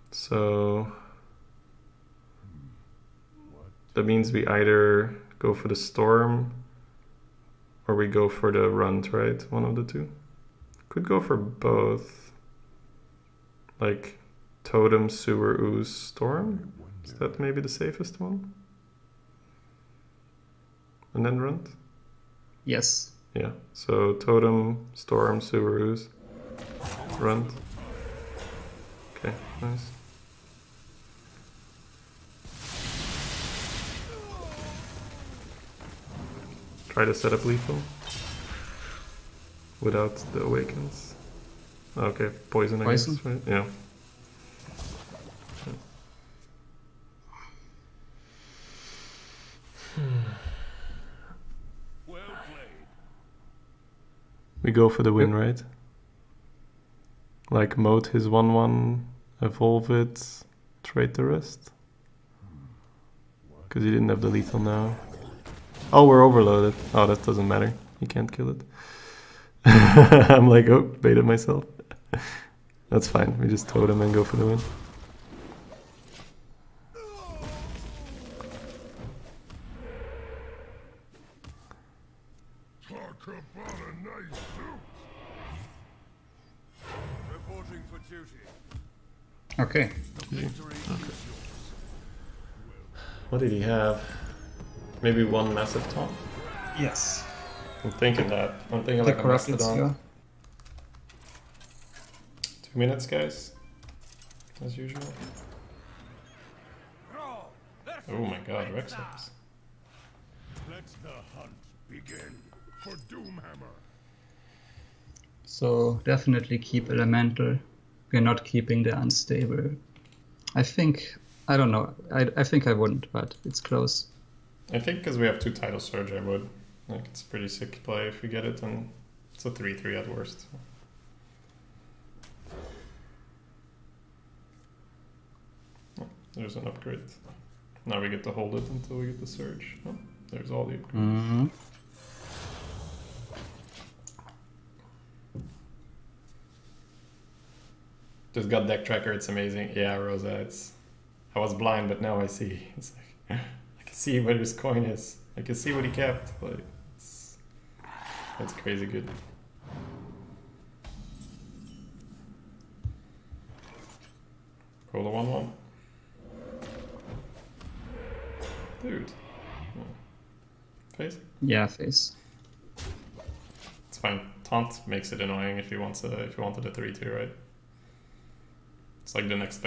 So that means we either go for the storm or we go for the runt, right? One of the two. Could go for both. Like totem, sewer, ooze, storm. Is that maybe the safest one? And then runt? Yes. Yeah. So totem, storm, sewer, ooze, runt. Okay, nice. Try to set up lethal without the awakens. Okay, poison, I guess, right? Yeah. Well played. We go for the win, right? Like mode his 1-1, evolve it, trade the rest. Because he didn't have the lethal now. Oh, we're overloaded. Oh, that doesn't matter. You can't kill it. I'm like, oh, baited myself. That's fine. We just totem and go for the win. Talk about a nice suit. Reporting for duty. Okay. Victory is yours. What did he have? Maybe one massive top? Yes. I'm thinking that. I'm thinking The like a corrupted mastodon. sphere. 2 minutes, guys. As usual. Oh my god, Rexos. Let the hunt begin for Doomhammer. So definitely keep elemental. We're not keeping the unstable. I don't know. I think I wouldn't, but it's close. I think because we have 2 title surge, I would. Like, it's a pretty sick play if we get it, and it's a 3-3 at worst. there's an upgrade. Now we get to hold it until we get the surge. Oh, there's all the upgrades. Mm-hmm. Just got deck tracker, it's amazing. Yeah, Rosa, it's... I was blind, but now I see. It's like, I can see where his coin is. I can see what he kept. Like, it's crazy good. Roll a 1-1. Dude. Face? Yeah, face. It's fine. Taunt makes it annoying if you wanted a 3-2, right? It's like the next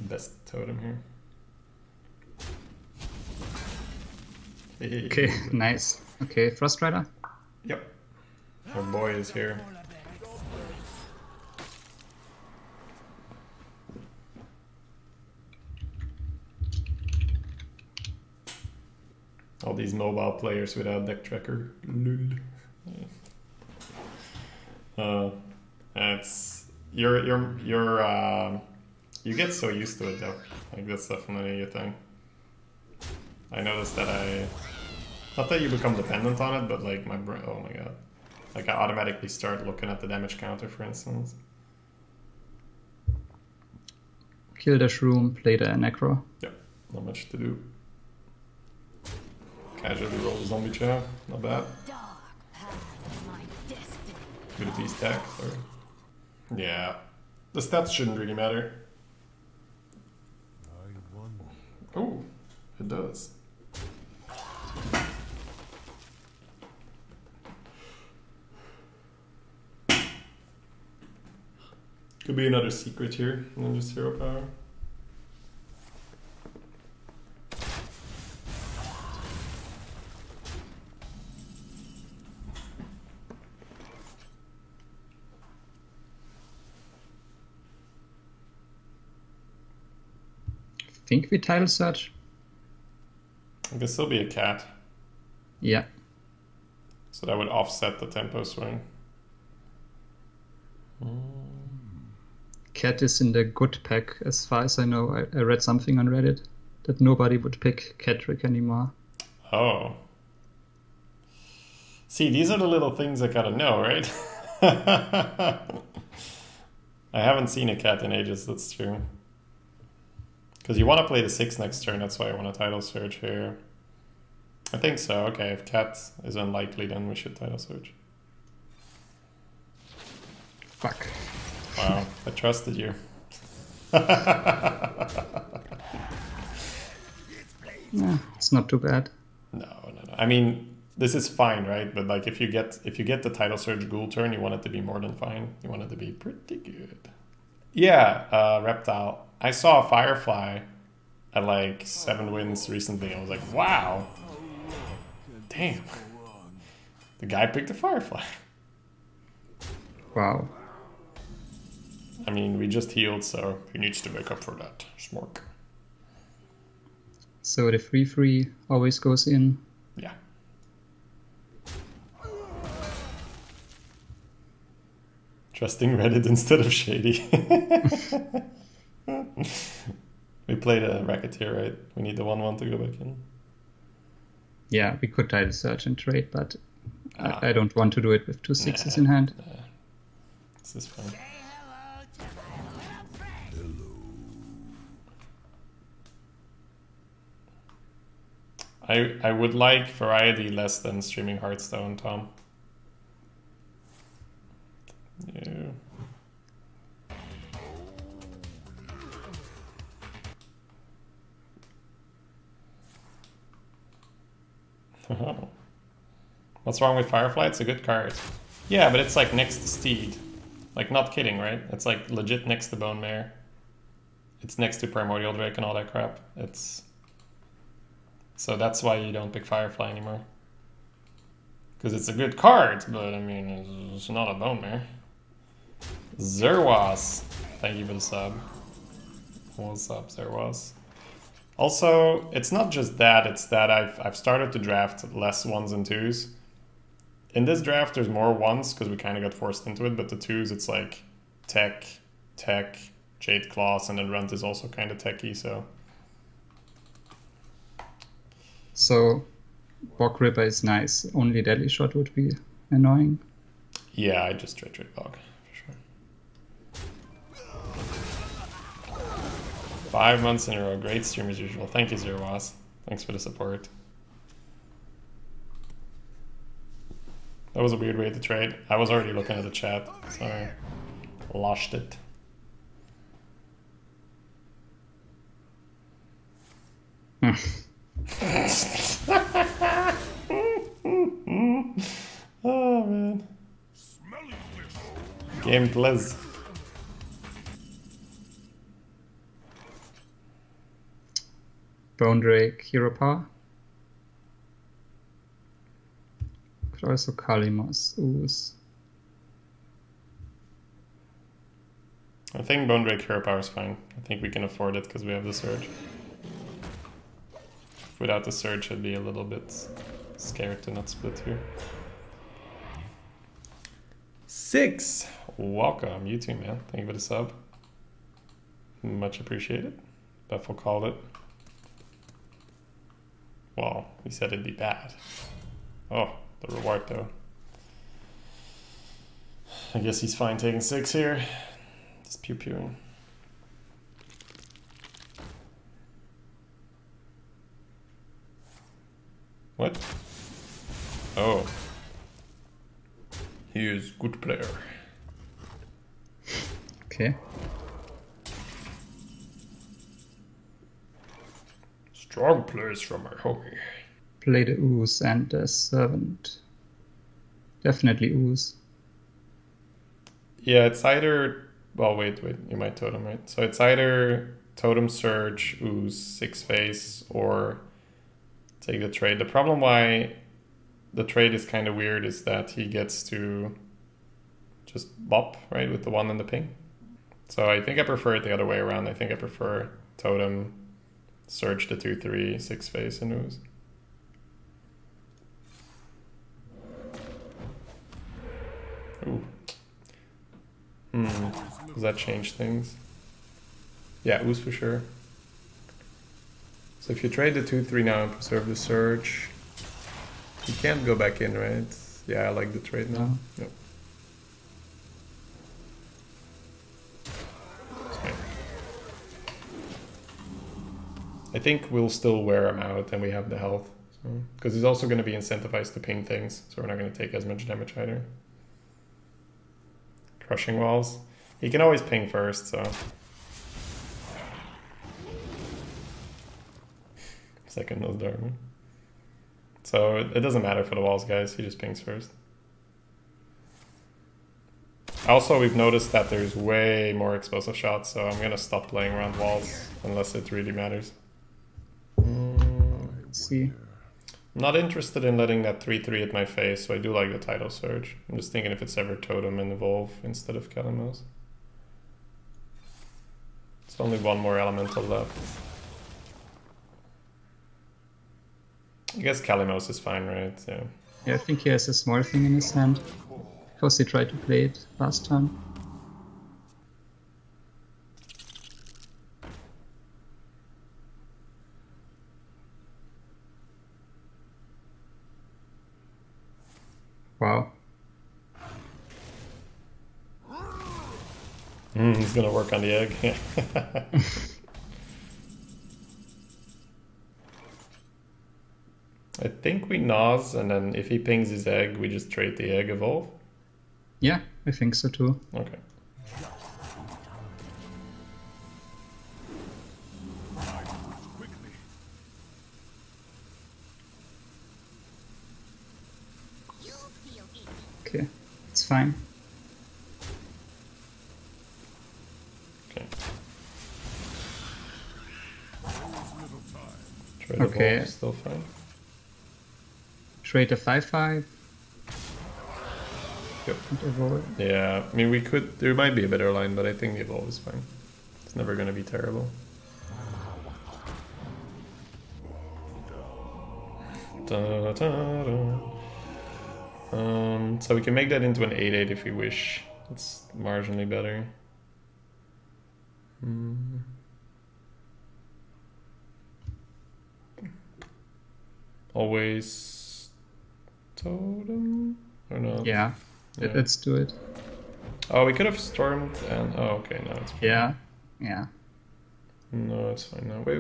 best totem here. Hey. Okay, nice. Okay, Frost Rider. Yep. Our boy is here. All these mobile players without deck tracker. Lul. It's you get so used to it though. Like that's definitely a thing. I noticed that not that you become dependent on it, but like my brain, oh my god. Like I automatically start looking at the damage counter, for instance. Kill the Shroom, play the Necro. Yep, not much to do. Casually roll a zombie chow, not bad. Good at these stacks, sorry. Yeah, the stats shouldn't really matter. Oh, it does. Could be another secret here, and then just hero power. Think we title search? I guess there'll be a cat, Yeah. so that would offset the tempo swing. Cat is in the good pack, as far as I know. I read something on Reddit that nobody would pick Catrick anymore. Oh. See, these are the little things I gotta know, right? I haven't seen a cat in ages, that's true. Because you want to play the 6 next turn, that's why I want a title surge here. I think so, okay, if cat is unlikely, then we should title surge. Fuck. Wow, I trusted you. Yeah, it's not too bad. No. I mean, this is fine, right? But like, if you get the title surge ghoul turn, you want it to be more than fine. You want it to be pretty good. Yeah, reptile. I saw a firefly at like 7 wins recently. I was like, wow, damn, the guy picked a firefly. Wow. I mean, we just healed, so he needs to make up for that. Smork. So the 3/3 always goes in. Yeah. Trusting Reddit instead of Shady. We played a Racketeer, right? We need the 1/1 to go back in. Yeah, we could title search and trade, but I don't want to do it with 2 6s in hand. This is fun. Say hello to my little friend. I would like variety less than streaming Hearthstone, Tom. Yeah. What's wrong with Firefly? It's a good card. Yeah, but it's like next to Steed. Like, not kidding, right? It's like legit next to Bone Mare. It's next to Primordial Drake and all that crap. It's... So that's why you don't pick Firefly anymore. Because it's a good card, but I mean, it's not a Bone Mare. Zerwas. Thank you for the sub. What's up, Zerwas? Also, it's not just that, it's that I've started to draft less 1s and 2s. In this draft, there's more 1s because we kind of got forced into it, but the 2s, it's like tech, Jade Claws, and then Runt is also kind of techy, so... So, Bog Ripper is nice. Only Deadly Shot would be annoying. Yeah, I just trade Bog, for sure. 5 months in a row. Great stream as usual. Thank you, Zerwas. Thanks for the support. That was a weird way to trade. I was already looking at the chat, so I lost it. Oh man. Game Blizz. Bone Drake, Hero Power. Could also Kalimos, Ooze. I think Bone Drake Hero Power is fine. I think we can afford it because we have the Surge. Without the Surge, I'd be a little bit scared to not split here. 6! Welcome, you too, man. Thank you for the sub. Much appreciated. Bethel called it. Well, he said it'd be bad. Oh, the reward though. I guess he's fine taking 6 here. Just pew-pewing. What? Oh. He is good player. Okay. Strong players from my homie. Play the Ooze and the Servant. Definitely Ooze. Yeah, it's either... Well, wait, you might Totem, right? So it's either Totem Surge, Ooze, 6 face, or take the trade. The problem why the trade is kind of weird is that he gets to just bop, right, with the 1 and the ping. So I think I prefer it the other way around. I think I prefer Totem, Surge the 2/3, 6 face, and Ooze. Ooh. Does that change things? Yeah, Ooze for sure. So if you trade the 2/3 now and preserve the Surge, you can't go back in, right? Yeah, I like the trade now. Yep. Okay. I think we'll still wear him out and we have the health. Because he's also going to be incentivized to ping things, so we're not going to take as much damage either. Crushing walls. He can always ping first, so... Second Nose Darkman. So it doesn't matter for the walls, guys. He just pings first. Also, we've noticed that there's way more explosive shots, so I'm going to stop playing around walls unless it really matters. Let's see. I'm not interested in letting that 3/3 hit my face, so I do like the Tidal Surge. I'm just thinking if it's ever Totem and Evolve instead of Kalimos. It's only one more elemental left. I guess Kalimos is fine, right? Yeah. Yeah, I think he has a small thing in his hand. Because he tried to play it last time. Wow. He's gonna work on the egg. I think we Naz, and then if he pings his egg, we just trade the egg evolve. Yeah, I think so too. Okay. Okay, it's fine. Okay. Trade Okay. evolve, still fine. Trade a 5/5. Yep. And evolve. Yeah, I mean we could. There might be a better line, but I think the evolve is fine. It's never gonna be terrible. Da, da, da. So we can make that into an 8/8 if we wish. It's marginally better. Always totem or not? Yeah, Yeah. let's do it. Oh, we could have stormed and okay, no, it's fine. Yeah, yeah. No, it's fine now. Wait.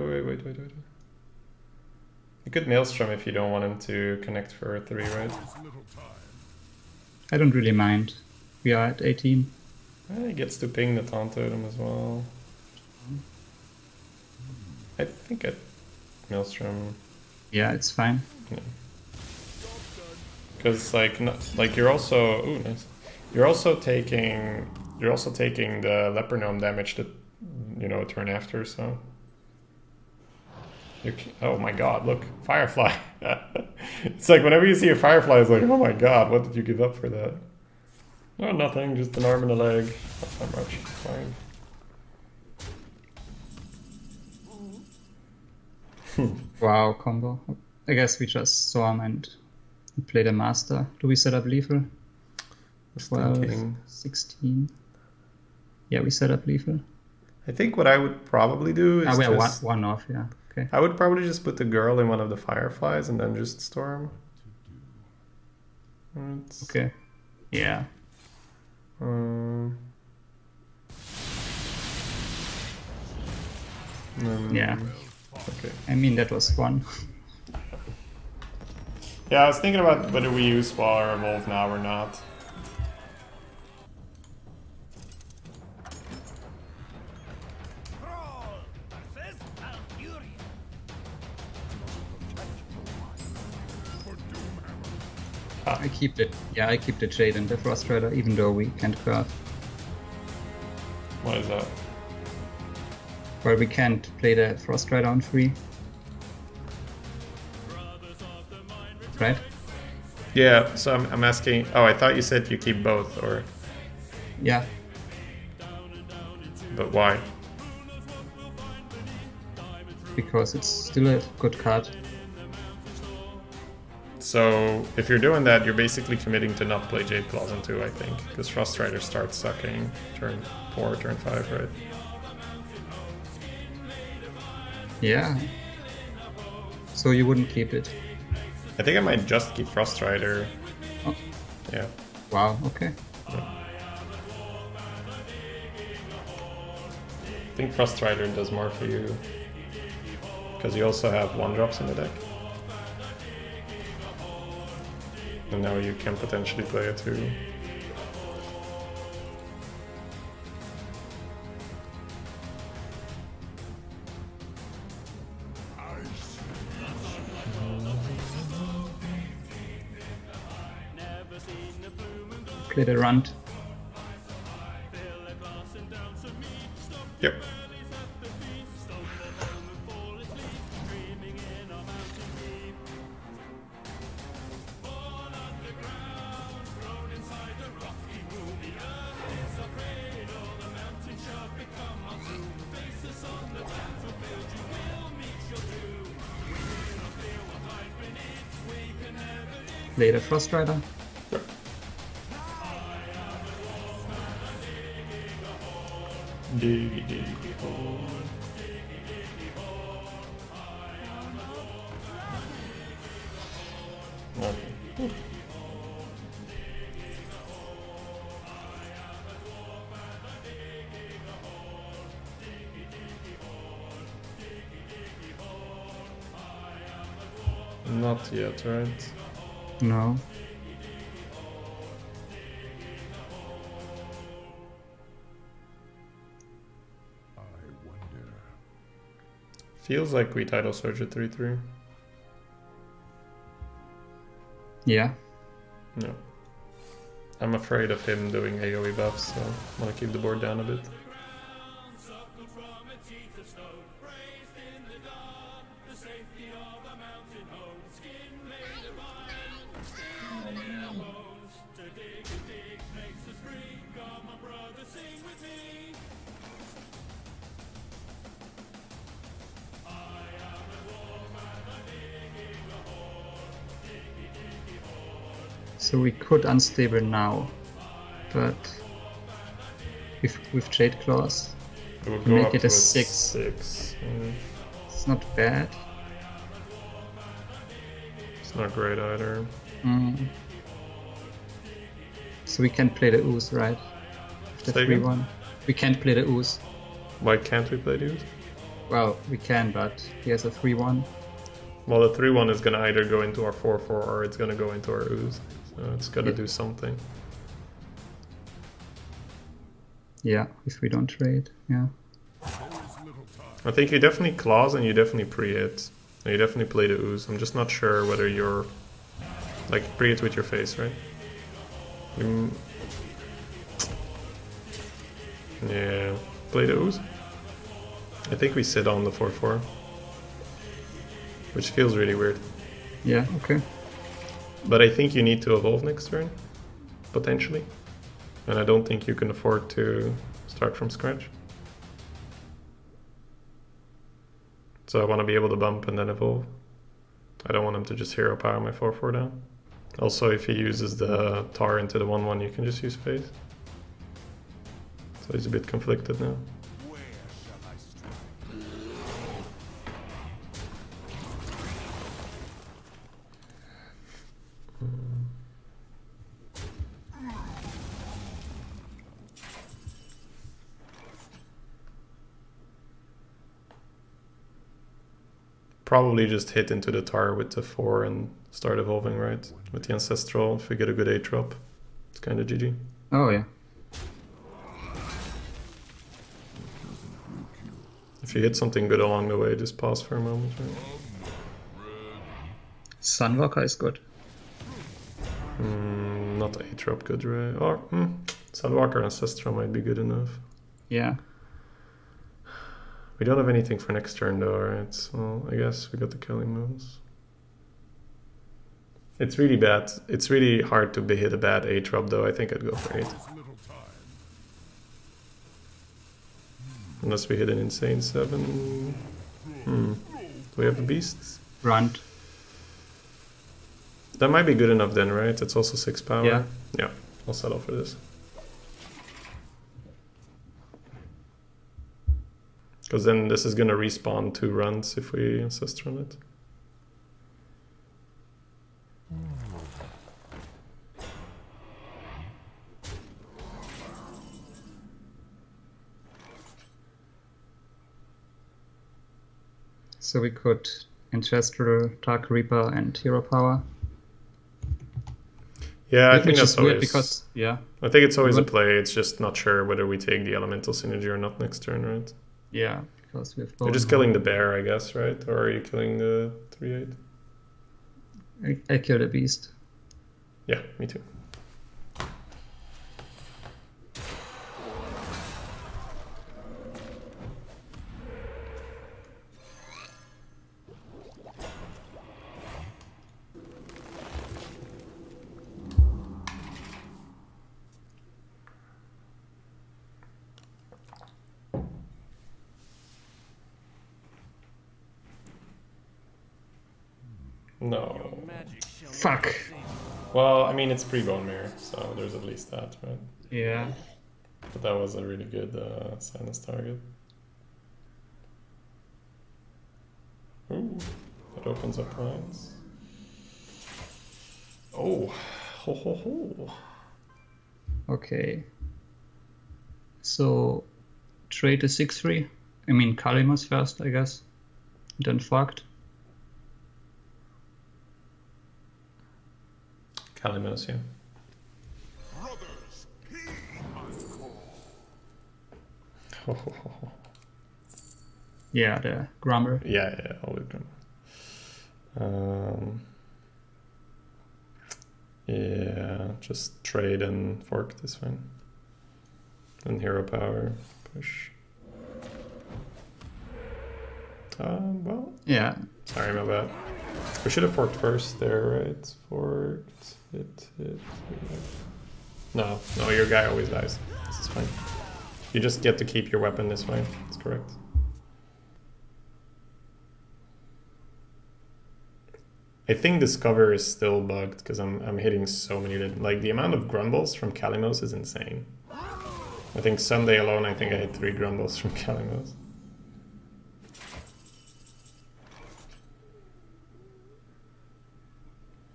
You could Maelstrom if you don't want him to connect for a 3, right? I don't really mind. We are at 18. He gets to ping the taunt totem as well. I think at Maelstrom. Yeah, it's fine. Because like you're also nice. You're also taking the leper gnome damage that a turn after. So oh my god, look, firefly. It's like whenever you see a firefly, it's like, oh my god, what did you give up for that? No, nothing, just an arm and a leg. Not that much. It's fine. Wow, combo. I guess we just storm and play the master. Do we set up lethal? 12, 16. Yeah, we set up lethal. I think what I would probably do is we are just, one off, yeah. Okay. I would probably just put the girl in one of the fireflies and then just storm. Okay. Yeah. Yeah. Okay. I mean, that was fun. Yeah, I was thinking about whether we use Swallow or Evolve now or not. I keep the Jade and the Frost Rider, even though we can't craft. What is that? Well, we can't play the Frost Rider on 3. Right? Yeah, so I'm asking. Oh, I thought you said you keep both, or. Yeah. But why? Because it's still a good card. So if you're doing that, you're basically committing to not play Jade Claws on 2, I think, because Frost Rider starts sucking turn 4, turn 5, right? Yeah. So you wouldn't keep it? I think I might just keep Frost Rider. Oh. Yeah. Wow, okay. Yeah. I think Frost Rider does more for you, because you also have 1-drops in the deck. And now you can potentially play it too. Play the Runt. Yep. Play the Frost Rider. Yep. Okay. Not yet, right? No. I wonder. Feels like we title search at 3/3. Yeah. No. I'm afraid of him doing AoE buffs, so I want to keep the board down a bit. So we could unstable now, but with Jade Claws, It would You go make up it to a 6. 6. It's not bad. It's not great either. Mm. So we can't play the ooze, right? The Say again? 3-1. We can't play the ooze. Why can't we play these? Well, we can, but he has a 3-1. Well, the 3-1 is gonna either go into our 4-4 or it's gonna go into our ooze. So it's gotta Yeah. do something. Yeah, if we don't trade, yeah. I think you definitely claws and you definitely pre-hit. And you definitely play the ooze. I'm just not sure whether you're... Like, pre-hit with your face, right? Yeah, play the ooze. I think we sit on the 4-4. Which feels really weird. Yeah, okay. But I think you need to evolve next turn, potentially. And I don't think you can afford to start from scratch. So I want to be able to bump and then evolve. I don't want him to just hero power my 4-4 down. Also, if he uses the tar into the 1-1, you can just use face. So he's a bit conflicted now. Where shall I strike? Probably just hit into the tar with the 4 and start evolving, right? With the Ancestral, if we get a good 8 drop, it's kind of GG. Oh, yeah. If you hit something good along the way, just pause for a moment, right? Sunwalker is good. Not 8 drop good, right? Or Sunwalker Ancestral might be good enough. Yeah. We don't have anything for next turn though, right? So I guess we got the killing moves. It's really bad. It's really hard to hit a bad 8 drop though. I think I'd go for 8. Unless we hit an insane 7. Do we have the beasts? Grunt. That might be good enough then, right? It's also 6 power. Yeah. Yeah, I'll settle for this. Because then this is going to respawn 2 runs if we insist on it. So we could Ancestral, Dark Reaper, and Hero Power. Yeah, I think Which that's is weird always... because, yeah. I think it's always a play. It's just not sure whether we take the Elemental Synergy or not next turn, right? Yeah, because we have You're just killing the bear, I guess, right? Or are you killing the 3/8? I killed a beast. Yeah, me too. No. Fuck. Well, I mean, it's pre-bone mirror, so there's at least that, right? Yeah. But that was a really good silence target. Ooh, that opens up lines. Oh, ho ho ho. Okay. So, trade the 6-3. I mean, Kalimus first, I guess. Then fucked. Kalimus, yeah. Brothers, he I call. Ho ho ho ho. Yeah, the Grummer. Yeah, always good. Yeah, just trade and fork this one. And hero power, push. Well, Yeah. sorry, my bad. We should have forked first there, right? Forked, hit. No, your guy always dies. This is fine. You just get to keep your weapon this way. That's correct. I think Discover is still bugged because I'm hitting so many. Like the amount of grumbles from Kalimos is insane. I think Sunday alone, I think I had 3 grumbles from killing those.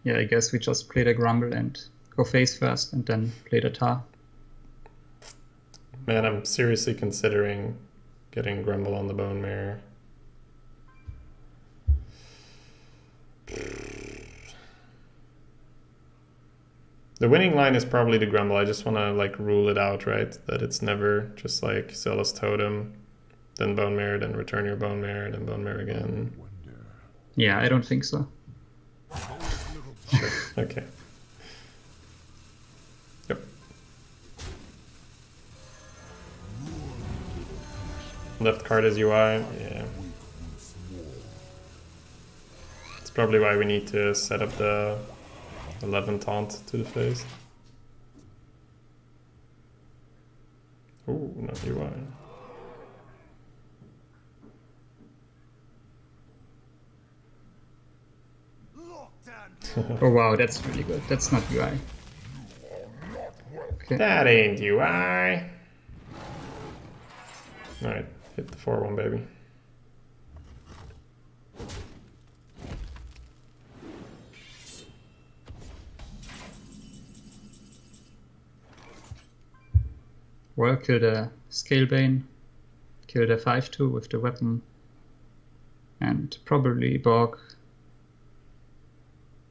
Yeah, I guess we just play the Grumble and go face first and then play the Tar. Man, I'm seriously considering getting Grumble on the Bone Mare. The winning line is probably the Grumble. I just want to like rule it out, right? That it's never just like Zealous Totem, then Bone Mare, then return your Bone Mare, then Bone Mare again. Yeah, I don't think so. Sure. Okay. Yep. Left card is UI. Yeah. It's probably why we need to set up the 11 taunt to the face. Ooh, not UI. Oh wow, that's really good. That's not UI. Okay. That ain't UI. Alright, hit the 4-1, baby. Well, kill the Scalebane, kill the 5-2 with the weapon, and probably Borg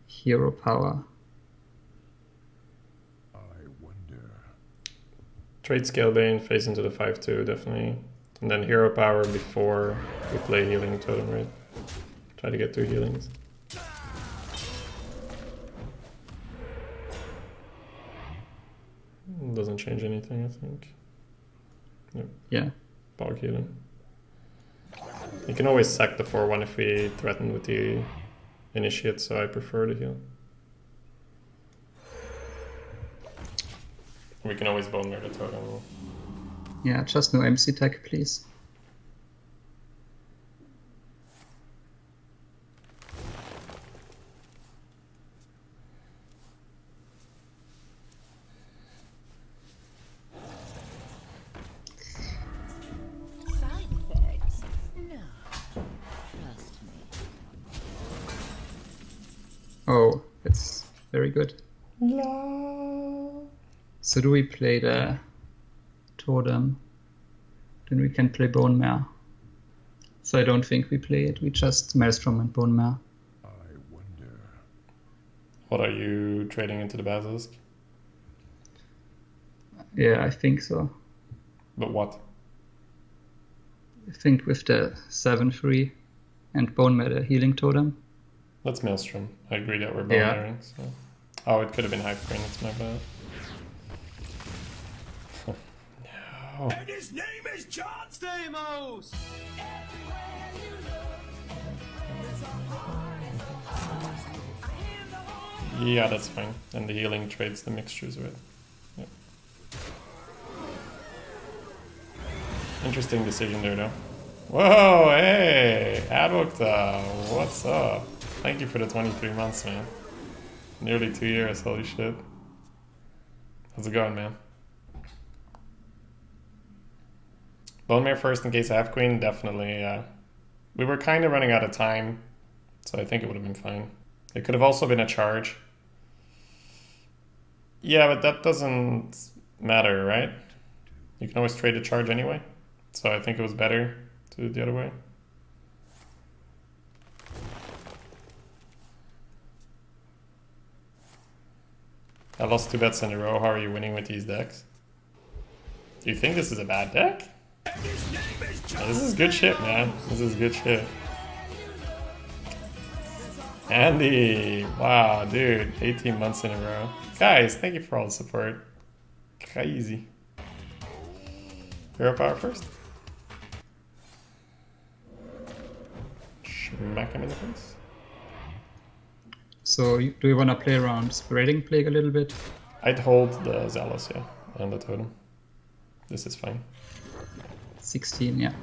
Hero Power. I wonder. Trade Scalebane, face into the 5-2, definitely. And then Hero Power before we play Healing Totem, right? Try to get 2 healings. Doesn't change anything, I think. Yep. Yeah. Bog healing. You can always sack the 4-1 if we threaten with the Initiate, so I prefer to heal. We can always Bone Mare the totem. Yeah, just no MC tech, please. Side effects? No. Trust me. Oh, that's very good. So do we play the Totem? Then we can play Bone Mare. So I don't think we play it. We just Maelstrom and Bone Mare. I wonder. What are you trading into the Basilisk? Yeah, I think so. But what? I think with the 7-3 and Bone Mare the Healing Totem. Let's Maelstrom. I agree that we're Bone Yeah. Maring, so. Oh, it could have been Hive Queen, it's my bad. No. And his name is John Stamos! Yeah, that's fine. And the healing trades the mixtures with. Yep. Interesting decision there, though. Whoa, hey! Advocta, what's up? Thank you for the 23 months, man. Nearly 2 years, holy shit. How's it going, man? Bone Mare first in case I have Queen? Definitely, yeah. We were kind of running out of time, so I think it would have been fine. It could have also been a charge. Yeah, but that doesn't matter, right? You can always trade a charge anyway. So I think it was better to do it the other way. I lost 2 bets in a row. How are you winning with these decks? Do you think this is a bad deck? Yeah, this is good shit, man. This is good shit. Andy! Wow, dude. 18 months in a row. Guys, thank you for all the support. Crazy. Hero Power first. Smack him in the face. So do you want to play around Spreading Plague a little bit? I'd hold the Zealous, yeah, and the Totem. This is fine. 16, yeah.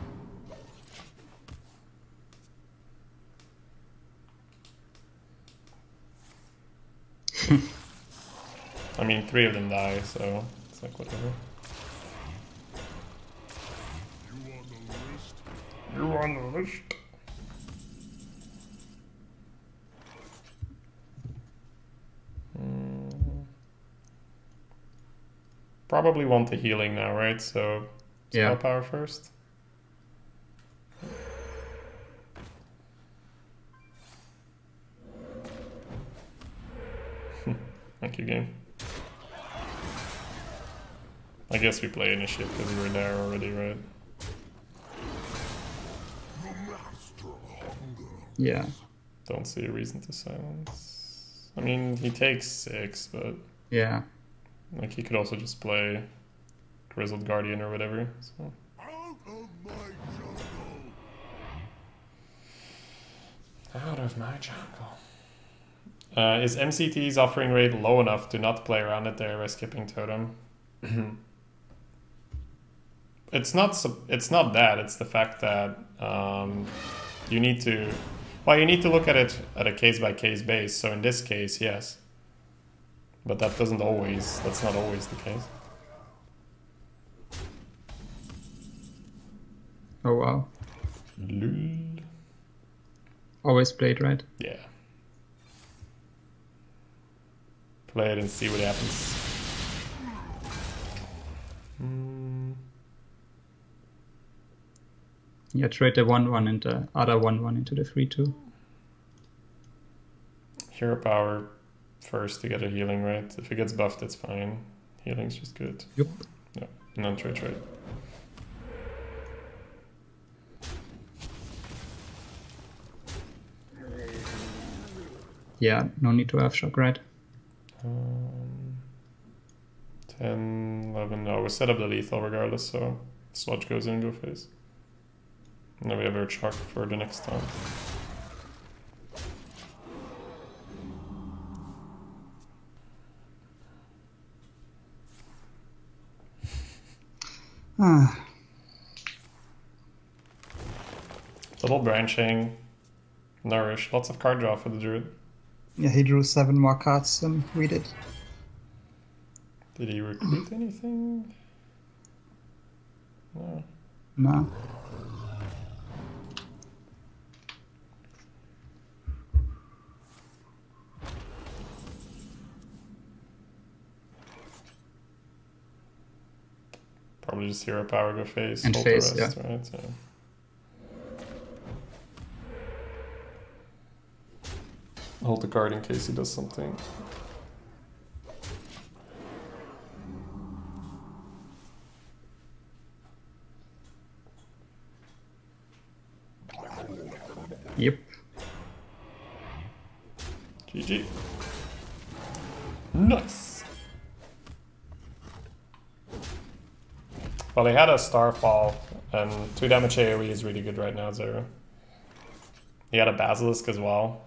I mean, 3 of them die, so it's like whatever. You are nourished. Probably want the healing now, right? So spell power first. Thank you, game. I guess we play initiative because we were there already, right? Yeah. Don't see a reason to silence. I mean, he takes 6, but Yeah. like he could also just play Grizzled Guardian or whatever. So. Out of my jungle. Out of my jungle. Is MCT's offering rate low enough to not play around it there by skipping totem? It's not that. It's the fact that you need to look at it at a case by case base. So in this case, yes, but that's not always the case. Oh wow. Lul. Always played, right? Yeah. Play it and see what happens. Yeah, trade the 1/1 and the other 1/1 into the 3/2. Hero power first to get a healing, right? If it gets buffed, it's fine. Healing's just good. Yep. Yeah, and then trade. Yeah, no need to have shock, right? 10, 11, no, we set up the lethal regardless, so sludge goes in, go face. And then we have our shock for the next time. Little branching, nourish, lots of card draw for the druid. Yeah, he drew 7 more cards than we did. Did he recruit anything? No. No. Probably just hero power, go face, And hold face, the rest, yeah. right? Yeah. Hold the card in case he does something. Yep. GG. Nice. Well, he had a Starfall, and 2 damage AoE is really good right now, 0. He had a Basilisk as well.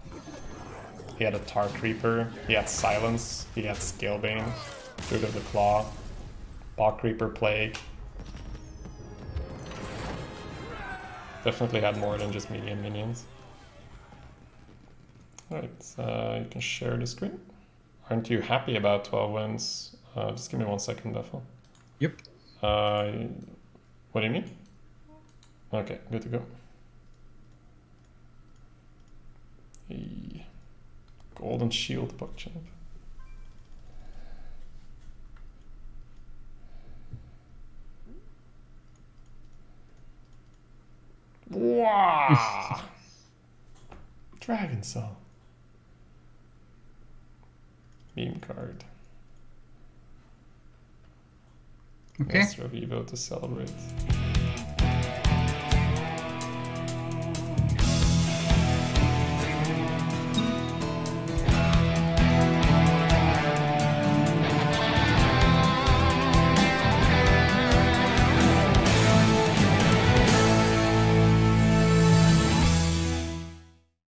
He had a Tar Creeper. He had Silence. He had Scalebane. Druid of the Claw. Bog Creeper Plague. Definitely had more than just medium minions. Alright, you can share the screen. Aren't you happy about 12 wins? Just give me 1 second, Bethel. Yep. What do you mean? Okay, good to go. Hey. Golden Shield PogChamp. Wow! Dragon Soul. Meme card. Okay. Master of Evo to celebrate.